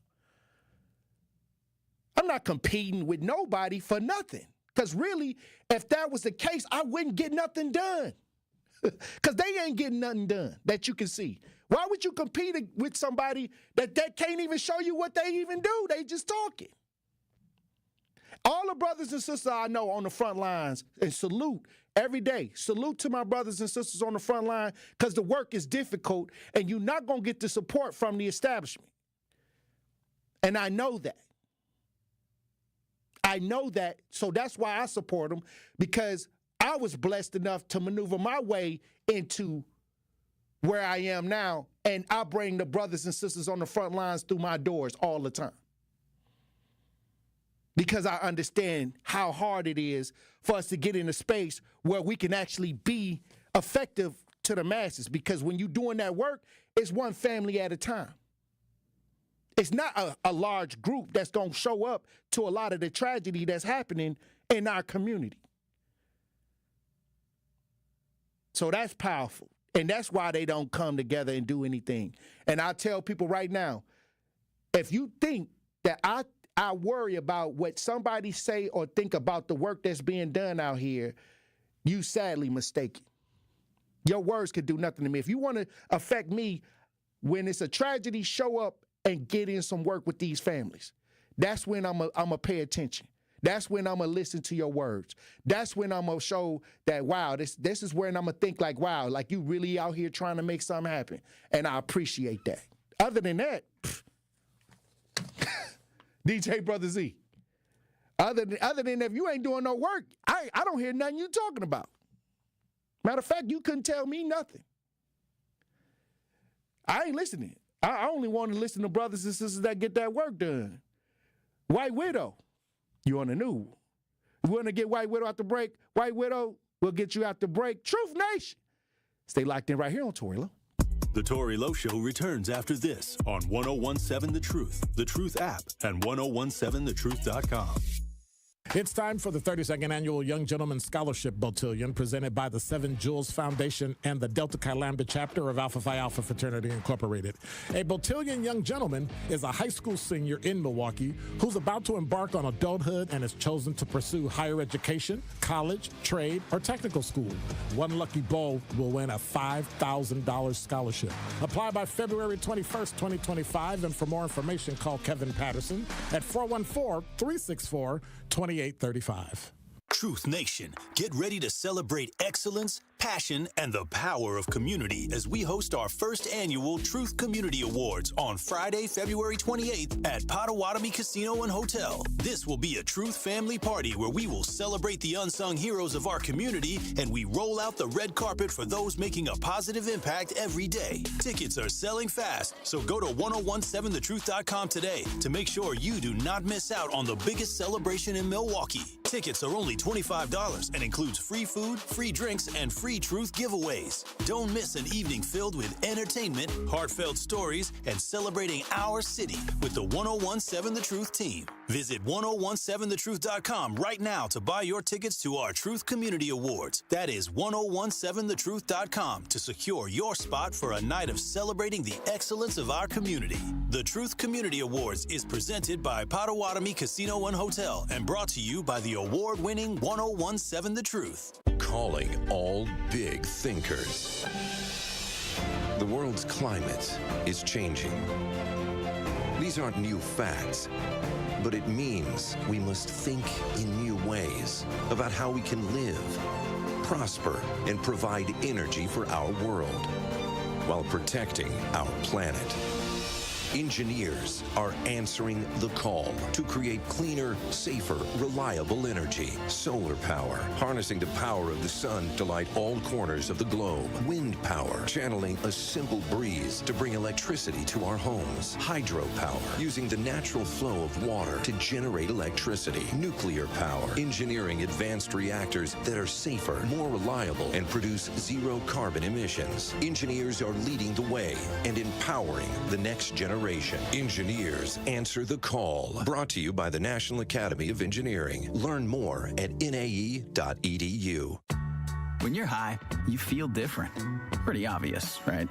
Speaker 1: I'm not competing with nobody for nothing. Because really, if that was the case, I wouldn't get nothing done. Because they ain't getting nothing done that you can see. Why would you compete with somebody that can't even show you what they even do? They just talking. All the brothers and sisters I know on the front lines, and salute every day. Salute to my brothers and sisters on the front line, because the work is difficult and you're not going to get the support from the establishment. And I know that. I know that, so that's why I support them, because I was blessed enough to maneuver my way into where I am now, and I bring the brothers and sisters on the front lines through my doors all the time. Because I understand how hard it is for us to get in a space where we can actually be effective to the masses, because when you're doing that work, it's one family at a time. It's not a large group that's going to show up to a lot of the tragedy that's happening in our community. So that's powerful. And that's why they don't come together and do anything. And I tell people right now, if you think that I worry about what somebody say or think about the work that's being done out here, you sadly mistaken. Your words could do nothing to me. If you want to affect me when it's a tragedy, show up and get in some work with these families. That's when I'm a pay attention. That's when I'm going to listen to your words. That's when I'm going to show that, wow, this is when I'm going to think like, wow, like you really out here trying to make something happen. And I appreciate that. Other than that, DJ Brother Z, other than if you ain't doing no work, I don't hear nothing you talking about. Matter of fact, you couldn't tell me nothing. I ain't listening. I only want to listen to brothers and sisters that get that work done. White Widow, you on the new. You want to get White Widow out the break? White Widow will get you out the break. Truth Nation. Stay locked in right here on Tory Lowe.
Speaker 3: The Tory Lowe Show returns after this on 1017 The Truth app and 1017thetruth.com.
Speaker 6: It's time for the 32nd Annual Young Gentleman Scholarship Botillion, presented by the Seven Jewels Foundation and the Delta Chi Lambda chapter of Alpha Phi Alpha Fraternity Incorporated. A Botillion young gentleman is a high school senior in Milwaukee who's about to embark on adulthood and has chosen to pursue higher education, college, trade, or technical school. One lucky bowl will win a $5,000 scholarship. Apply by February 21st, 2025, and for more information, call Kevin Patterson at 414-364-2835.
Speaker 3: Truth Nation, get ready to celebrate excellence, passion, and the power of community as we host our first annual Truth Community Awards on Friday, February 28th at Potawatomi Casino and Hotel. This will be a Truth family party where we will celebrate the unsung heroes of our community and we roll out the red carpet for those making a positive impact every day. Tickets are selling fast, so go to 1017thetruth.com today to make sure you do not miss out on the biggest celebration in Milwaukee. Tickets are only $25 and includes free food, free drinks, and free Truth giveaways. Don't miss an evening filled with entertainment, heartfelt stories, and celebrating our city with the 1017 The Truth team. Visit 1017thetruth.com right now to buy your tickets to our Truth Community Awards. That is 1017thetruth.com to secure your spot for a night of celebrating the excellence of our community. The Truth Community Awards is presented by Potawatomi Casino and Hotel and brought to you by the award-winning 1017 The Truth.
Speaker 9: Calling all big thinkers. The world's climate is changing. These aren't new facts, but it means we must think in new ways about how we can live, prosper, and provide energy for our world while protecting our planet. Engineers are answering the call to create cleaner, safer, reliable energy. Solar power, harnessing the power of the sun to light all corners of the globe. Wind power, channeling a simple breeze to bring electricity to our homes. Hydropower, using the natural flow of water to generate electricity. Nuclear power, engineering advanced reactors that are safer, more reliable, and produce zero carbon emissions. Engineers are leading the way and empowering the next generation. Engineers answer the call. Brought to you by the National Academy of Engineering. Learn more at nae.edu.
Speaker 10: When you're high, you feel different. Pretty obvious, right?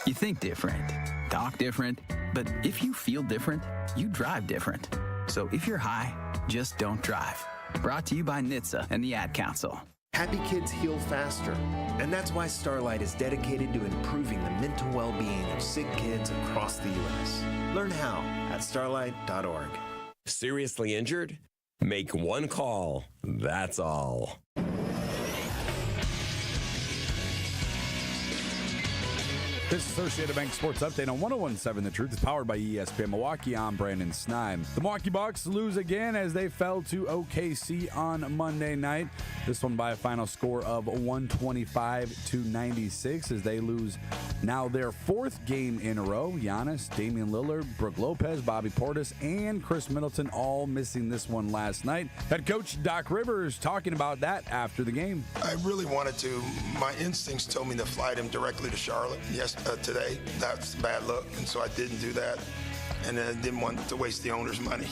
Speaker 10: You think different, talk different, but if you feel different, you drive different. So if you're high, just don't drive. Brought to you by NHTSA and the Ad Council.
Speaker 11: Happy kids heal faster, and that's why Starlight is dedicated to improving the mental well-being of sick kids across the U.S. Learn how at starlight.org.
Speaker 12: Seriously injured? Make one call. That's all.
Speaker 14: This Associated Bank Sports Update on 1017 The Truth is powered by ESPN Milwaukee. I'm Brandon Snime. The Milwaukee Bucks lose again as they fell to OKC on Monday night. This one by a final score of 125-96 as they lose now their fourth game in a row. Giannis, Damian Lillard, Brook Lopez, Bobby Portis, and Chris Middleton all missing this one last night. Head coach Doc Rivers talking about that after the game.
Speaker 20: I really wanted to. My instincts told me to fly him directly to Charlotte. Yes. Today, that's a bad luck, and so I didn't do that. And I didn't want to waste the owner's money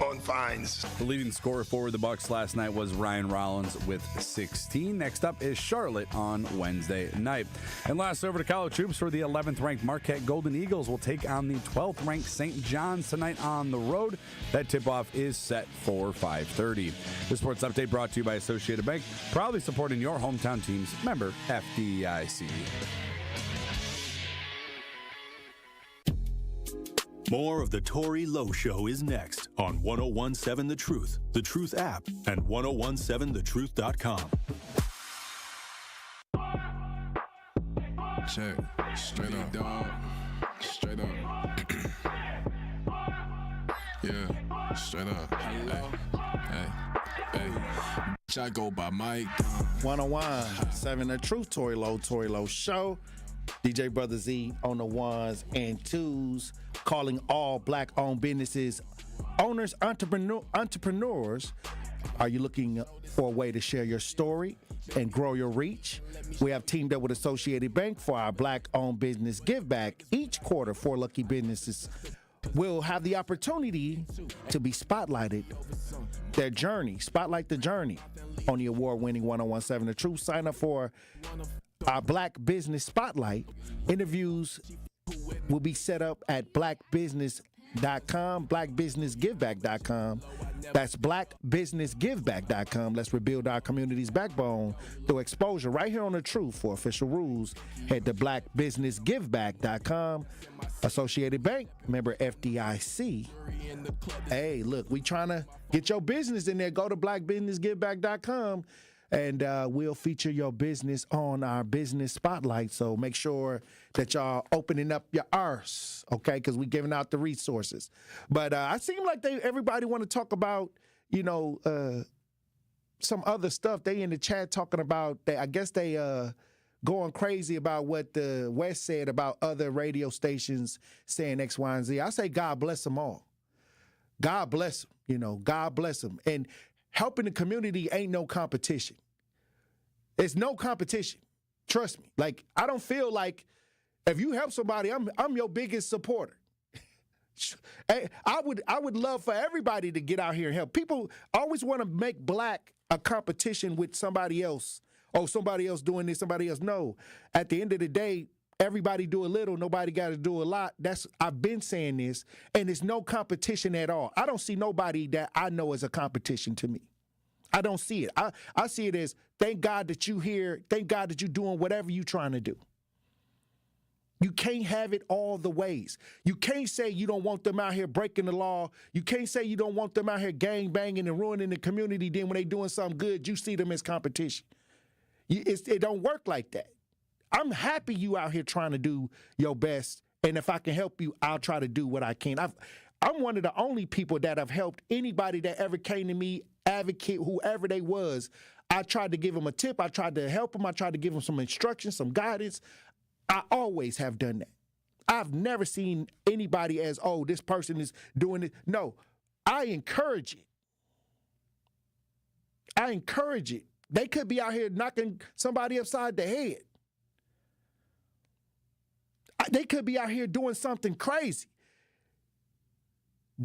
Speaker 20: on fines.
Speaker 14: The leading scorer for the Bucks last night was Ryan Rollins with 16. Next up is Charlotte on Wednesday night. And last, over to college hoops, for the 11th-ranked Marquette Golden Eagles will take on the 12th-ranked St. John's tonight on the road. That tip-off is set for 5:30. The sports update brought to you by Associated Bank, proudly supporting your hometown teams. Member FDIC.
Speaker 3: More of the Tory Lowe Show is next on 1017 The Truth app, and 1017thetruth.com.
Speaker 22: Check. Straight up, dog. Straight up. Yeah, straight up. Hey. I go by Mike.
Speaker 1: 1017 The Truth, Tory Lowe Show. DJ Brother Z on the ones and twos, calling all black-owned businesses owners, entrepreneurs. Are you looking for a way to share your story and grow your reach? We have teamed up with Associated Bank for our black-owned business give back. Each quarter, 4 lucky businesses will have the opportunity to be spotlighted. Their journey, spotlight the journey on the award-winning 1017 The Truth. Sign up for our Black Business Spotlight. Interviews will be set up at Black Business blackbusinessgiveback.com, blackbusinessgiveback.com. That's blackbusinessgiveback.com. Let's rebuild our community's backbone through exposure right here on The Truth. For official rules, head to blackbusinessgiveback.com. Associated Bank, member FDIC. Hey, look, we trying to get your business in there. Go to blackbusinessgiveback.com. And we'll feature your business on our business spotlight. So make sure that y'all opening up your arse, okay? Because we're giving out the resources. But I seem like everybody want to talk about, some other stuff. They in the chat talking about, I guess they going crazy about what the West said about other radio stations saying X, Y, and Z. I say God bless them all. God bless them, God bless them. And helping the community ain't no competition. It's no competition. Trust me. Like, I don't feel like if you help somebody, I'm your biggest supporter. I would love for everybody to get out here and help. People always want to make black a competition with somebody else. Oh, somebody else doing this, somebody else. No. At the end of the day, everybody do a little, nobody got to do a lot. I've been saying this, and it's no competition at all. I don't see nobody that I know as a competition to me. I don't see it. I see it as, thank God that you here. Thank God that you're doing whatever you're trying to do. You can't have it all the ways. You can't say you don't want them out here breaking the law. You can't say you don't want them out here gang banging and ruining the community. Then when they doing something good, you see them as competition. It don't work like that. I'm happy you out here trying to do your best. And if I can help you, I'll try to do what I can. I'm one of the only people that have helped anybody that ever came to me, advocate, whoever they was. I tried to give them a tip. I tried to help them. I tried to give them some instructions, some guidance. I always have done that. I've never seen anybody as, oh, this person is doing it. No, I encourage it. I encourage it. They could be out here knocking somebody upside the head. They could be out here doing something crazy.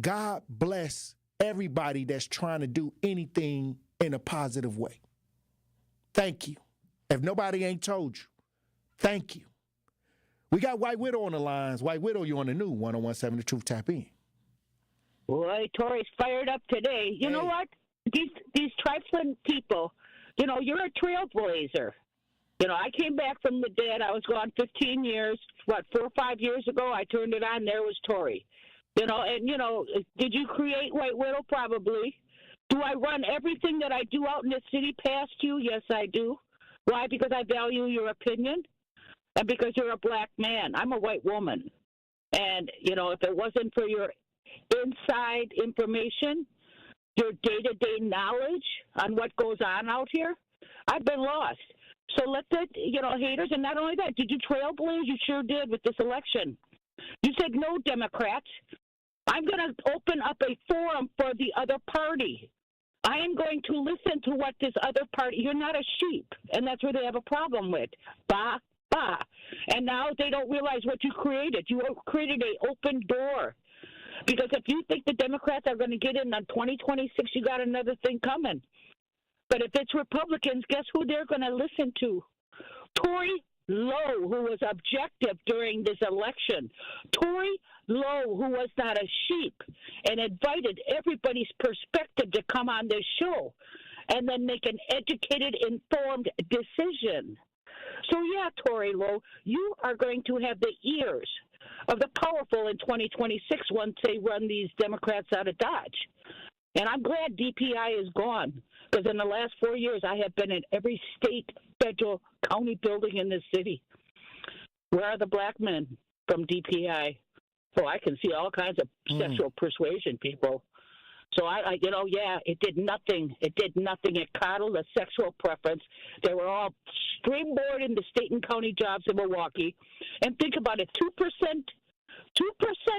Speaker 1: God bless everybody that's trying to do anything in a positive way. Thank you. If nobody ain't told you, thank you. We got White Widow on the lines. White Widow, you on the new 101.7 The Truth. Tap in.
Speaker 13: Boy, Tory's fired up today. You know what? These trifling people, you're a trailblazer. I came back from the dead. I was gone 15 years. 4 or 5 years ago, I turned it on. There was Tory. Did you create White Widow? Probably. Do I run everything that I do out in the city past you? Yes, I do. Why? Because I value your opinion and because you're a black man. I'm a white woman. And, if it wasn't for your inside information, your day-to-day knowledge on what goes on out here, I've been lost. So let the, haters, and not only that, did you trailblaze? You sure did with this election. You said no, Democrats. I'm going to open up a forum for the other party. I am going to listen to what this other party, you're not a sheep, and that's where they have a problem with. Bah, bah. And now they don't realize what you created. You created an open door. Because if you think the Democrats are going to get in on 2026, you got another thing coming. But if it's Republicans, guess who they're going to listen to? Tory Lowe, who was objective during this election. Tory Lowe, who was not a sheep and invited everybody's perspective to come on this show and then make an educated, informed decision. So, yeah, Tory Lowe, you are going to have the ears of the powerful in 2026 once they run these Democrats out of Dodge. And I'm glad DPI is gone, because in the last 4 years I have been in every state, federal, county building in this city. Where are the black men from DPI? So I can see all kinds of sexual persuasion people. So it did nothing. It did nothing. It coddled a sexual preference. They were all springboard into state and county jobs in Milwaukee. And think about it, 2%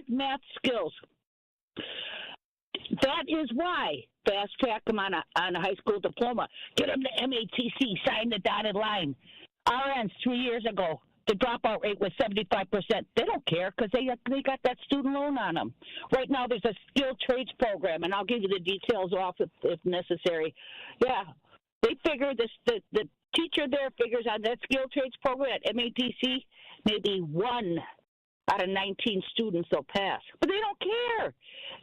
Speaker 13: math skills. That is why fast track them on a high school diploma. Get them to MATC, sign the dotted line. RNs 3 years ago, the dropout rate was 75%. They don't care because they got that student loan on them. Right now there's a skilled trades program, and I'll give you the details off if necessary. Yeah, they figure the teacher there figures on that skilled trades program at MATC, maybe one out of 19 students will pass. But they don't care.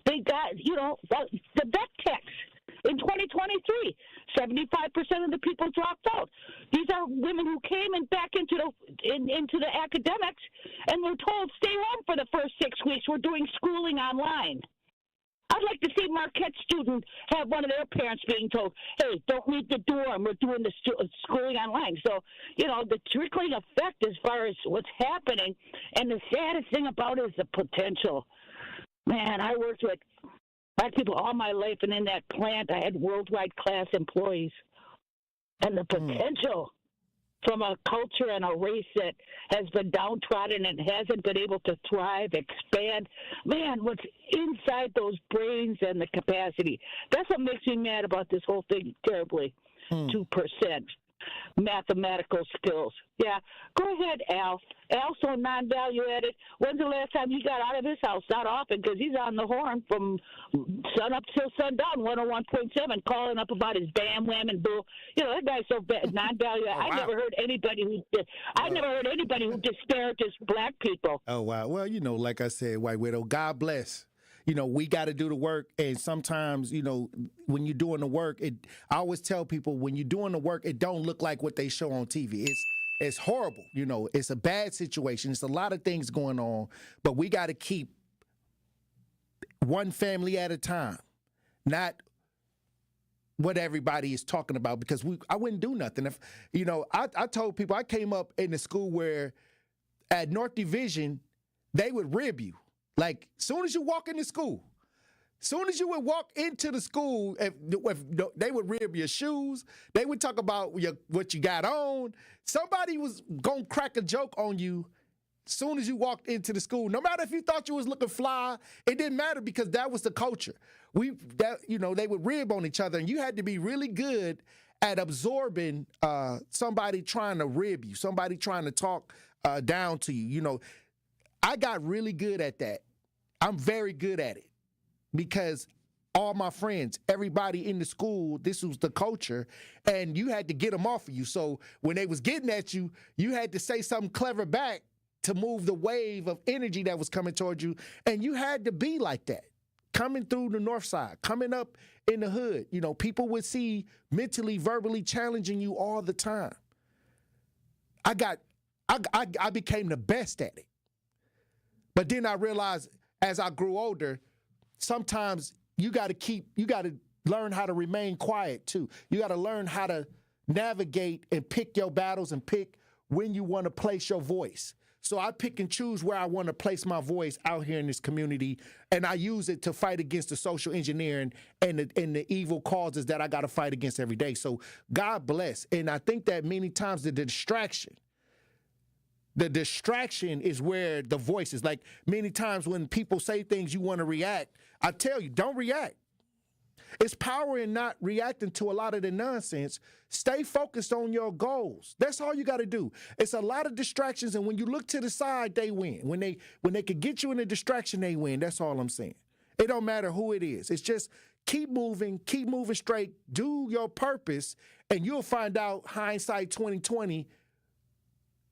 Speaker 13: They got, the Beck text in 2023, 75% of the people dropped out. These are women who came back into the academics and were told, stay home for the first 6 weeks. We're doing schooling online. I'd like to see Marquette students have one of their parents being told, hey, don't leave the dorm. We're doing the schooling online. So, the trickling effect as far as what's happening. And the saddest thing about it is the potential. Man, I worked with black people all my life, and in that plant I had worldwide class employees. And the potential from a culture and a race that has been downtrodden and hasn't been able to thrive, expand. Man, what's inside those brains and the capacity. That's what makes me mad about this whole thing terribly. 2%. Mathematical skills. Yeah, go ahead, Al. Al's so non-value added. When's the last time he got out of his house? Not often, because he's on the horn from sun up till sundown, 101.7, calling up about his bam, wham, and boo. That guy's so non-value. I never heard anybody who disparages black people.
Speaker 1: Oh, wow. Well, like I said, White Widow, God bless. We got to do the work. And sometimes, when you're doing the work, I always tell people when you're doing the work, it don't look like what they show on TV. It's horrible. It's a bad situation. It's a lot of things going on, but we got to keep one family at a time, not what everybody is talking about, because I wouldn't do nothing. If, I told people I came up in the school where at North Division, they would rib you. Like, soon as you walk into school, soon as you would walk into the school, if they would rib your shoes. They would talk about what you got on. Somebody was going to crack a joke on you soon as you walked into the school. No matter if you thought you was looking fly, it didn't matter because that was the culture. They would rib on each other, and you had to be really good at absorbing somebody trying to rib you, somebody trying to talk down to you. I got really good at that. I'm very good at it because all my friends, everybody in the school, this was the culture, and you had to get them off of you. So when they was getting at you, you had to say something clever back to move the wave of energy that was coming towards you, and you had to be like that. Coming through the north side, coming up in the hood, people would see mentally, verbally challenging you all the time. I became the best at it. But then I realized as I grew older, sometimes you got to learn how to remain quiet too. You got to learn how to navigate and pick your battles and pick when you want to place your voice. So I pick and choose where I want to place my voice out here in this community, and I use it to fight against the social engineering and the evil causes that I got to fight against every day. So God bless. And I think that many times the distraction is where the voice is. Like many times when people say things you want to react, I tell you, don't react. It's power in not reacting to a lot of the nonsense. Stay focused on your goals. That's all you got to do. It's a lot of distractions, and when you look to the side, they win. When they could get you in a distraction, they win. That's all I'm saying. It don't matter who it is. It's just keep moving straight, do your purpose, and you'll find out, hindsight 2020,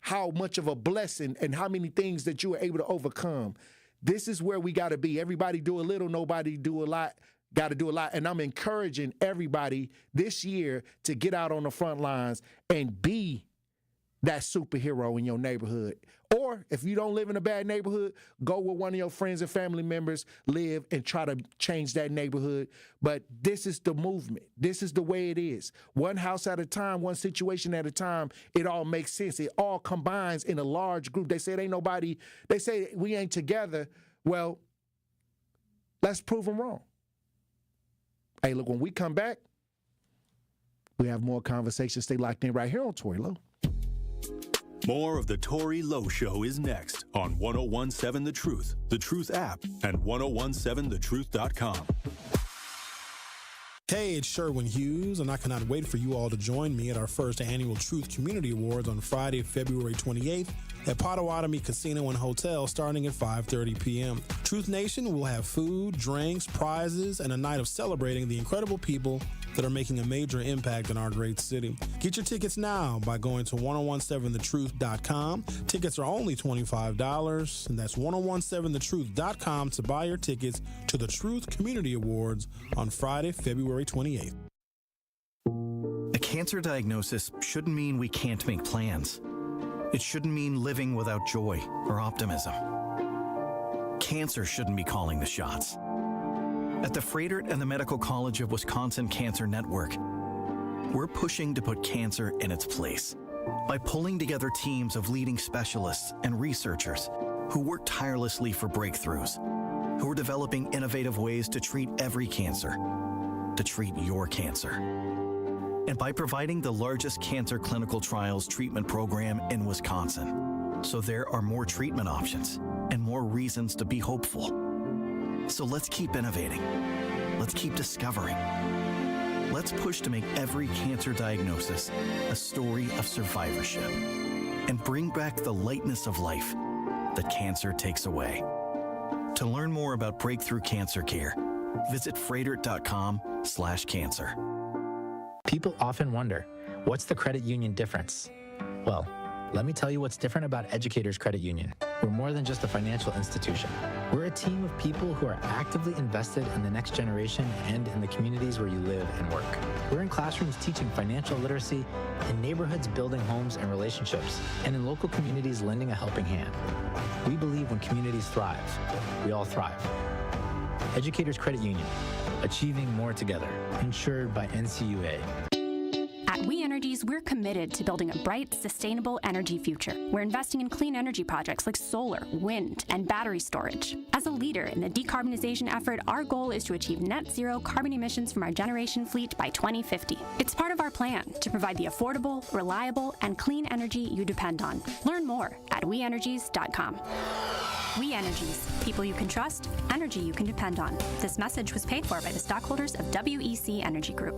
Speaker 1: how much of a blessing and how many things that you were able to overcome. This is where we got to be. Everybody do a little, nobody do a lot. Got to do a lot. And I'm encouraging everybody this year to get out on the front lines and be that superhero in your neighborhood. Or if you don't live in a bad neighborhood, go where one of your friends and family members live and try to change that neighborhood. But this is the movement. This is the way it is. One house at a time, one situation at a time. It all makes sense. It all combines in a large group. They say it ain't nobody. They say we ain't together. Well, let's prove them wrong. Hey, look, when we come back, we have more conversations. Stay locked in right here on Tory Lowe.
Speaker 3: More of the Tory Lowe Show is next on 1017 The Truth app, and 1017thetruth.com.
Speaker 15: Hey, it's Sherwin Hughes, and I cannot wait for you all to join me at our first annual Truth Community Awards on Friday, February 28th at Potawatomi Casino and Hotel starting at 5:30 p.m. Truth Nation will have food, drinks, prizes, and a night of celebrating the incredible people that are making a major impact in our great city. Get your tickets now by going to 1017thetruth.com. Tickets are only $25, and that's 1017thetruth.com to buy your tickets to the Truth Community Awards on Friday, February 28th.
Speaker 16: A cancer diagnosis shouldn't mean we can't make plans. It shouldn't mean living without joy or optimism. Cancer shouldn't be calling the shots. At the Frederick and the Medical College of Wisconsin Cancer Network, we're pushing to put cancer in its place by pulling together teams of leading specialists and researchers who work tirelessly for breakthroughs, who are developing innovative ways to treat every cancer, to treat your cancer. And by providing the largest cancer clinical trials treatment program in Wisconsin, so there are more treatment options and more reasons to be hopeful. So let's keep innovating. Let's keep discovering. Let's push to make every cancer diagnosis a story of survivorship and bring back the lightness of life that cancer takes away. To learn more about breakthrough cancer care, visit frederick.com/cancer.
Speaker 17: People often wonder, what's the credit union difference? Well, let me tell you what's different about Educators Credit Union. We're more than just a financial institution. We're a team of people who are actively invested in the next generation and in the communities where you live and work. We're in classrooms teaching financial literacy, in neighborhoods building homes and relationships, and in local communities lending a helping hand. We believe when communities thrive, we all thrive. Educators Credit Union, achieving more together, insured by NCUA.
Speaker 18: At We Energies, we're committed to building a bright, sustainable energy future. We're investing in clean energy projects like solar, wind, and battery storage. As a leader in the decarbonization effort, our goal is to achieve net zero carbon emissions from our generation fleet by 2050. It's part of our plan to provide the affordable, reliable, and clean energy you depend on. Learn more at WeEnergies.com. We Energies, people you can trust, energy you can depend on. This message was paid for by the stockholders of WEC Energy Group.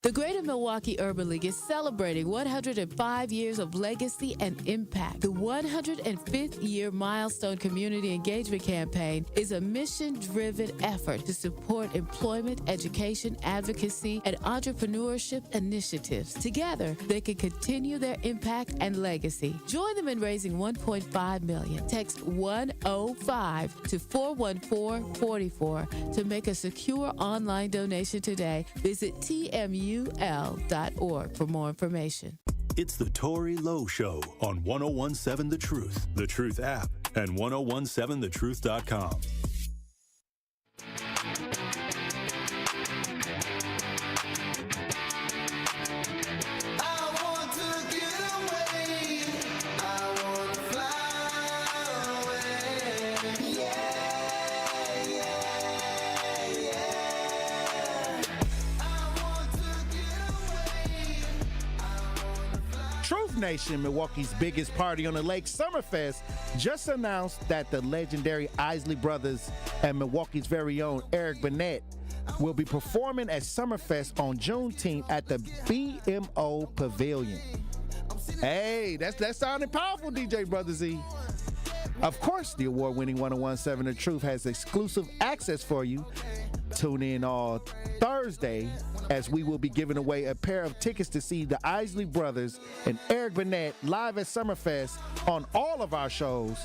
Speaker 21: The Greater Milwaukee Urban League is celebrating 105 years of legacy and impact. The 105th year milestone community engagement campaign is a mission-driven effort to support employment, education, advocacy, and entrepreneurship initiatives. Together, they can continue their impact and legacy. Join them in raising $1.5 million. Text 105 to 41444 to make a secure online donation today. Visit TMU.org for more information.
Speaker 3: It's the Tory Lowe Show on 1017 The Truth, The Truth app, and 1017thetruth.com.
Speaker 1: Truth Nation, Milwaukee's biggest party on the lake, Summerfest, just announced that the legendary Isley Brothers and Milwaukee's very own Eric Burnett will be performing at Summerfest on Juneteenth at the BMO Pavilion. Hey, that sounded powerful, DJ Brother Z. Of course, the award-winning 1017 The Truth has exclusive access for you. Tune in all Thursday as we will be giving away a pair of tickets to see the Isley Brothers and Eric Burnett live at Summerfest on all of our shows.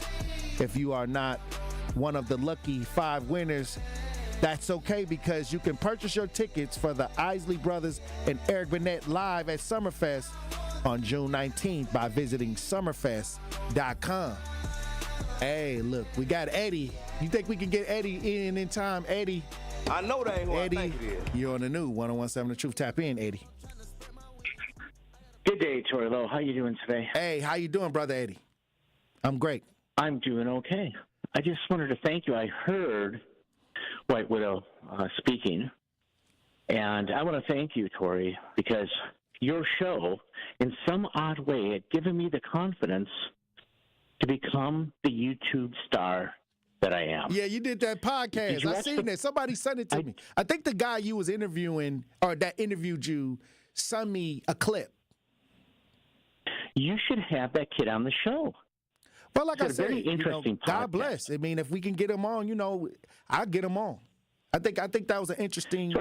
Speaker 1: If you are not one of the lucky 5 winners, that's okay, because you can purchase your tickets for the Isley Brothers and Eric Burnett live at Summerfest on June 19th by visiting summerfest.com. Hey, look, we got Eddie. You think we can get Eddie in time? Eddie.
Speaker 24: I know that ain't what
Speaker 1: Eddie,
Speaker 24: I think it is.
Speaker 1: You're on the new 1017 The Truth. Tap in, Eddie.
Speaker 25: Good day, Tory Lowe. How you doing today?
Speaker 1: Hey, how you doing, Brother Eddie? I'm great.
Speaker 25: I'm doing okay. I just wanted to thank you. I heard White Widow speaking, and I want to thank you, Tory, because your show, in some odd way, had given me the confidence to become the YouTube star that I am.
Speaker 1: Yeah, you did that podcast. I seen that. Somebody sent it to me. I think the guy you was interviewing, or that interviewed you, sent me a clip.
Speaker 25: You should have that kid on the show.
Speaker 1: Well, like I
Speaker 25: It's a
Speaker 1: said,
Speaker 25: very interesting
Speaker 1: God
Speaker 25: podcast.
Speaker 1: bless. I mean, if we can get him on, I'll get him on. I think that was an interesting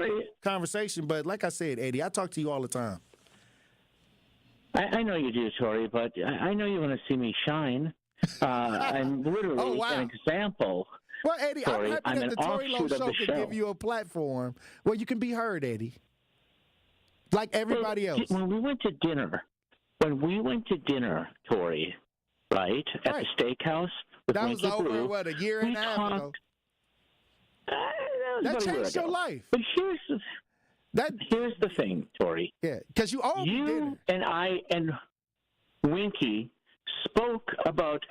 Speaker 1: conversation. But like I said, Eddie, I talk to you all the time.
Speaker 25: I know you do, Tory, but I know you want to see me shine. I'm literally an example.
Speaker 1: Well, Eddie,
Speaker 25: Tory,
Speaker 1: I'm happy that the Tory Lowe show can give you a platform where you can be heard, Eddie, like everybody else.
Speaker 25: When we went to dinner, Tory, right, at the steakhouse with
Speaker 1: that was
Speaker 25: Winky
Speaker 1: over,
Speaker 25: Brew,
Speaker 1: what, a year and a half ago? That changed your life.
Speaker 25: But here's the thing, Tory.
Speaker 1: Yeah, because you
Speaker 25: and I and Winky spoke about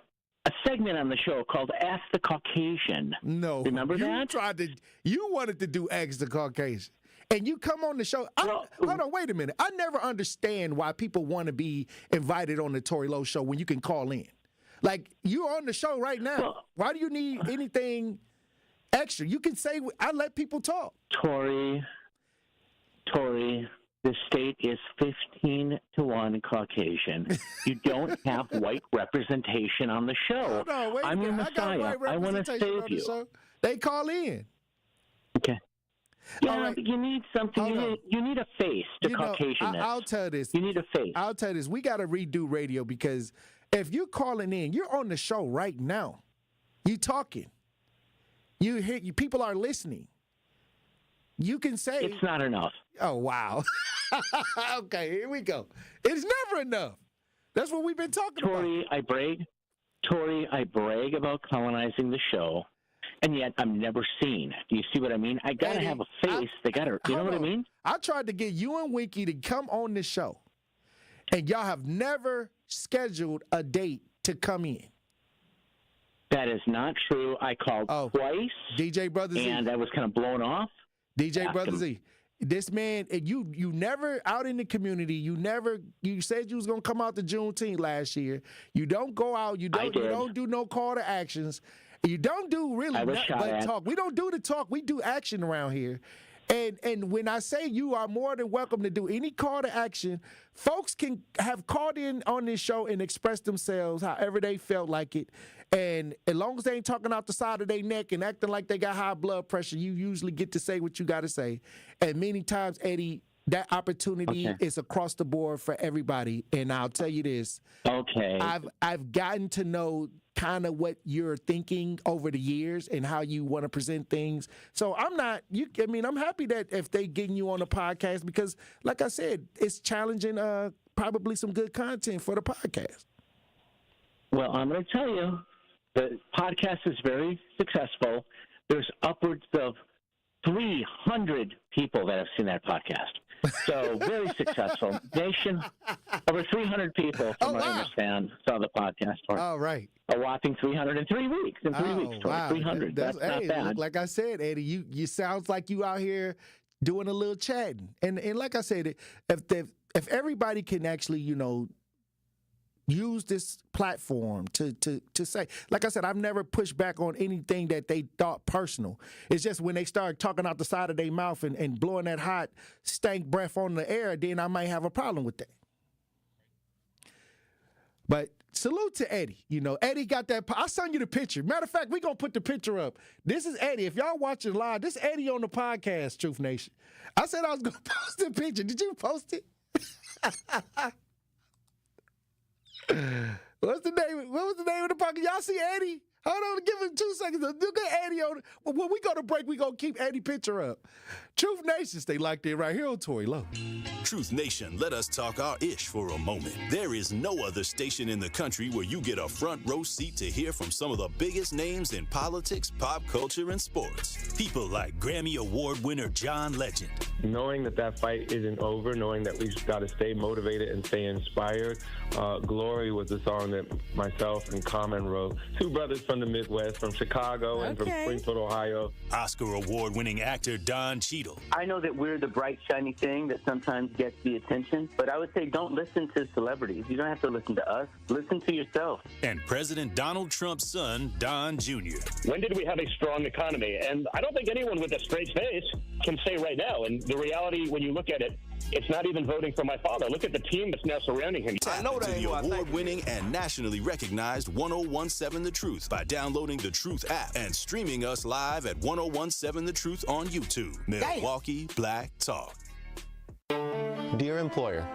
Speaker 25: a segment on the show called Ask the Caucasian.
Speaker 1: No.
Speaker 25: Remember that?
Speaker 1: You wanted to do Ask the Caucasian. And you come on the show. Hold on, wait a minute. I never understand why people want to be invited on the Tory Lowe show when you can call in. Like, you're on the show right now. Why do you need anything extra? You can say, I let people talk.
Speaker 25: Tory, the state is 15-1 Caucasian. You don't have white representation on the show.
Speaker 1: No, wait,
Speaker 25: I'm your Messiah. I want to save you.
Speaker 1: The they call in.
Speaker 25: Okay. Yeah, but you need something. You need a face to Caucasianness.
Speaker 1: I'll tell this.
Speaker 25: You need a face.
Speaker 1: I'll tell this. We got to redo radio because if you're calling in, you're on the show right now. You talking. You hear. People are listening. You can say
Speaker 25: it's not enough.
Speaker 1: Oh wow. Okay, here we go. It's never enough. That's what we've been talking about.
Speaker 25: Tory, I brag about colonizing the show. And yet I'm never seen. Do you see what I mean? I got to have a face. You know what I mean?
Speaker 1: I tried to get you and Winky to come on this show, and y'all have never scheduled a date to come in.
Speaker 25: That is not true. I called twice.
Speaker 1: DJ Brother Z.
Speaker 25: And I was kind of blown off.
Speaker 1: DJ Brother Z. This man, you never out in the community. You said you was going to come out to Juneteenth last year. You don't go out. You don't do no call to actions. You don't do really nothing but talk. We don't do the talk. We do action around here. And when I say you are more than welcome to do any call to action, folks can have called in on this show and expressed themselves however they felt like it. And as long as they ain't talking out the side of their neck and acting like they got high blood pressure, you usually get to say what you got to say. And many times, Eddie, that opportunity is across the board for everybody. And I'll tell you this.
Speaker 25: Okay.
Speaker 1: I've gotten to know kind of what you're thinking over the years and how you want to present things. So I'm happy that if they getting you on the podcast because, like I said, it's challenging probably some good content for the podcast.
Speaker 25: Well, I'm going to tell you, the podcast is very successful. There's upwards of 300 people that have seen that podcast. So very successful. Nation, over 300 people, from what I understand, saw the podcast.
Speaker 1: All right.
Speaker 25: A whopping 300 in 3 weeks. In 3 weeks,
Speaker 1: wow.
Speaker 25: 300. That's not bad.
Speaker 1: Like I said, Eddie, you sounds like you out here doing a little chatting. And like I said, if everybody can actually, use this platform to say, like I said, I've never pushed back on anything that they thought personal. It's just when they start talking out the side of their mouth and blowing that hot stank breath on the air, then I might have a problem with that. But salute to Eddie. Eddie got that. I'll send you the picture. Matter of fact, we're going to put the picture up. This is Eddie. If y'all watching live, this is Eddie on the podcast, Truth Nation. I said I was going to post the picture. Did you post it? What was the name of the podcast? Y'all see Eddie? Hold on, give him 2 seconds. Look at Eddie on. When we go to break, we gonna keep Eddie picture up. Truth Nation, stay locked in right here on Tory Lowe.
Speaker 3: Truth Nation, let us talk our ish for a moment. There is no other station in the country where you get a front row seat to hear from some of the biggest names in politics, pop culture, and sports. People like Grammy Award winner John Legend.
Speaker 2: Knowing that fight isn't over, knowing that we've got to stay motivated and stay inspired. Glory was a song that myself and Common wrote. Two brothers from the Midwest, from Chicago and from Springfield, Ohio.
Speaker 3: Oscar award-winning actor Don Cheadle.
Speaker 4: I know that we're the bright, shiny thing that sometimes gets the attention, but I would say don't listen to celebrities. You don't have to listen to us. Listen to yourself.
Speaker 3: And President Donald Trump's son, Don Jr.
Speaker 19: When did we have a strong economy? And I don't think anyone with a straight face can say right now, and
Speaker 7: the reality, when you look at it, it's not even voting for my father. Look at the team that's now surrounding him.
Speaker 3: Tap into the award-winning and nationally recognized 1017 The Truth by downloading the Truth app and streaming us live at 1017 The Truth on YouTube. Milwaukee Black Talk.
Speaker 8: Dear employer,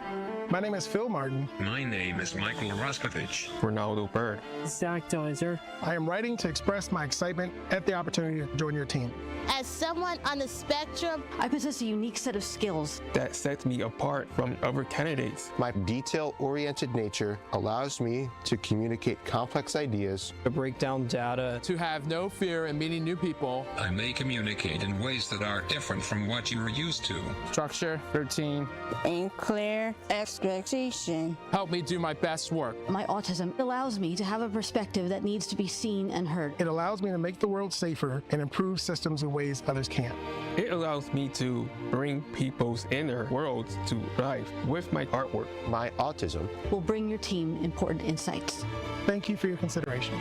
Speaker 19: my name is Phil Martin.
Speaker 23: My name is Michael Raskovich.
Speaker 8: Ronaldo Bird.
Speaker 19: Zach Deiser. I am writing to express my excitement at the opportunity to join your team.
Speaker 24: As someone on the spectrum, I possess a unique set of skills
Speaker 8: that sets me apart from other candidates.
Speaker 26: My detail-oriented nature allows me to communicate complex ideas,
Speaker 8: to break down data,
Speaker 27: to have no fear in meeting new people.
Speaker 23: I may communicate in ways that are different from what you are used to.
Speaker 27: Structure, routine,
Speaker 24: and clear expectation.
Speaker 27: Help me do my best work.
Speaker 24: My autism allows me to have a perspective that needs to be seen and heard.
Speaker 19: It allows me to make the world safer and improve systems in ways others can't.
Speaker 8: It allows me to bring people's inner worlds to life with my artwork.
Speaker 26: My autism
Speaker 24: will bring your team important insights.
Speaker 19: Thank you for your consideration.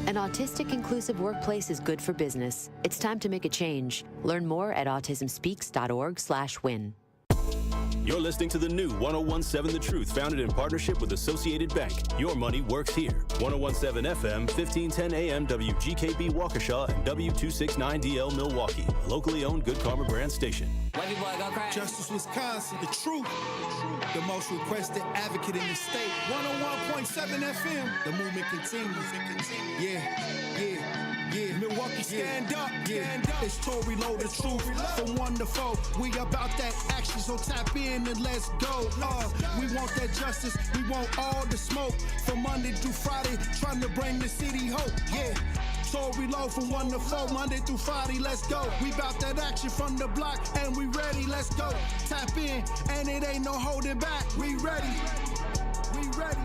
Speaker 28: An autistic inclusive workplace is good for business. It's time to make a change. Learn more at autismspeaks.org/win.
Speaker 3: You're listening to the new 1017 The Truth, founded in partnership with Associated Bank. Your money works here. 1017 FM, 1510 AM, WGKB Waukesha, and W269DL Milwaukee. Locally owned Good Karma brand station.
Speaker 29: Justice, Wisconsin, the truth. The most requested advocate in the state. 101.7 FM. The movement continues. Yeah. Milwaukee, stand up. Stand up. It's Tory Lowe, the truth. From 1 to 4, we about that action, so tap in and let's go. We want that justice. We want all the smoke. From Monday through Friday, trying to bring the city hope. Yeah. Tory Lowe from 1 to 4, Monday through Friday, let's go. We bout that action from the block, and we ready, let's go. Tap in, and it ain't no holding back. We ready. We ready.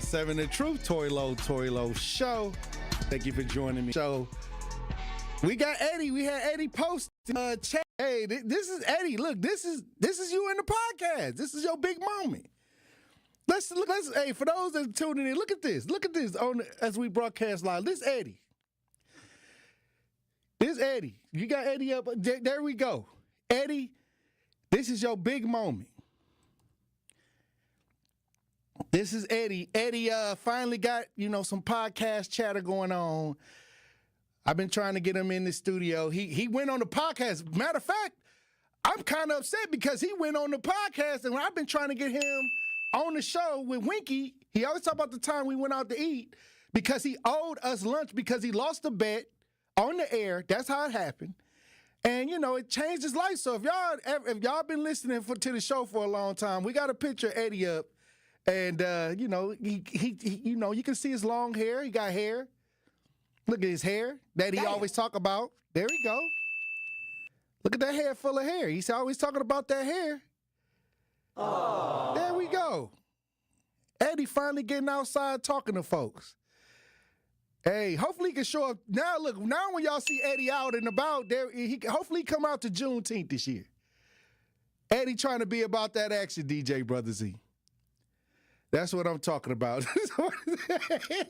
Speaker 1: Seven The Truth, Tory Lowe Show. Thank you for joining me. So we got Eddie. We had Eddie post chat. Hey, this is Eddie. Look, this is you in the podcast. This is your big moment. Let's hey, for those that are tuning in, look at this as we broadcast live. This Eddie. You got Eddie up. There we go. Eddie, this is your big moment. This is Eddie. Eddie finally got, some podcast chatter going on. I've been trying to get him in the studio. He went on the podcast. Matter of fact, I'm kind of upset because he went on the podcast, and I've been trying to get him on the show with Winky. He always talk about the time we went out to eat because he owed us lunch because he lost a bet on the air. That's how it happened. And, it changed his life. So if y'all been listening to the show for a long time, we got a picture of Eddie up. And, he you can see his long hair. He got hair. Look at his hair that he always talk about. There we go. Look at that hair full of hair. He's always talking about that hair. Aww. There we go. Eddie finally getting outside talking to folks. Hey, hopefully he can show up. Now, look, when y'all see Eddie out and about, hopefully he come out to Juneteenth this year. Eddie trying to be about that action, DJ Brother Z. That's what I'm talking about.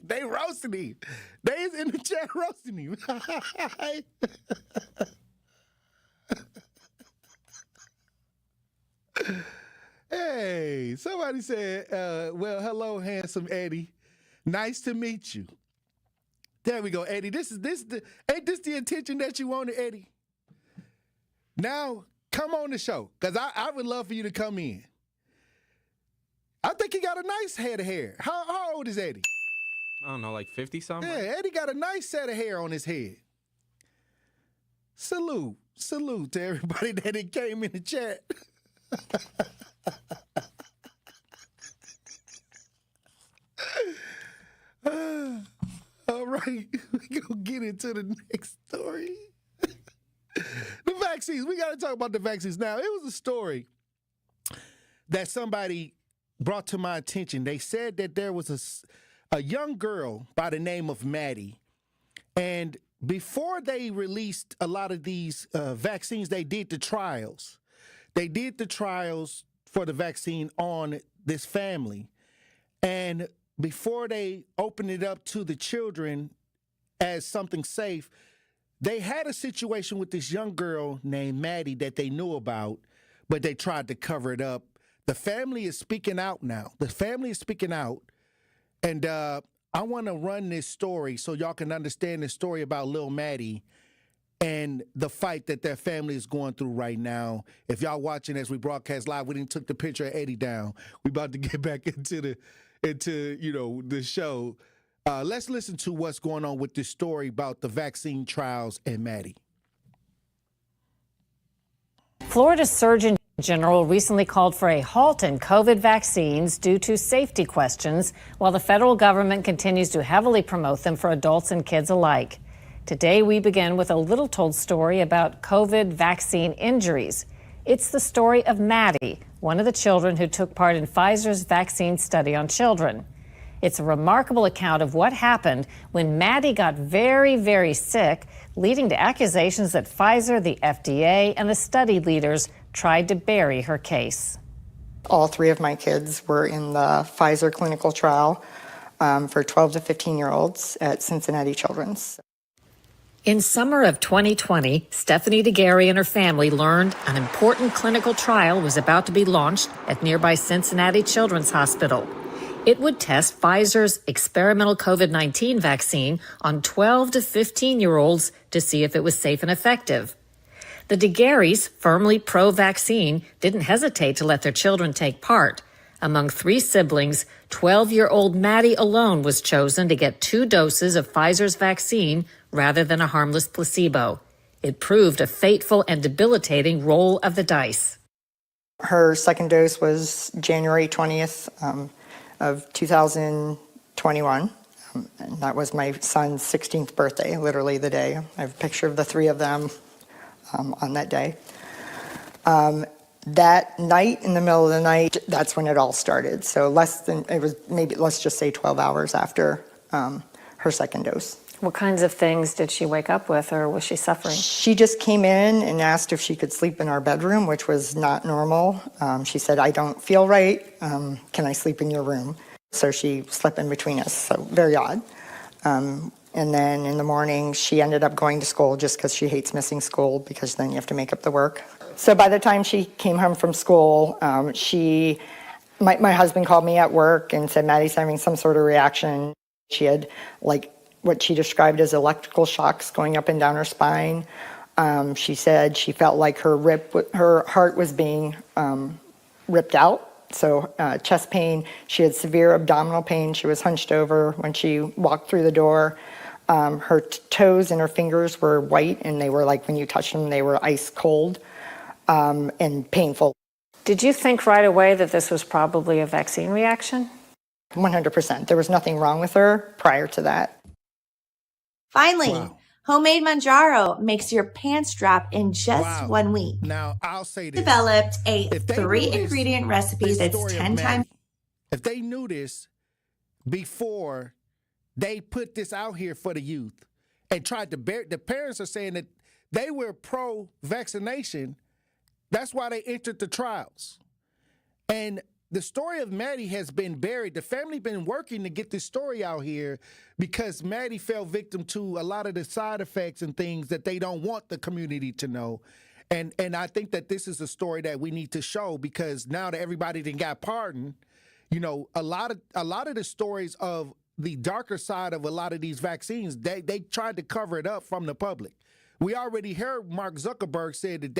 Speaker 1: They roasting him. They is in the chat roasting him. Hey, somebody said, well, hello, handsome Eddie. Nice to meet you. There we go, Eddie. Ain't this the attention that you wanted, Eddie? Now, come on the show, because I would love for you to come in. I think he got a nice head of hair. How old is Eddie?
Speaker 30: I don't know, like 50-something?
Speaker 1: Yeah, Eddie got a nice set of hair on his head. Salute. salute to everybody that came in the chat. All right, we gonna get into the next story. The vaccines. We got to talk about the vaccines now. It was a story that somebody brought to my attention. They said that there was a young girl by the name of Maddie, and before they released a lot of these vaccines, they did the trials. They did the trials for the vaccine on this family, and before they opened it up to the children as something safe, they had a situation with this young girl named Maddie that they knew about, but they tried to cover it up. The family is speaking out now. The family is speaking out, and I want to run this story so y'all can understand the story about Lil Maddie and the fight that their family is going through right now. If y'all watching as we broadcast live, we didn't took the picture of Eddie down. We about to get back into the show. Let's listen to what's going on with this story about the vaccine trials and Maddie.
Speaker 5: Florida Surgeon General recently called for a halt in COVID vaccines due to safety questions, while the federal government continues to heavily promote them for adults and kids alike. Today, we begin with a little-told story about COVID vaccine injuries. It's the story of Maddie, one of the children who took part in Pfizer's vaccine study on children. It's a remarkable account of what happened when Maddie got very, very sick, leading to accusations that Pfizer, the FDA, and the study leaders tried to bury her case.
Speaker 6: All three of my kids were in the Pfizer clinical trial for 12 to 15-year-olds at Cincinnati Children's.
Speaker 5: In summer of 2020, Stephanie DeGarry and her family learned an important clinical trial was about to be launched at nearby Cincinnati Children's Hospital. It would test Pfizer's experimental COVID-19 vaccine on 12 to 15-year-olds to see if it was safe and effective. The DeGarrys, firmly pro-vaccine, didn't hesitate to let their children take part. Among three siblings, 12-year-old Maddie alone was chosen to get 2 doses of Pfizer's vaccine rather than a harmless placebo. It proved a fateful and debilitating roll of the dice.
Speaker 6: Her second dose was January 20th of 2021. And that was my son's 16th birthday, literally the day. I have a picture of the three of them on that day. That night, in the middle of the night, that's when it all started. So let's just say 12 hours after her second dose.
Speaker 5: What kinds of things did she wake up with, or was she suffering?
Speaker 6: She just came in and asked if she could sleep in our bedroom, which was not normal. She said, "I don't feel right. Can I sleep in your room?" So she slept in between us, so very odd. And then in the morning, she ended up going to school just because she hates missing school, because then you have to make up the work. So by the time she came home from school, my husband called me at work and said, "Maddie's having some sort of reaction." She had what she described as electrical shocks going up and down her spine. She said she felt like her heart was being ripped out. So chest pain. She had severe abdominal pain. She was hunched over when she walked through the door. Her toes and her fingers were white, and they were like, when you touched them, they were ice cold and painful.
Speaker 5: Did you think right away that this was probably a vaccine reaction?
Speaker 6: 100%. There was nothing wrong with her prior to that.
Speaker 9: Finally, homemade Manjaro makes your pants drop in just 1 week.
Speaker 1: Now, I'll say this.
Speaker 9: Developed a 3-ingredient recipe that's 10 times.
Speaker 1: If they knew this before they put this out here for the youth and tried to bear, the parents are saying that they were pro-vaccination. That's why they entered the trials. And the story of Maddie has been buried. The family been working to get this story out here because Maddie fell victim to a lot of the side effects and things that they don't want the community to know. And I think that this is a story that we need to show, because now that everybody done got pardoned, you know, a lot of the stories of the darker side of a lot of these vaccines, they tried to cover it up from the public. We already heard Mark Zuckerberg said that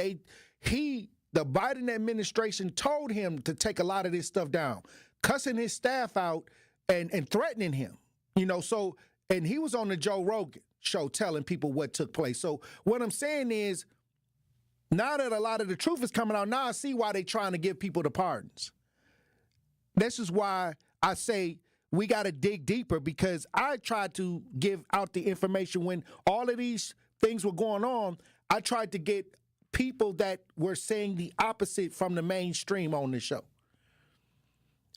Speaker 1: the Biden administration told him to take a lot of this stuff down, cussing his staff out and threatening him, you know. So, and he was on the Joe Rogan show telling people what took place. So what I'm saying is, Now that a lot of the truth is coming out, now I see why they're trying to give people the pardons. This is why I say we got to dig deeper, because I tried to give out the information when all of these things were going on. I tried to get people that were saying the opposite from the mainstream on this show.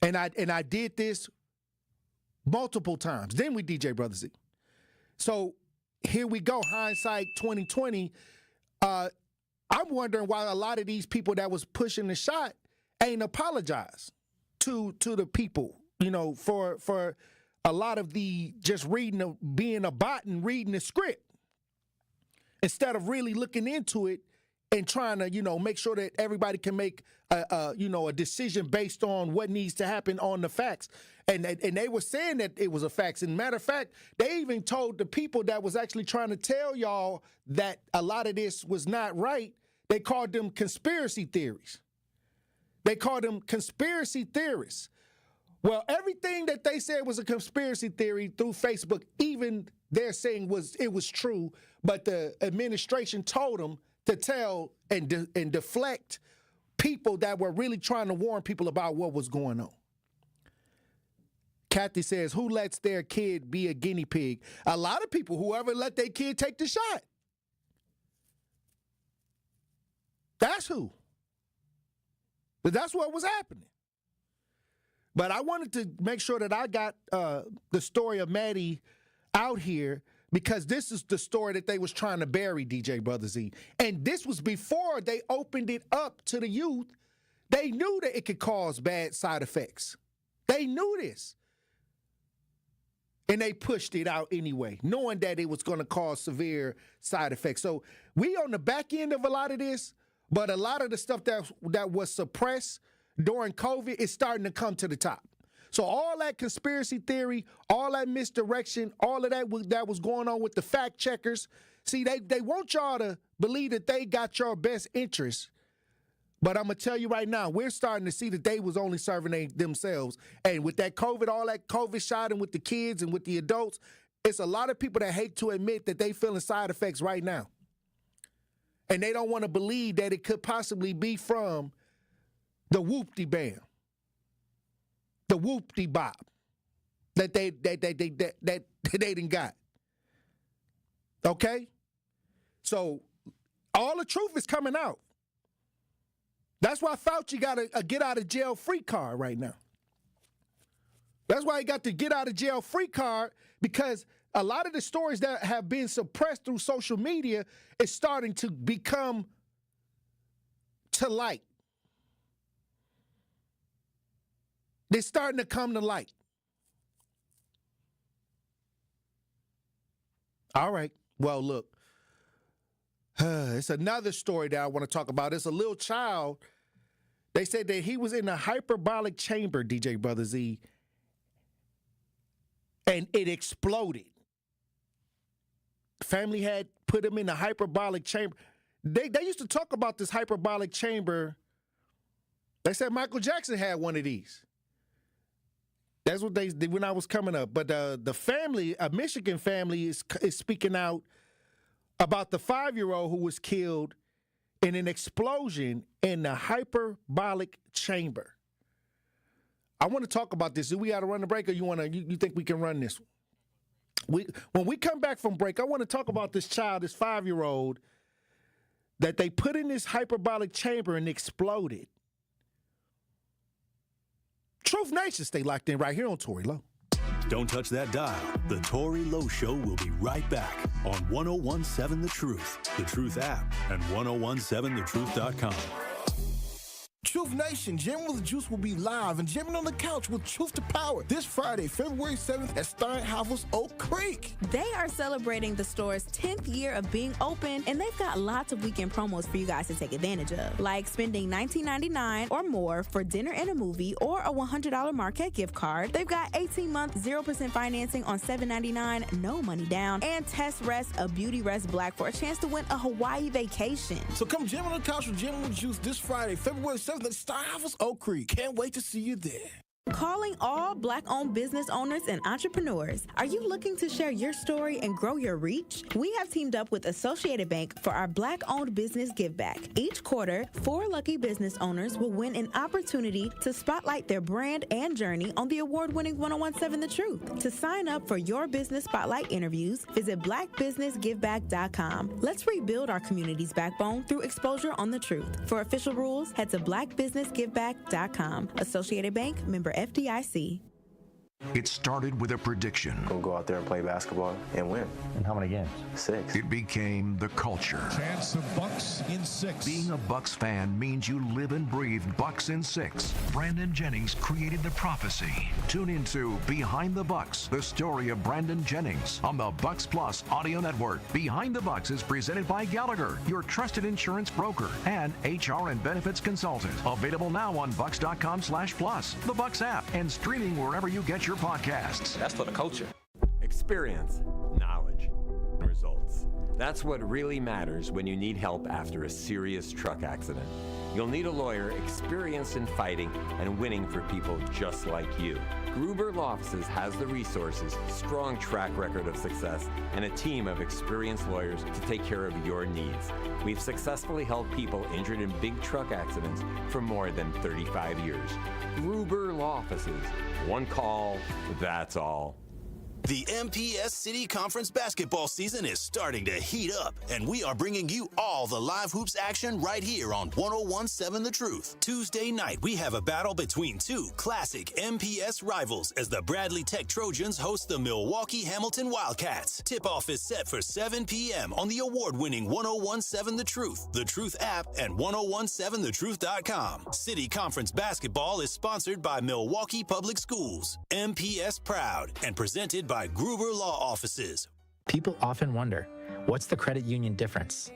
Speaker 1: And I did this multiple times. Then we DJ Brother Z. So here we go, hindsight 2020. I'm wondering why a lot of these people that was pushing the shot ain't apologized to the people, for a lot of the just being a bot and reading the script instead of really looking into it and trying to, make sure that everybody can make a decision based on what needs to happen on the facts. And they were saying that it was a fact. And matter of fact, they even told the people that was actually trying to tell y'all that a lot of this was not right, they called them conspiracy theories. They called them conspiracy theorists. Well, everything that they said was a conspiracy theory through Facebook, even they're saying it was true, but the administration told them to tell and deflect people that were really trying to warn people about what was going on. Kathy says, who lets their kid be a guinea pig? A lot of people, whoever let their kid take the shot. That's who. But that's what was happening. But I wanted to make sure that I got the story of Maddie out here, because this is the story that they was trying to bury, DJ Brother Z. And this was before they opened it up to the youth. They knew that it could cause bad side effects. They knew this. And they pushed it out anyway, knowing that it was going to cause severe side effects. So we on the back end of a lot of this, but a lot of the stuff that was suppressed during COVID is starting to come to the top. So all that conspiracy theory, all that misdirection, all of that was going on with the fact checkers. See, they want y'all to believe that they got your best interest. But I'm going to tell you right now, we're starting to see that they was only serving themselves. And with that COVID, all that COVID shot, and with the kids and with the adults, it's a lot of people that hate to admit that they feeling side effects right now. And they don't want to believe that it could possibly be from the whoop-de-bam, the whoop-de-bop that they done got. Okay? So all the truth is coming out. That's why Fauci got a get-out-of-jail-free card right now. That's why he got the get-out-of-jail-free card, because a lot of the stories that have been suppressed through social media is starting to become to light. They're starting to come to light. All right. Well, look, it's another story that I want to talk about. It's a little child. They said that he was in a hyperbaric chamber, DJ Brother Z, and it exploded. Family had put him in a hyperbaric chamber. They used to talk about this hyperbaric chamber. They said Michael Jackson had one of these. That's what they did when I was coming up. But the family, a Michigan family, is speaking out about the 5-year-old who was killed in an explosion in the hyperbaric chamber. I want to talk about this. Do we got to run the break, or you think we can run this one? When we come back from break, I want to talk about this child, this 5-year-old, that they put in this hyperbaric chamber and exploded. Truth Nation, stay locked in right here on Tory Lowe.
Speaker 3: Don't touch that dial. The Tory Lowe Show will be right back on 1017 The Truth, The Truth app, and 1017thetruth.com.
Speaker 29: Truth Nation, Jamming with the Juice will be live and jamming on the couch with Truth to Power this Friday, February 7th at Steinhauer's Oak Creek.
Speaker 10: They are celebrating the store's 10th year of being open, and they've got lots of weekend promos for you guys to take advantage of, like spending $19.99 or more for dinner and a movie, or a $100 Marquette gift card. They've got 18-month 0% financing on $7.99, no money down, and Test Rest, a Beauty Rest Black for a chance to win a Hawaii vacation.
Speaker 29: So come jam on the couch with Jamming with Juice this Friday, February 7th at Steinhauer's Oak Creek. Can't wait to see you there.
Speaker 10: Calling all Black-owned business owners and entrepreneurs. Are you looking to share your story and grow your reach? We have teamed up with Associated Bank for our Black-owned business give back. Each quarter, 4 lucky business owners will win an opportunity to spotlight their brand and journey on the award-winning 1017 The Truth. To sign up for your business spotlight interviews, visit blackbusinessgiveback.com. Let's rebuild our community's backbone through exposure on the truth. For official rules, head to blackbusinessgiveback.com. Associated Bank, member FDIC.
Speaker 11: It started with a prediction.
Speaker 12: We'll go out there and play basketball and win. And how many games? 6.
Speaker 11: It became the culture.
Speaker 29: Chance of Bucks in 6.
Speaker 11: Being a Bucks fan means you live and breathe Bucks in 6. Brandon Jennings created the prophecy. Tune into Behind the Bucks, the story of Brandon Jennings on the Bucks Plus audio network. Behind the Bucks is presented by Gallagher, your trusted insurance broker and HR and benefits consultant. Available now on bucks.com/plus, the Bucks app, and streaming wherever you get your podcasts.
Speaker 13: That's for the culture. Experience, knowledge, results. That's what really matters when you need help after a serious truck accident. You'll need a lawyer experienced in fighting and winning for people just like you. Gruber Law Offices has the resources, strong track record of success, and a team of experienced lawyers to take care of your needs. We've successfully helped people injured in big truck accidents for more than 35 years. Gruber Law Offices. One call, that's all.
Speaker 3: The MPS City Conference basketball season is starting to heat up, and we are bringing you all the live hoops action right here on 1017 The Truth. Tuesday night, we have a battle between 2 classic MPS rivals as the Bradley Tech Trojans host the Milwaukee Hamilton Wildcats. Tip-off is set for 7 p.m. on the award-winning 1017 The Truth app, and 1017thetruth.com. City Conference basketball is sponsored by Milwaukee Public Schools, MPS Proud, and presented by Gruber Law Offices.
Speaker 14: People often wonder, what's the credit union difference?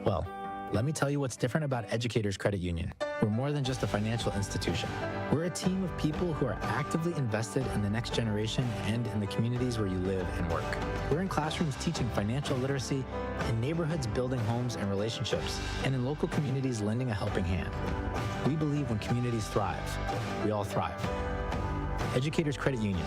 Speaker 14: Well, let me tell you what's different about Educators Credit Union. We're more than just a financial institution. We're a team of people who are actively invested in the next generation and in the communities where you live and work. We're in classrooms teaching financial literacy, in neighborhoods building homes and relationships, and in local communities lending a helping hand. We believe when communities thrive, we all thrive. Educators Credit Union,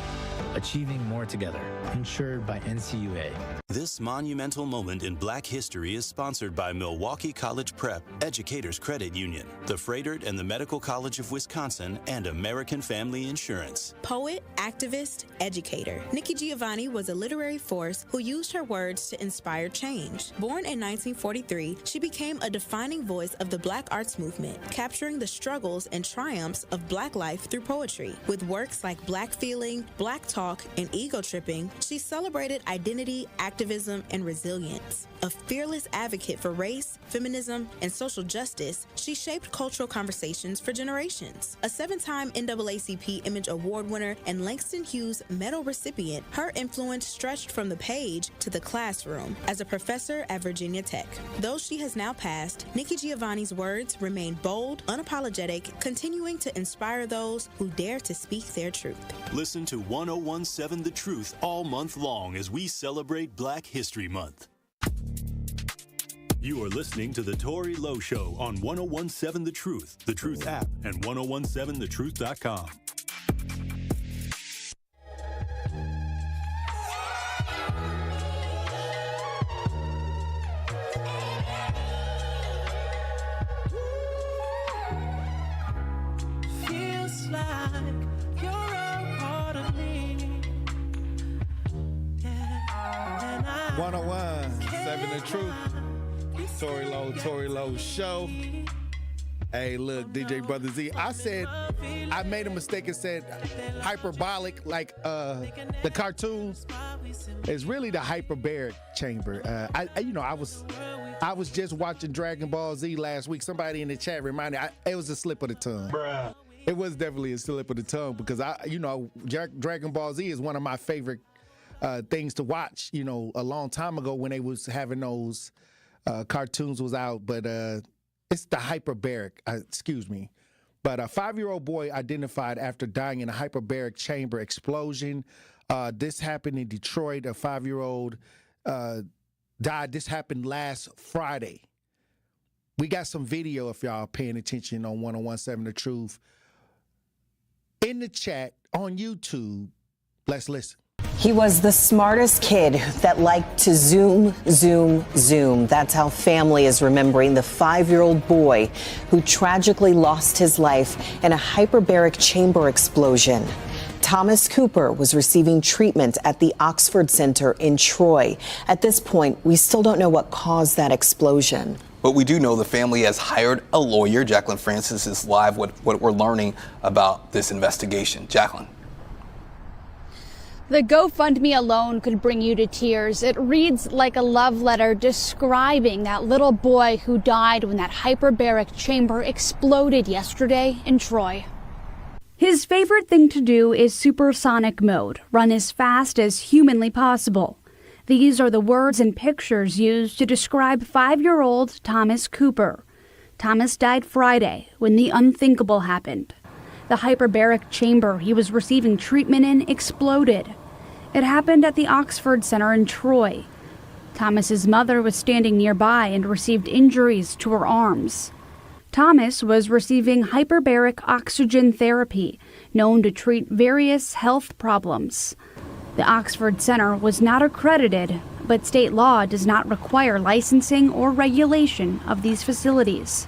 Speaker 14: achieving more together, insured by NCUA.
Speaker 3: This monumental moment in Black history is sponsored by Milwaukee College Prep, Educators Credit Union, the Froedtert and the Medical College of Wisconsin, and American Family Insurance.
Speaker 10: Poet, activist, educator. Nikki Giovanni was a literary force who used her words to inspire change. Born in 1943, she became a defining voice of the Black arts movement, capturing the struggles and triumphs of Black life through poetry. With works like Black Feeling, Black Talk, and Ego Tripping, she celebrated identity, activism, and resilience. A fearless advocate for race, feminism, and social justice, she shaped cultural conversations for generations. A 7-time NAACP Image Award winner and Langston Hughes Medal recipient, her influence stretched from the page to the classroom as a professor at Virginia Tech. Though she has now passed, Nikki Giovanni's words remain bold, unapologetic, continuing to inspire those who dare to speak their truth.
Speaker 3: Listen to 1017 The Truth all month long as we celebrate Black History Month. You are listening to The Tory Lowe Show on 1017 The Truth app, and 1017thetruth.com.
Speaker 15: Feels like you're a part of me. Yeah.
Speaker 1: 1017 The Truth. Tory Lowe Show. Hey, look, DJ Brother Z. I made a mistake and said hyperbaric, like the cartoons. It's really the hyperbaric chamber. I was just watching Dragon Ball Z last week. Somebody in the chat reminded me, it was a slip of the tongue. Bruh. It was definitely a slip of the tongue because Dragon Ball Z is one of my favorite things to watch. A long time ago when they was having those. Cartoons was out, but it's the hyperbaric, excuse me. But a 5-year-old boy identified after dying in a hyperbaric chamber explosion. This happened in Detroit. A 5-year-old died. This happened last Friday. We got some video if y'all paying attention on 1017 The Truth. in the chat on YouTube. Let's listen.
Speaker 2: He was the smartest kid that liked to zoom, zoom, zoom. That's how family is remembering the 5-year-old boy who tragically lost his life in a hyperbaric chamber explosion. Thomas Cooper was receiving treatment at the Oxford Center in Troy. At this point, we still don't know what caused that explosion.
Speaker 4: But we do know the family has hired a lawyer. Jacqueline Francis is live what we're learning about this investigation. Jacqueline.
Speaker 16: The GoFundMe alone could bring you to tears. It reads like a love letter describing that little boy who died when that hyperbaric chamber exploded yesterday in Troy. His favorite thing to do is supersonic mode, run as fast as humanly possible. These are the words and pictures used to describe 5-year-old Thomas Cooper. Thomas died Friday when the unthinkable happened. The hyperbaric chamber he was receiving treatment in exploded. It happened at the Oxford Center in Troy. Thomas's mother was standing nearby and received injuries to her arms. Thomas was receiving hyperbaric oxygen therapy, known to treat various health problems. The Oxford Center was not accredited, but state law does not require licensing or regulation of these facilities.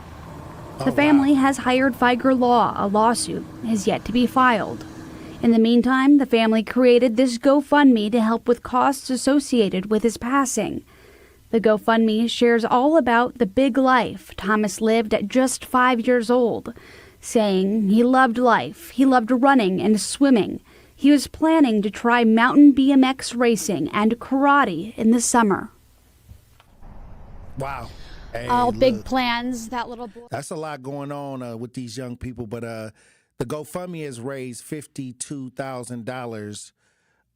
Speaker 16: The family has hired Figer Law. A lawsuit has yet to be filed. In the meantime, the family created this GoFundMe to help with costs associated with his passing. The GoFundMe shares all about the big life Thomas lived at just 5 years old, saying he loved life, he loved running and swimming. He was planning to try mountain BMX racing and karate in the summer.
Speaker 1: Wow. Hey,
Speaker 16: all big plans, that little boy.
Speaker 1: That's a lot going on with these young people, but the GoFundMe has raised $52,000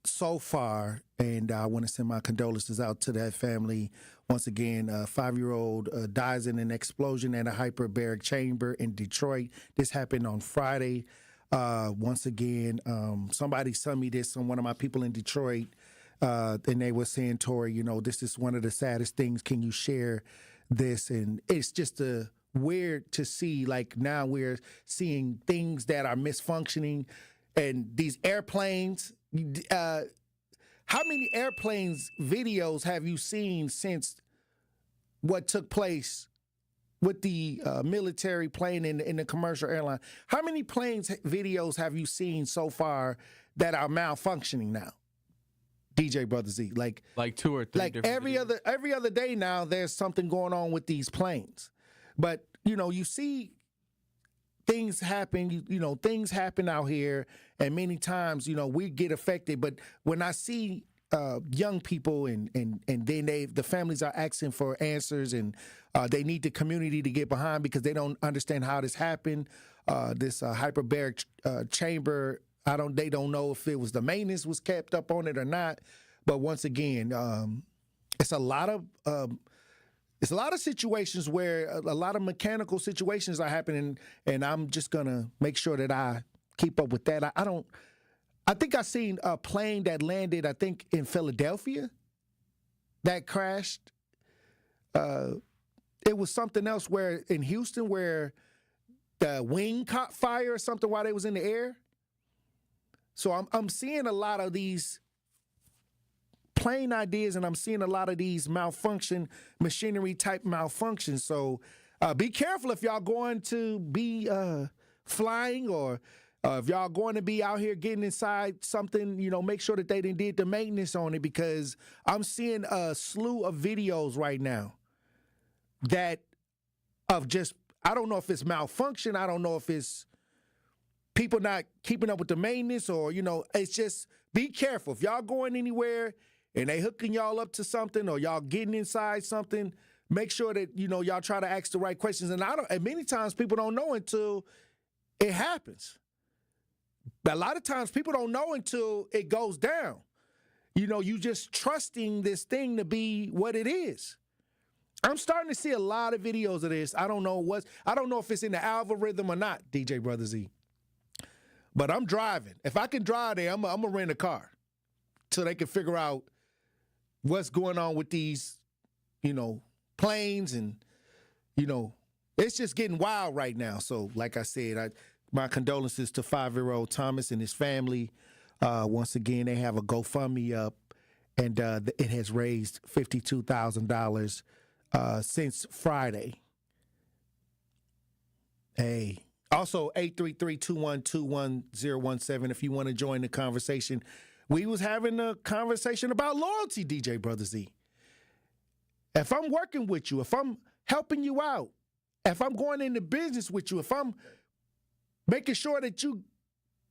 Speaker 1: so far, and I want to send my condolences out to that family. Once again, a 5-year-old dies in an explosion at a hyperbaric chamber in Detroit. This happened on Friday. Once again, somebody sent me this on one of my people in Detroit, and they were saying, Tory, you know, this is one of the saddest things. Can you share this? And it's just weird to see, like, now we're seeing things that are misfunctioning, and these airplanes. How many airplanes videos have you seen since what took place with the military plane in the commercial airline? How many planes videos have you seen so far that are malfunctioning now? DJ Brother Z, like
Speaker 27: 2 or 3.
Speaker 1: Like every other day now, there's something going on with these planes. But you know, you see things happen. You know, things happen out here, and many times, you know, we get affected. But when I see young people and then the families are asking for answers, and they need the community to get behind because they don't understand how this happened. This hyperbaric chamber. They don't know if it was the maintenance was kept up on it or not. But once again, it's a lot of situations where a lot of mechanical situations are happening, and I'm just gonna make sure that I keep up with that. I think I seen a plane that landed, I think, in Philadelphia that crashed. It was something else where in Houston where the wing caught fire or something while they was in the air. So I'm seeing a lot of these plane ideas, and I'm seeing a lot of these machinery type malfunctions. So be careful if y'all going to be flying, or if y'all going to be out here getting inside something, you know, make sure that they did the maintenance on it, because I'm seeing a slew of videos right now that of just, I don't know if it's malfunction. I don't know if it's people not keeping up with the maintenance, or, you know, it's just be careful. If y'all going anywhere and they hooking y'all up to something, or y'all getting inside something, make sure that, you know, y'all try to ask the right questions. And many times people don't know until it happens. But a lot of times people don't know until it goes down. You know, you just trusting this thing to be what it is. I'm starting to see a lot of videos of this. I don't know if it's in the algorithm or not, DJ Brother Z. But I'm driving. If I can drive there, I'm going to rent a car so they can figure out what's going on with these, you know, planes. And, you know, it's just getting wild right now. So, like I said, my condolences to 5-year-old Thomas and his family. Once again, they have a GoFundMe up, and it has raised $52,000 since Friday. Hey. Also, 833-212-1017 if you want to join the conversation. We was having a conversation about loyalty, DJ Brother Z. If I'm working with you, if I'm helping you out, if I'm going into business with you, if I'm making sure that you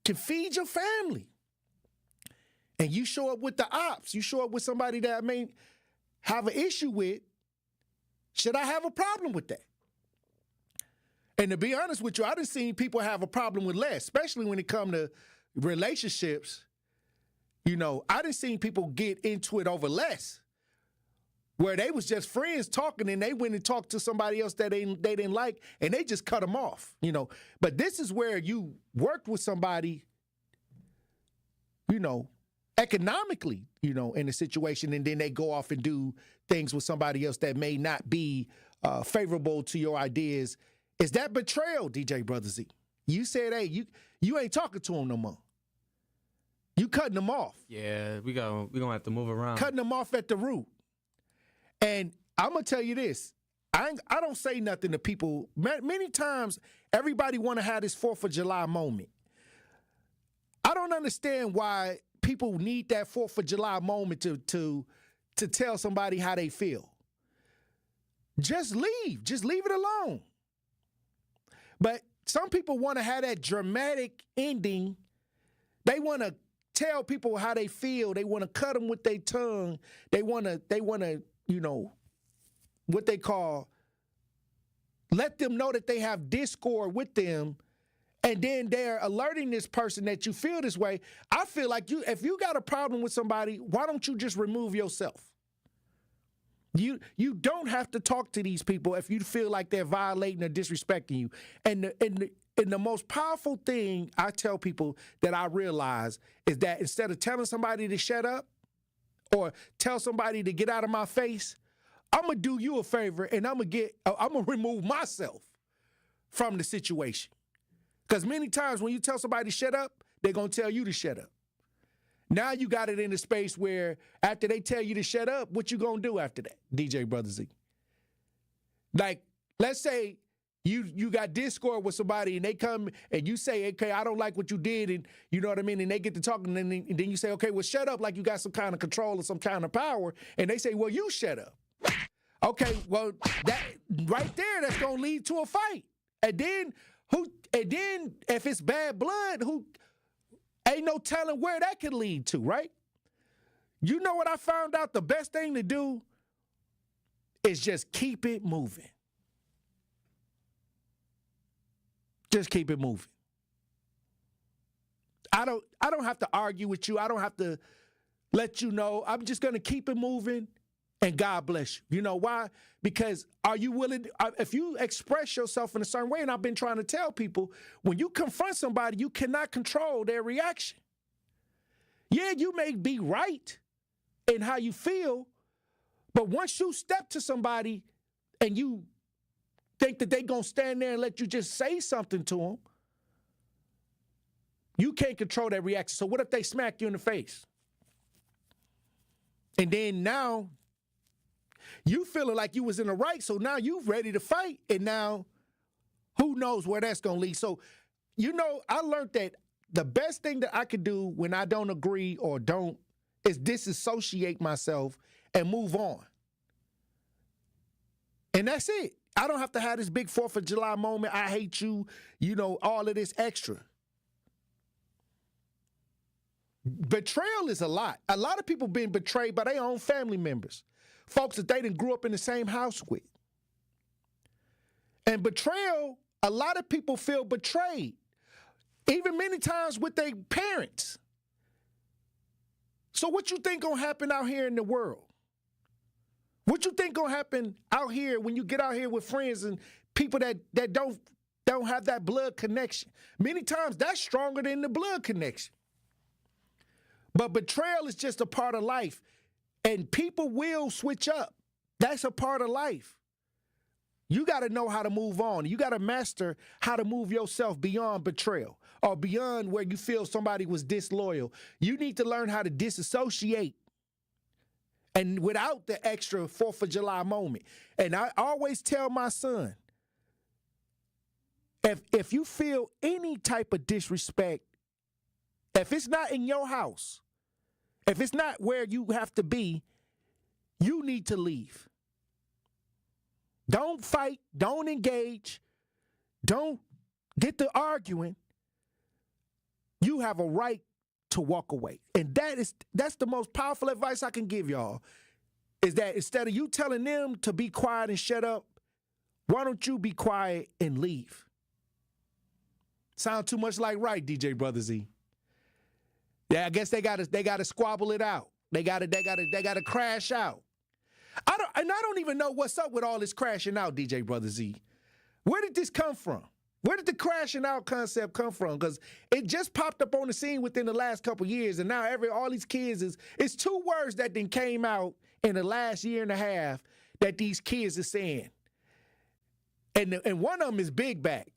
Speaker 1: can feed your family, and you show up with the ops, you show up with somebody that I may have an issue with, should I have a problem with that? And to be honest with you, I done seen people have a problem with less, especially when it come to relationships. You know, I done seen people get into it over less, where they was just friends talking and they went and talked to somebody else that they didn't like, and they just cut them off, you know. But this is where you worked with somebody, you know, economically, you know, in a situation, and then they go off and do things with somebody else that may not be favorable to your ideas. Is that betrayal, DJ Brother Z? You said, hey, you ain't talking to him no more. You cutting them off.
Speaker 7: Yeah, we gonna have to move around.
Speaker 1: Cutting them off at the root. And I'm gonna tell you this. I don't say nothing to people. Many times, everybody want to have this 4th of July moment. I don't understand why people need that 4th of July moment to tell somebody how they feel. Just leave. Just leave it alone. But some people want to have that dramatic ending. They want to tell people how they feel. They want to cut them with their tongue. They want to, you know, what they call, let them know that they have discord with them. And then they're alerting this person that you feel this way. I feel like if you got a problem with somebody, why don't you just remove yourself? You don't have to talk to these people if you feel like they're violating or disrespecting you. And the most powerful thing I tell people that I realize is that instead of telling somebody to shut up or tell somebody to get out of my face, I'm going to do you a favor and I'm going to remove myself from the situation. Because many times when you tell somebody to shut up, they're going to tell you to shut up. Now you got it in a space where after they tell you to shut up, what you going to do after that, DJ Brother Z? Like, let's say you got discord with somebody and they come and you say, okay, I don't like what you did, and you know what I mean? And they get to talking and then you say, okay, well, shut up, like you got some kind of control or some kind of power. And they say, well, you shut up. Okay, well, that right there, that's going to lead to a fight. And then if it's bad blood, ain't no telling where that could lead to, right? You know what I found out? The best thing to do is just keep it moving. Just keep it moving. I don't have to argue with you. I don't have to let you know. I'm just going to keep it moving, and God bless you. You know why? Because are you willing, if you express yourself in a certain way, and I've been trying to tell people, when you confront somebody, you cannot control their reaction. Yeah, you may be right in how you feel, but once you step to somebody and you think that they're going to stand there and let you just say something to them, you can't control that reaction. So what if they smack you in the face? And then now you feeling like you was in the right, so now you ready to fight, and now who knows where that's going to lead. So, you know, I learned that the best thing that I could do when I don't agree or don't is disassociate myself and move on. And that's it. I don't have to have this big 4th of July moment. I hate you, you know, all of this extra. Betrayal is a lot. A lot of people being betrayed by their own family members, folks that they didn't grew up in the same house with. And betrayal, a lot of people feel betrayed, even many times with their parents. So what you think gonna happen out here in the world? What you think gonna happen out here when you get out here with friends and people that don't have that blood connection? Many times that's stronger than the blood connection. But betrayal is just a part of life. And people will switch up. That's a part of life. You got to know how to move on. You got to master how to move yourself beyond betrayal or beyond where you feel somebody was disloyal. You need to learn how to disassociate and without the extra 4th of July moment. And I always tell my son, if you feel any type of disrespect, if it's not in your house, if it's not where you have to be, you need to leave. Don't fight. Don't engage. Don't get to arguing. You have a right to walk away. And that's the most powerful advice I can give y'all, is that instead of you telling them to be quiet and shut up, why don't you be quiet and leave? Sound too much like right, DJ Brother Z. Yeah, I guess they gotta squabble it out. They gotta crash out. I don't even know what's up with all this crashing out, DJ Brother Z. Where did this come from? Where did the crashing out concept come from? Because it just popped up on the scene within the last couple years, and now all these kids it's 2 words that then came out in the last year and a half that these kids are saying. And one of them is big back.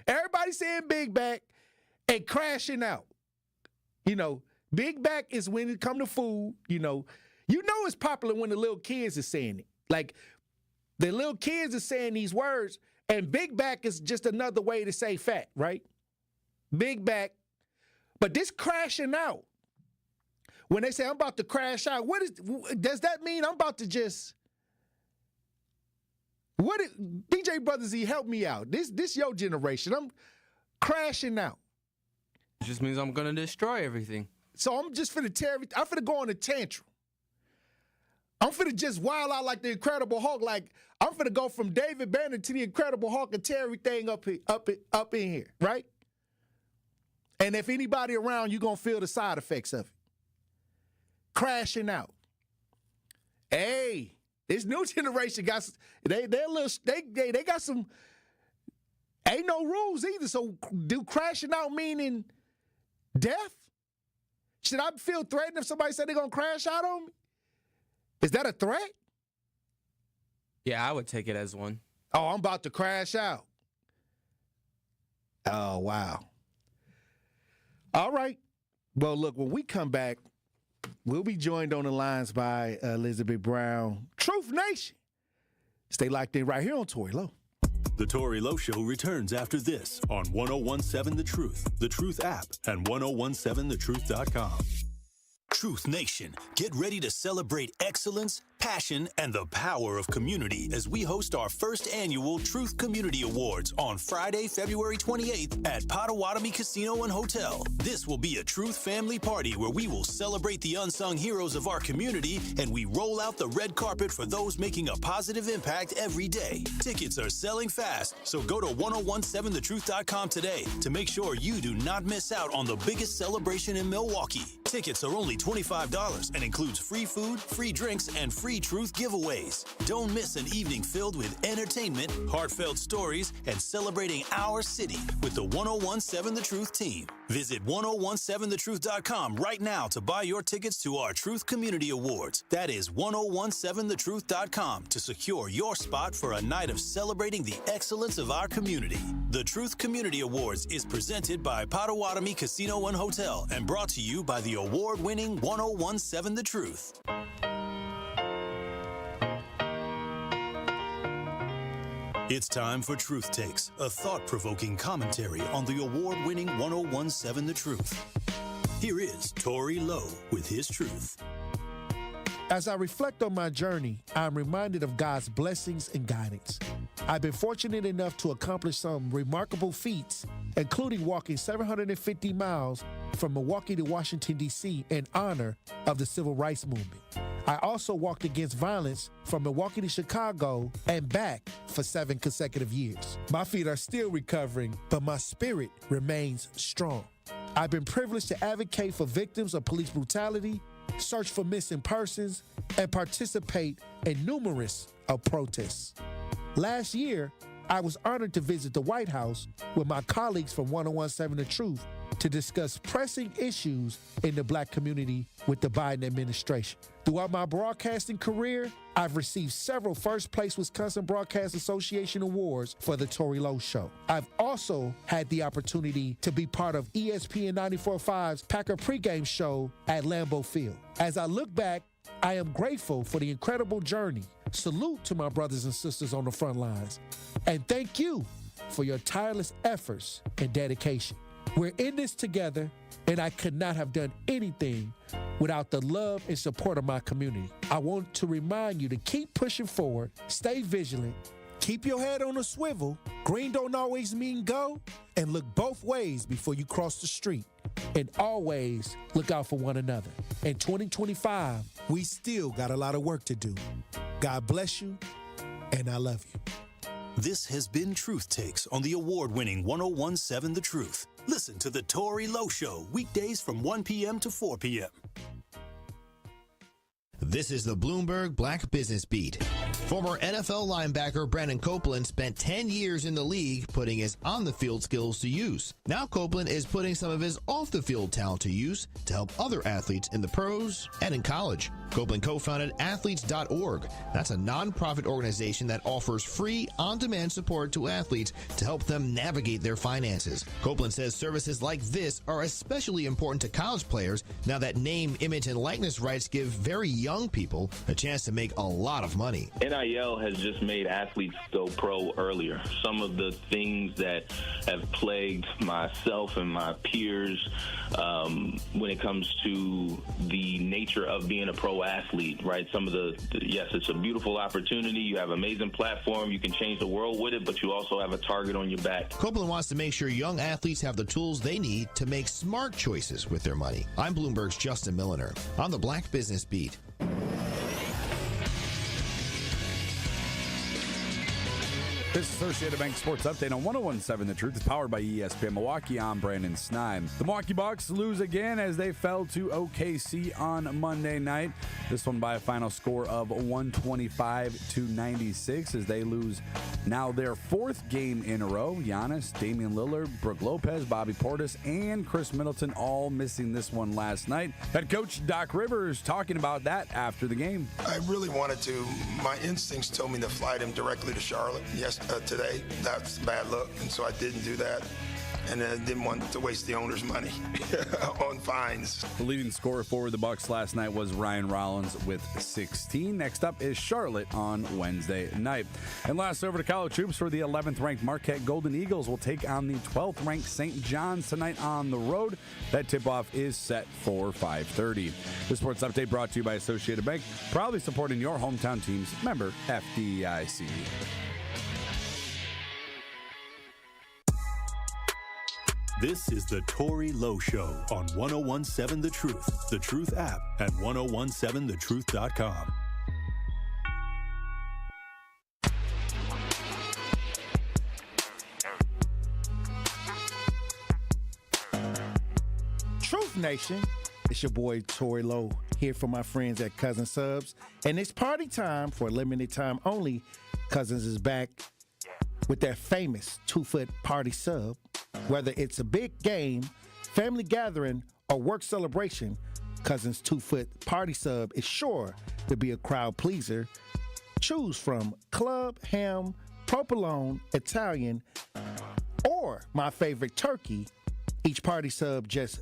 Speaker 1: Everybody saying big back and crashing out. You know, big back is when it come to food, you know it's popular when the little kids are saying it. Like, the little kids are saying these words, and big back is just another way to say fat, right? Big back. But this crashing out, when they say I'm about to crash out, does that mean I'm about to just... DJ Brother Z, help me out. This your generation. I'm crashing out.
Speaker 7: It just means I'm going to destroy everything.
Speaker 1: So I'm just finna tear everything. I'm finna go on a tantrum. I'm finna just wild out like the Incredible Hulk. Like, I'm finna go from David Banner to the Incredible Hulk and tear everything up in here, right? And if anybody around, you're going to feel the side effects of it. Crashing out. Hey, this new generation got, they got some, ain't no rules either. So do crashing out meaning death? Should I feel threatened if somebody said they're going to crash out on me? Is that a threat?
Speaker 7: Yeah, I would take it as one.
Speaker 1: Oh, I'm about to crash out. Oh, wow. All right. Well, look, when we come back, we'll be joined on the lines by Elizabeth Brown, Truth Nation. Stay locked in right here on Tory Lowe.
Speaker 3: The Tory Lowe Show returns after this on 1017 The Truth app and 1017thetruth.com. Truth Nation, get ready to celebrate excellence, passion, and the power of community as we host our first annual Truth Community Awards on Friday, February 28th at Potawatomi Casino and Hotel. This will be a Truth family party where we will celebrate the unsung heroes of our community and we roll out the red carpet for those making a positive impact every day. Tickets are selling fast, so go to 1017thetruth.com today to make sure you do not miss out on the biggest celebration in Milwaukee. Tickets are only $25 and includes free food, free drinks, and free Truth giveaways. Don't miss an evening filled with entertainment, heartfelt stories, and celebrating our city with the 1017 The Truth team. Visit 1017thetruth.com right now to buy your tickets to our Truth Community Awards. That is 1017thetruth.com to secure your spot for a night of celebrating the excellence of our community. The Truth Community Awards is presented by Potawatomi Casino and Hotel and brought to you by the award-winning 1017 The Truth. It's time for Truth Takes, a thought-provoking commentary on the award-winning 1017 The Truth. Here is Tory Lowe with his truth.
Speaker 1: As I reflect on my journey, I'm reminded of God's blessings and guidance. I've been fortunate enough to accomplish some remarkable feats, including walking 750 miles from Milwaukee to Washington, D.C. in honor of the Civil Rights Movement. I also walked against violence from Milwaukee to Chicago and back for 7 consecutive years. My feet are still recovering, but my spirit remains strong. I've been privileged to advocate for victims of police brutality, search for missing persons, and participate in numerous protests. Last year, I was honored to visit the White House with my colleagues from 1017 The Truth to discuss pressing issues in the black community with the Biden administration. Throughout my broadcasting career, I've received several First Place Wisconsin Broadcast Association awards for the Tory Lowe Show. I've also had the opportunity to be part of ESPN 94.5's Packer pregame show at Lambeau Field. As I look back, I am grateful for the incredible journey. Salute to my brothers and sisters on the front lines. And thank you for your tireless efforts and dedication. We're in this together, and I could not have done anything without the love and support of my community. I want to remind you to keep pushing forward, stay vigilant, keep your head on a swivel. Green don't always mean go, and look both ways before you cross the street. And always look out for one another. In 2025, we still got a lot of work to do. God bless you, and I love you.
Speaker 3: This has been Truth Takes on the award-winning 101.7 The Truth. Listen to The Tory Lowe Show weekdays from 1 p.m. to 4 p.m.
Speaker 8: This is the Bloomberg Black Business Beat. Former NFL linebacker Brandon Copeland spent 10 years in the league putting his on-the-field skills to use. Now Copeland is putting some of his off-the-field talent to use to help other athletes in the pros and in college. Copeland co-founded Athletes.org. That's a nonprofit organization that offers free, on-demand support to athletes to help them navigate their finances. Copeland says services like this are especially important to college players now that name, image, and likeness rights give very young people a chance to make a lot of money.
Speaker 17: NIL has just made athletes go pro earlier. Some of the things that have plagued myself and my peers when it comes to the nature of being a pro athlete, right? Some of yes, it's a beautiful opportunity. You have an amazing platform. You can change the world with it, but you also have a target on your back.
Speaker 8: Copeland wants to make sure young athletes have the tools they need to make smart choices with their money. I'm Bloomberg's Justin Milliner on the Black Business Beat.
Speaker 18: This Associated Bank Sports Update on 101.7 The Truth is powered by ESPN Milwaukee. I'm Brandon Sneim. The Milwaukee Bucks lose again as they fell to OKC on Monday night. This one by a final score of 125-96 as they lose now their fourth game in a row. Giannis, Damian Lillard, Brook Lopez, Bobby Portis, and Chris Middleton all missing this one last night. Head coach Doc Rivers talking about that after the game.
Speaker 20: I really wanted to. My instincts told me to fly them directly to Charlotte. Yes. Today, that's bad luck, and so I didn't do that. And I didn't want to waste the owner's money on fines.
Speaker 18: The leading scorer for the Bucks last night was Ryan Rollins with 16. Next up is Charlotte on Wednesday night. And last, over to college hoops for the 11th-ranked Marquette Golden Eagles will take on the 12th-ranked St. John's tonight on the road. That tip-off is set for 5:30. The Sports Update brought to you by Associated Bank, proudly supporting your hometown teams. Member FDIC.
Speaker 3: This is the Tory Lowe Show on 101.7 The Truth app, at 1017thetruth.com.
Speaker 1: Truth Nation, it's your boy Tory Lowe here for my friends at Cousin Subs. And it's party time for a limited time only. Cousins is back with their famous 2-foot party sub. Whether it's a big game, family gathering, or work celebration, Cousins' 2-foot party sub is sure to be a crowd pleaser. Choose from club, ham, provolone, Italian, or my favorite, turkey. Each party sub just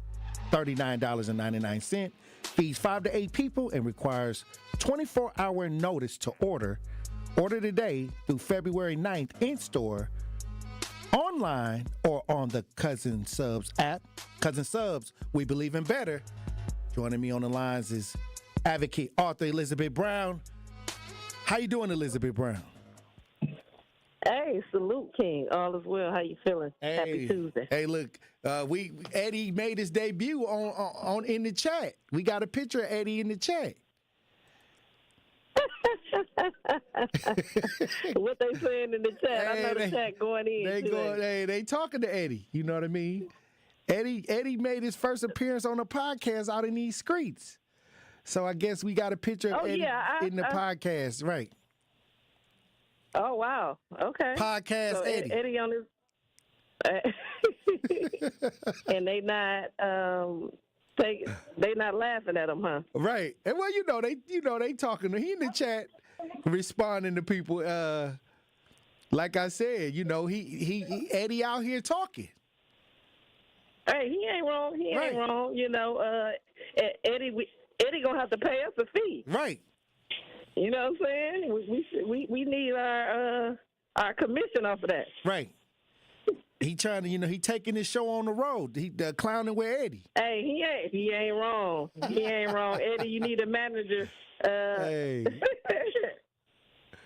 Speaker 1: $39.99. Feeds 5 to 8 people and requires 24-hour notice to order. Order today through February 9th in store, online, or on the Cousin Subs app. Cousin Subs, we believe in better. Joining me on the lines is advocate author Elizabeth Brown. How you doing, Elizabeth Brown?
Speaker 21: Hey, salute, King. All is well. How you feeling?
Speaker 1: Hey,
Speaker 21: Happy Tuesday.
Speaker 1: Hey, look, Eddie made his debut on in the chat. We got a picture of Eddie in the chat.
Speaker 21: What they saying in the chat? I know the chat going in.
Speaker 1: They talking to Eddie. You know what I mean? Eddie made his first appearance on a podcast out in these streets. So I guess we got a picture of Eddie in the podcast, right?
Speaker 21: Oh wow. Okay.
Speaker 1: Podcast
Speaker 21: so
Speaker 1: Eddie.
Speaker 21: Eddie on his. And they not they not laughing at him, huh?
Speaker 1: Right. And well, they talking. He in the chat responding to people. Like I said, he Eddie out here talking.
Speaker 21: Hey, he ain't wrong. He ain't wrong. Eddie gonna have to pay us a fee.
Speaker 1: Right.
Speaker 21: You know what I'm saying? We need our commission off of that.
Speaker 1: Right. He trying to, he taking his show on the road. He clowning with Eddie.
Speaker 21: Hey, he ain't wrong. He ain't wrong. Eddie, you need a manager.
Speaker 1: Hey.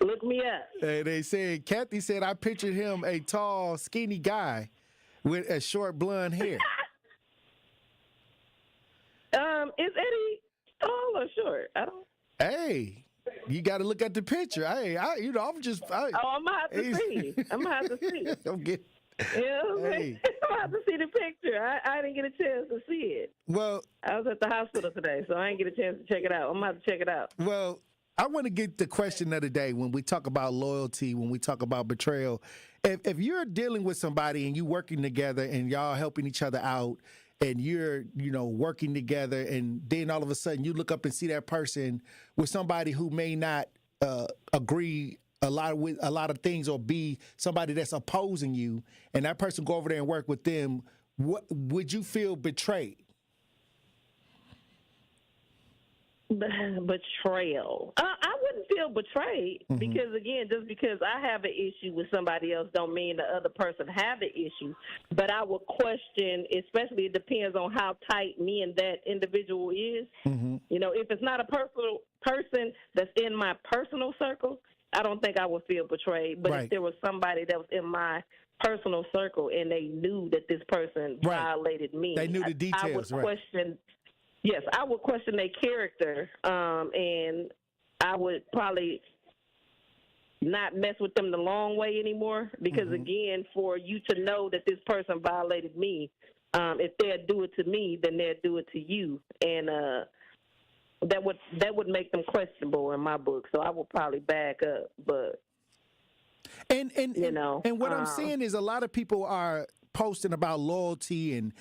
Speaker 21: Look me up.
Speaker 1: Hey, they said, Kathy said, I pictured him a tall, skinny guy with a short blonde hair.
Speaker 21: Is Eddie tall or short? I don't.
Speaker 1: Hey, you got to look at the picture. I'm just.
Speaker 21: I'm gonna have to see. I'm gonna have to see.
Speaker 1: Don't get.
Speaker 21: You know what I'm saying? I'm gonna have to see the picture. I didn't get a chance to see it.
Speaker 1: Well,
Speaker 21: I was at the hospital today, so I didn't get a chance to check it out. I'm gonna have to check it out.
Speaker 1: Well, I want to get the question of the day when we talk about loyalty, when we talk about betrayal. If you're dealing with somebody and you working together and y'all helping each other out, and you're, working together, and then all of a sudden you look up and see that person with somebody who may not agree a lot of things, or be somebody that's opposing you, and that person go over there and work with them, what would you feel betrayed?
Speaker 21: Betrayal. I wouldn't feel betrayed because, again, just because I have an issue with somebody else don't mean the other person have an issue. But I would question, especially it depends on how tight me and that individual is. If it's not a personal person that's in my personal circle, I don't think I would feel betrayed. But if there was somebody that was in my personal circle and they knew that this person violated me,
Speaker 1: they knew the details.
Speaker 21: I would question. Yes, I would question their character, and I would probably not mess with them the long way anymore. Because again, for you to know that this person violated me, if they'll do it to me, then they'll do it to you, and that would make them questionable in my book. So I would probably back up. But
Speaker 1: and what I'm seeing is a lot of people are posting about loyalty and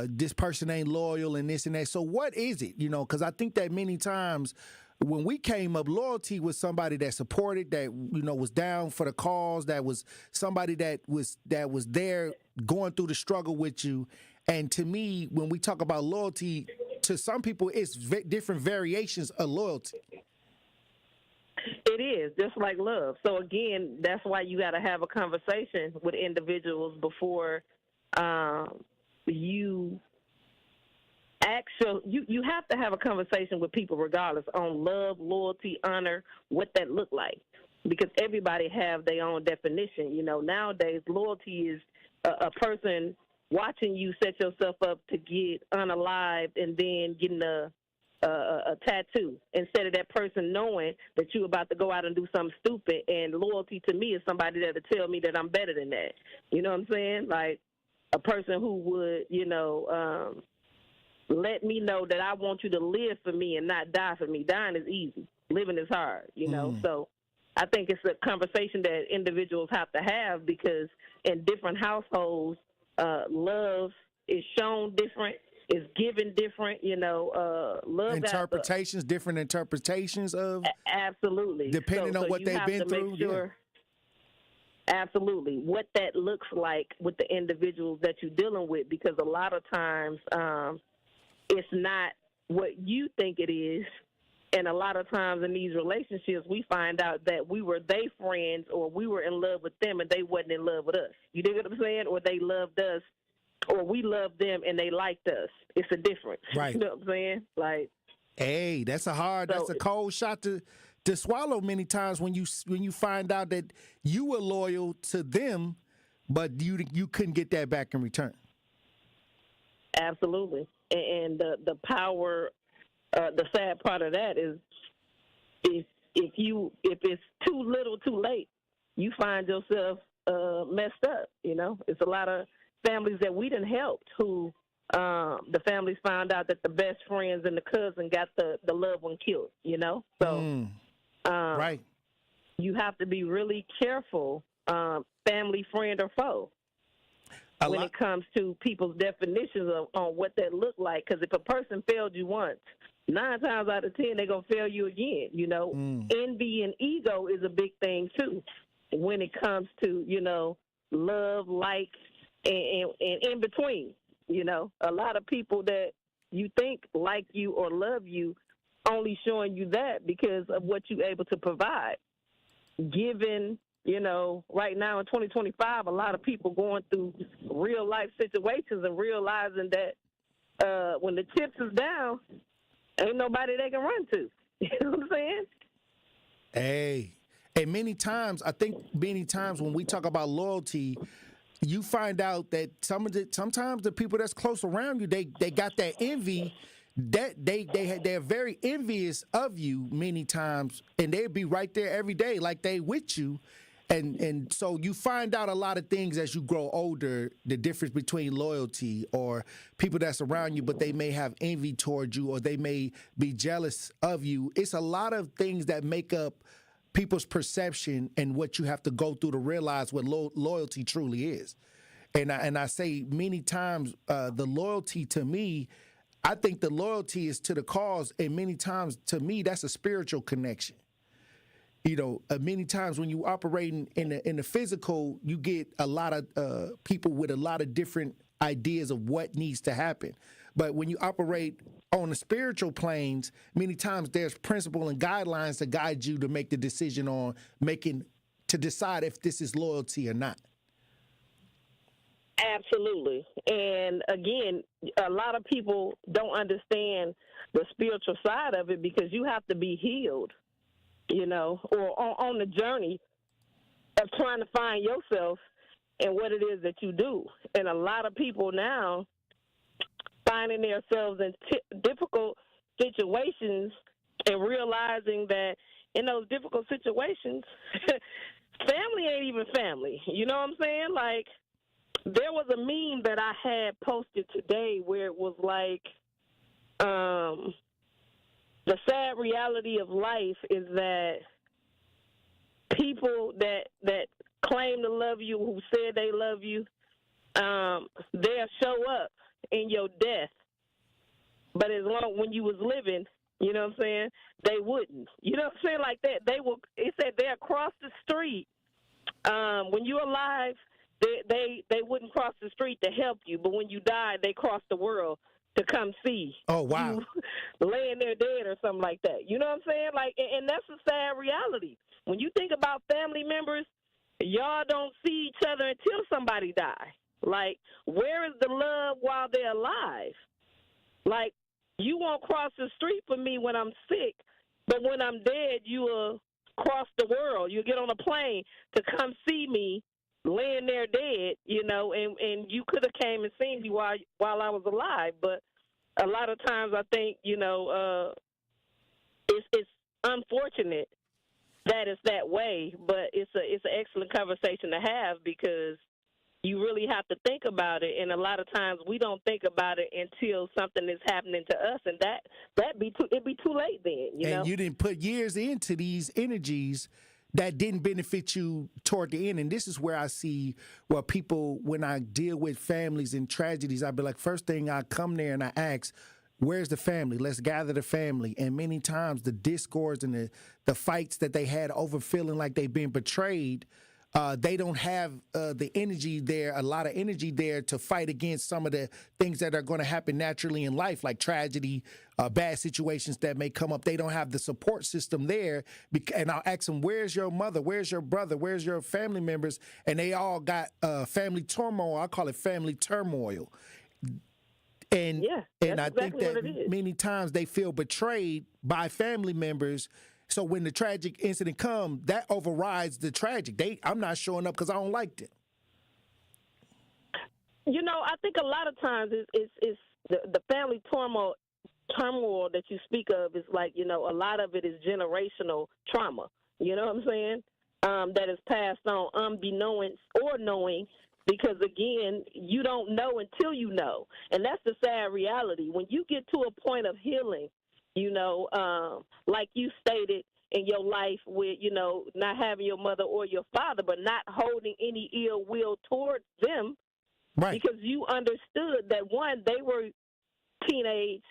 Speaker 1: this person ain't loyal and this and that. So what is it? Because I think that many times when we came up, loyalty was somebody that supported, that was down for the cause, that was somebody that was there going through the struggle with you. And to me, when we talk about loyalty, to some people, it's different variations of loyalty.
Speaker 21: It is, just like love. So again, that's why you got to have a conversation with individuals before you have to have a conversation with people regardless on love, loyalty, honor, what that look like. Because everybody have their own definition. Nowadays loyalty is a person watching you set yourself up to get unalived and then getting a tattoo instead of that person knowing that you're about to go out and do something stupid. And loyalty to me is somebody that'll tell me that I'm better than that. You know what I'm saying? Like a person who would, let me know that I want you to live for me and not die for me. Dying is easy. Living is hard, So I think it's a conversation that individuals have to have because in different households, love is shown different, is given different, love
Speaker 1: interpretations, different interpretations of
Speaker 21: absolutely,
Speaker 1: depending on what they've been through.
Speaker 21: Sure, absolutely, what that looks like with the individuals that you're dealing with, because a lot of times it's not what you think it is. And a lot of times in these relationships, we find out that we were their friends or we were in love with them and they wasn't in love with us. You dig what I'm saying? Or they loved us or we loved them and they liked us. It's a difference.
Speaker 1: Right.
Speaker 21: You know what I'm saying? Like,
Speaker 1: hey, that's a cold shot to swallow many times when you find out that you were loyal to them, but you couldn't get that back in return.
Speaker 21: Absolutely. And the power, the sad part of that is if it's too little too late, you find yourself messed up. It's a lot of families that we done helped who the families found out that the best friends and the cousin got the loved one killed, So
Speaker 1: right.
Speaker 21: You have to be really careful, family, friend, or foe. when it comes to people's definitions on what that look like. Because if a person failed you once, 9 times out of 10 they're gonna fail you again. You know, envy and ego is a big thing too when it comes to love, like, and in between. You know, a lot of people that you think like you or love you only showing you that because of what you're able to provide. Given, right now in 2025, a lot of people going through real life situations and realizing that when the chips is down, ain't nobody they can run to. You know what I'm saying?
Speaker 1: Hey, and many times when we talk about loyalty, you find out that sometimes the people that's close around you, they got that envy. That they're very envious of you many times, and they'll be right there every day like they with you, and so you find out a lot of things as you grow older, the difference between loyalty or people that's around you but they may have envy towards you or they may be jealous of you. It's a lot of things that make up people's perception and what you have to go through to realize what loyalty truly is. And I say many times the loyalty to me, I think the loyalty is to the cause, and many times, to me, that's a spiritual connection. Many times when you operate in the physical, you get a lot of people with a lot of different ideas of what needs to happen. But when you operate on the spiritual planes, many times there's principle and guidelines to guide you to make the decision on to decide if this is loyalty or not.
Speaker 21: Absolutely. And again, a lot of people don't understand the spiritual side of it because you have to be healed, or on the journey of trying to find yourself and what it is that you do. And a lot of people now finding themselves in difficult situations and realizing that in those difficult situations, family ain't even family. You know what I'm saying? Like, there was a meme that I had posted today where it was like, the sad reality of life is that people that claim to love you, who said they love you, they'll show up in your death. But as long when you was living, you know what I'm saying, they wouldn't. You know what I'm saying? Like that, it said they'll cross the street. When you're alive, they wouldn't cross the street to help you, but when you died, they crossed the world to come see.
Speaker 1: Oh, wow.
Speaker 21: You laying there dead or something like that. You know what I'm saying? Like, and that's a sad reality. When you think about family members, y'all don't see each other until somebody die. Like, where is the love while they're alive? Like, you won't cross the street for me when I'm sick, but when I'm dead, you will cross the world. You'll get on a plane to come see me laying there dead, and you could have came and seen me while I was alive. But a lot of times I think, it's unfortunate that it's that way, but it's an excellent conversation to have because you really have to think about it, and a lot of times we don't think about it until something is happening to us, and it'd be too late then,
Speaker 1: And you didn't put years into these energies that didn't benefit you toward the end. And this is where I see where people, when I deal with families and tragedies, I'd be like, first thing I come there and I ask, where's the family? Let's gather the family. And many times the discords and the fights that they had over feeling like they've been betrayed, they don't have the energy there, a lot of energy there to fight against some of the things that are going to happen naturally in life, like tragedy, bad situations that may come up. They don't have the support system there. And I'll ask them, where's your mother? Where's your brother? Where's your family members? And they all got family turmoil. I call it family turmoil. And I think that many times they feel betrayed by family members. So when the tragic incident comes, that overrides the tragic. I'm not showing up because I don't like them.
Speaker 21: I think a lot of times it's the family turmoil that you speak of is like, a lot of it is generational trauma. You know what I'm saying? That is passed on unbeknownst or knowing, because, again, you don't know until you know. And that's the sad reality. When you get to a point of healing, like you stated in your life with, not having your mother or your father, but not holding any ill will towards them,
Speaker 1: Right.
Speaker 21: Because you understood that, one, they were teenage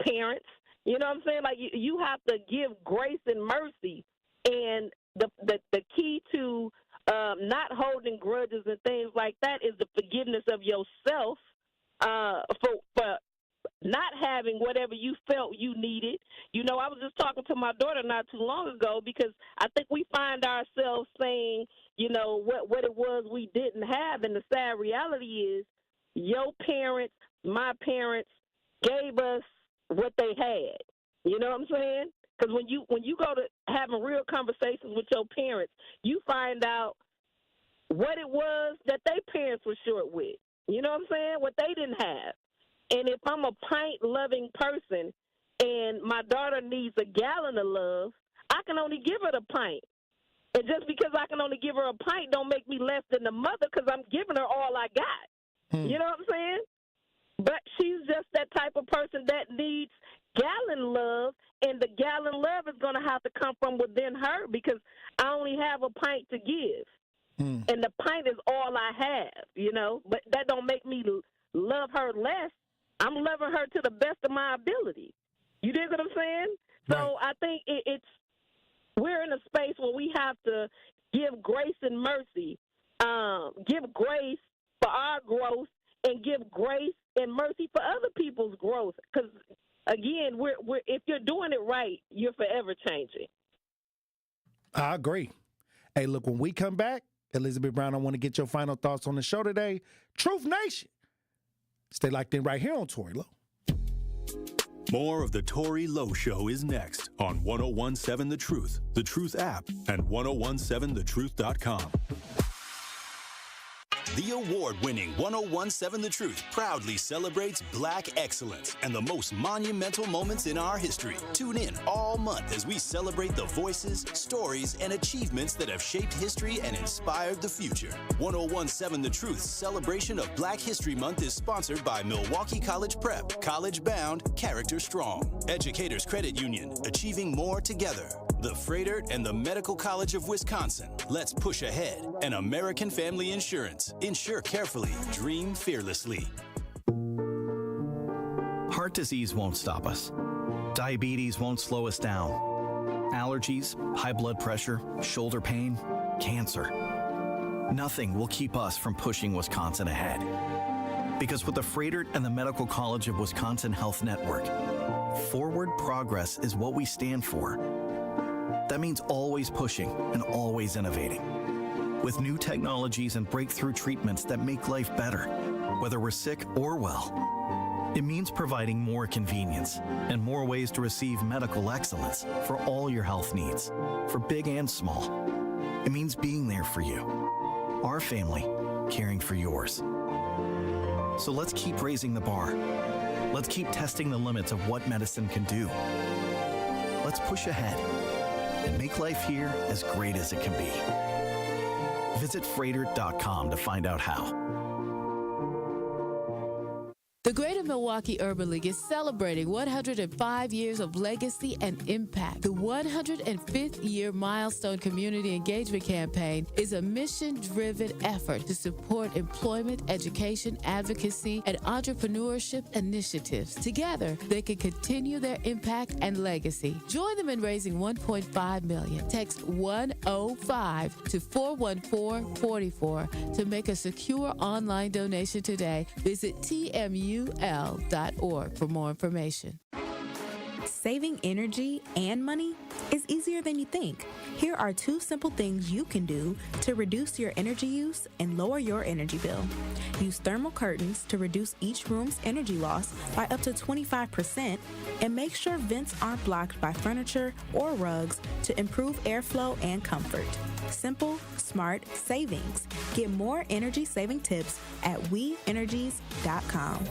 Speaker 21: parents. You know what I'm saying? Like, you have to give grace and mercy. And the key to not holding grudges and things like that is the forgiveness of yourself for not having whatever you felt you needed. You know, I was just talking to my daughter not too long ago, because I think we find ourselves saying, you know, what it was we didn't have. And the sad reality is your parents, my parents, gave us what they had. You know what I'm saying? Because when you go to having real conversations with your parents, you find out what it was that their parents were short with. You know what I'm saying? What they didn't have. And if I'm a pint-loving person and my daughter needs a gallon of love, I can only give her the pint. And just because I can only give her a pint don't make me less than the mother, because I'm giving her all I got. You know what I'm saying? But she's just that type of person that needs gallon love, and the gallon love is going to have to come from within her, because I only have a pint to give. And the pint is all I have, you know. But that don't make me love her less. I'm loving her to the best of my ability. You dig what I'm saying? So I think we're in a space where we have to give grace and mercy, give grace for our growth, and give grace and mercy for other people's growth. Because, again, we're if you're doing it right, you're forever changing.
Speaker 1: I agree. Hey, look, when we come back, Elizabeth Brown, I want to get your final thoughts on the show today. Truth Nation. Stay locked in right here on Tory Lowe.
Speaker 3: More of the Tory Lowe Show is next on 1017 The Truth app, and 1017thetruth.com. The award-winning 1017 The Truth proudly celebrates Black excellence and the most monumental moments in our history. Tune in all month as we celebrate the voices, stories, and achievements that have shaped history and inspired the future. 1017 The Truth's celebration of Black History Month is sponsored by Milwaukee College Prep, College Bound, Character Strong, Educators Credit Union, Achieving More Together, the Freighter, and the Medical College of Wisconsin. Let's push ahead. And American Family Insurance. Insure carefully. Dream fearlessly.
Speaker 5: Heart disease won't stop us. Diabetes won't slow us down. Allergies, high blood pressure, shoulder pain, cancer. Nothing will keep us from pushing Wisconsin ahead. Because with the Freighter and the Medical College of Wisconsin Health Network, forward progress is what we stand for. That means always pushing and always innovating. With new technologies and breakthrough treatments that make life better, whether we're sick or well. It means providing more convenience and more ways to receive medical excellence for all your health needs, for big and small. It means being there for you, our family, caring for yours. So let's keep raising the bar. Let's keep testing the limits of what medicine can do. Let's push ahead and make life here as great as it can be. Visit Freighter.com to find out how.
Speaker 6: The Greater Milwaukee Urban League is celebrating 105 years of legacy and impact. The 105th year milestone community engagement campaign is a mission-driven effort to support employment, education, advocacy, and entrepreneurship initiatives. Together, they can continue their impact and legacy. Join them in raising $1.5 million. Text 105 to 41444 to make a secure online donation today. Visit TMUL.org for more information.
Speaker 10: Saving energy and money is easier than you think. Here are 2 simple things you can do to reduce your energy use and lower your energy bill. Use thermal curtains to reduce each room's energy loss by up to 25%, and make sure vents aren't blocked by furniture or rugs to improve airflow and comfort. Simple, smart savings. Get more energy-saving tips at WeEnergies.com.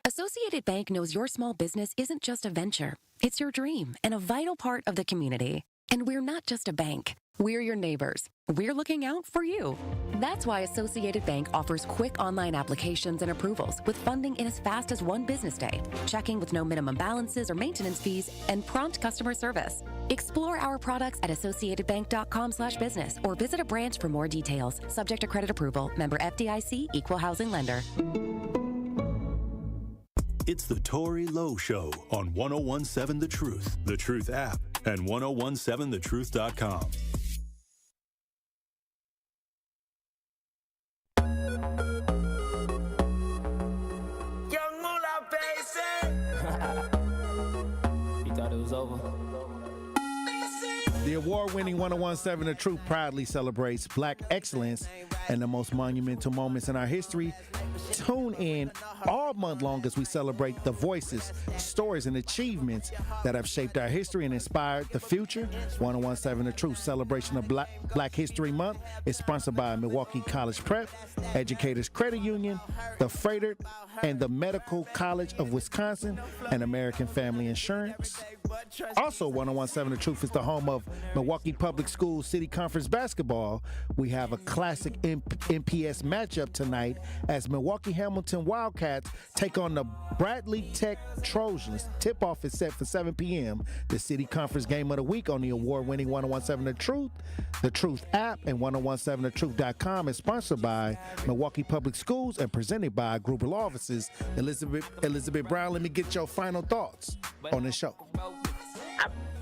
Speaker 19: Associated Bank knows your small business isn't just a venture. It's your dream and a vital part of the community. And we're not just a bank. We're your neighbors. We're looking out for you. That's why Associated Bank offers quick online applications and approvals with funding in as fast as 1 business day, checking with no minimum balances or maintenance fees, and prompt customer service. Explore our products at associatedbank.com/business or visit a branch for more details. Subject to credit approval. Member FDIC, Equal Housing Lender.
Speaker 3: It's the Tory Lowe Show on 1017 The Truth, The Truth app, and 1017thetruth.com.
Speaker 9: You thought it was over?
Speaker 1: The award-winning 1017 The Truth proudly celebrates Black excellence and the most monumental moments in our history. Tune in all month long as we celebrate the voices, stories, and achievements that have shaped our history and inspired the future. 1017 The Truth celebration of Black History Month is sponsored by Milwaukee College Prep, Educators Credit Union, the Freighter, and the Medical College of Wisconsin, and American Family Insurance. Also, 1017 The Truth is the home of Milwaukee Public Schools City Conference basketball. We have a classic MPS matchup tonight as Milwaukee Hamilton Wildcats take on the Bradley Tech Trojans. Tip-off is set for 7 p.m. The City Conference game of the week on the award-winning 1017 The Truth app, and 1017thetruth.com is sponsored by Milwaukee Public Schools and presented by Group of Law Offices. Elizabeth Brown, let me get your final thoughts on this show.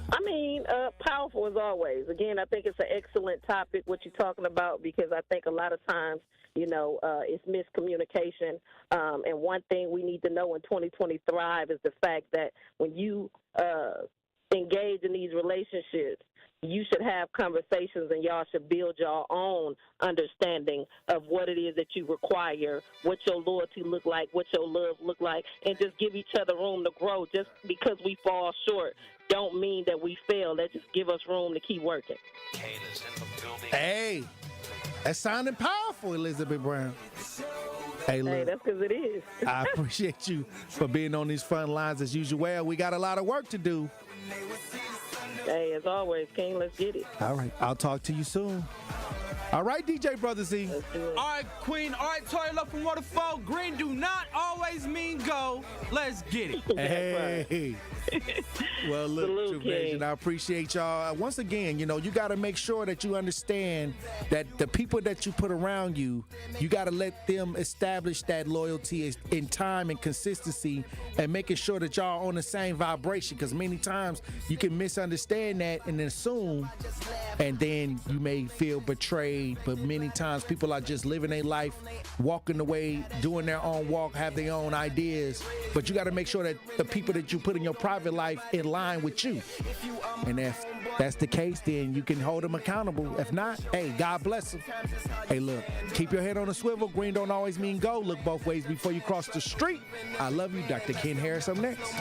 Speaker 21: I mean, powerful as always. Again, I think it's an excellent topic, what you're talking about, because I think a lot of times, it's miscommunication. And one thing we need to know in 2020 Thrive is the fact that when you engage in these relationships, you should have conversations and y'all should build your own understanding of what it is that you require, what your loyalty look like, what your love look like, and just give each other room to grow. Just because we fall short don't mean that we fail. That just give us room to keep working.
Speaker 1: Hey, that's sounding powerful, Elizabeth Brown. Hey, look,
Speaker 21: hey, that's because it is.
Speaker 1: I appreciate you for being on these front lines as usual. Well, we got a lot of work to do.
Speaker 21: Hey, as always, King, let's get it.
Speaker 1: All right, I'll talk to you soon. All right, DJ Brother Z.
Speaker 7: All right, Queen. All right, Tory Lowe from Waterfall. Green do not always mean go. Let's get it.
Speaker 1: Hey. Well, look, True Nation, I appreciate y'all. Once again, you got to make sure that you understand that the people that you put around you, you got to let them establish that loyalty in time and consistency, and making sure that y'all on the same vibration, because many times you can misunderstand that and assume, and then you may feel betrayed. But many times people are just living their life, walking the way, doing their own walk, have their own ideas. But you got to make sure that the people that you put in your private life in line with you. And if that's the case, then you can hold them accountable. If not, hey, God bless them. Hey, look, keep your head on a swivel. Green don't always mean go. Look both ways before you cross the street. I love you. Dr. Ken Harris up next.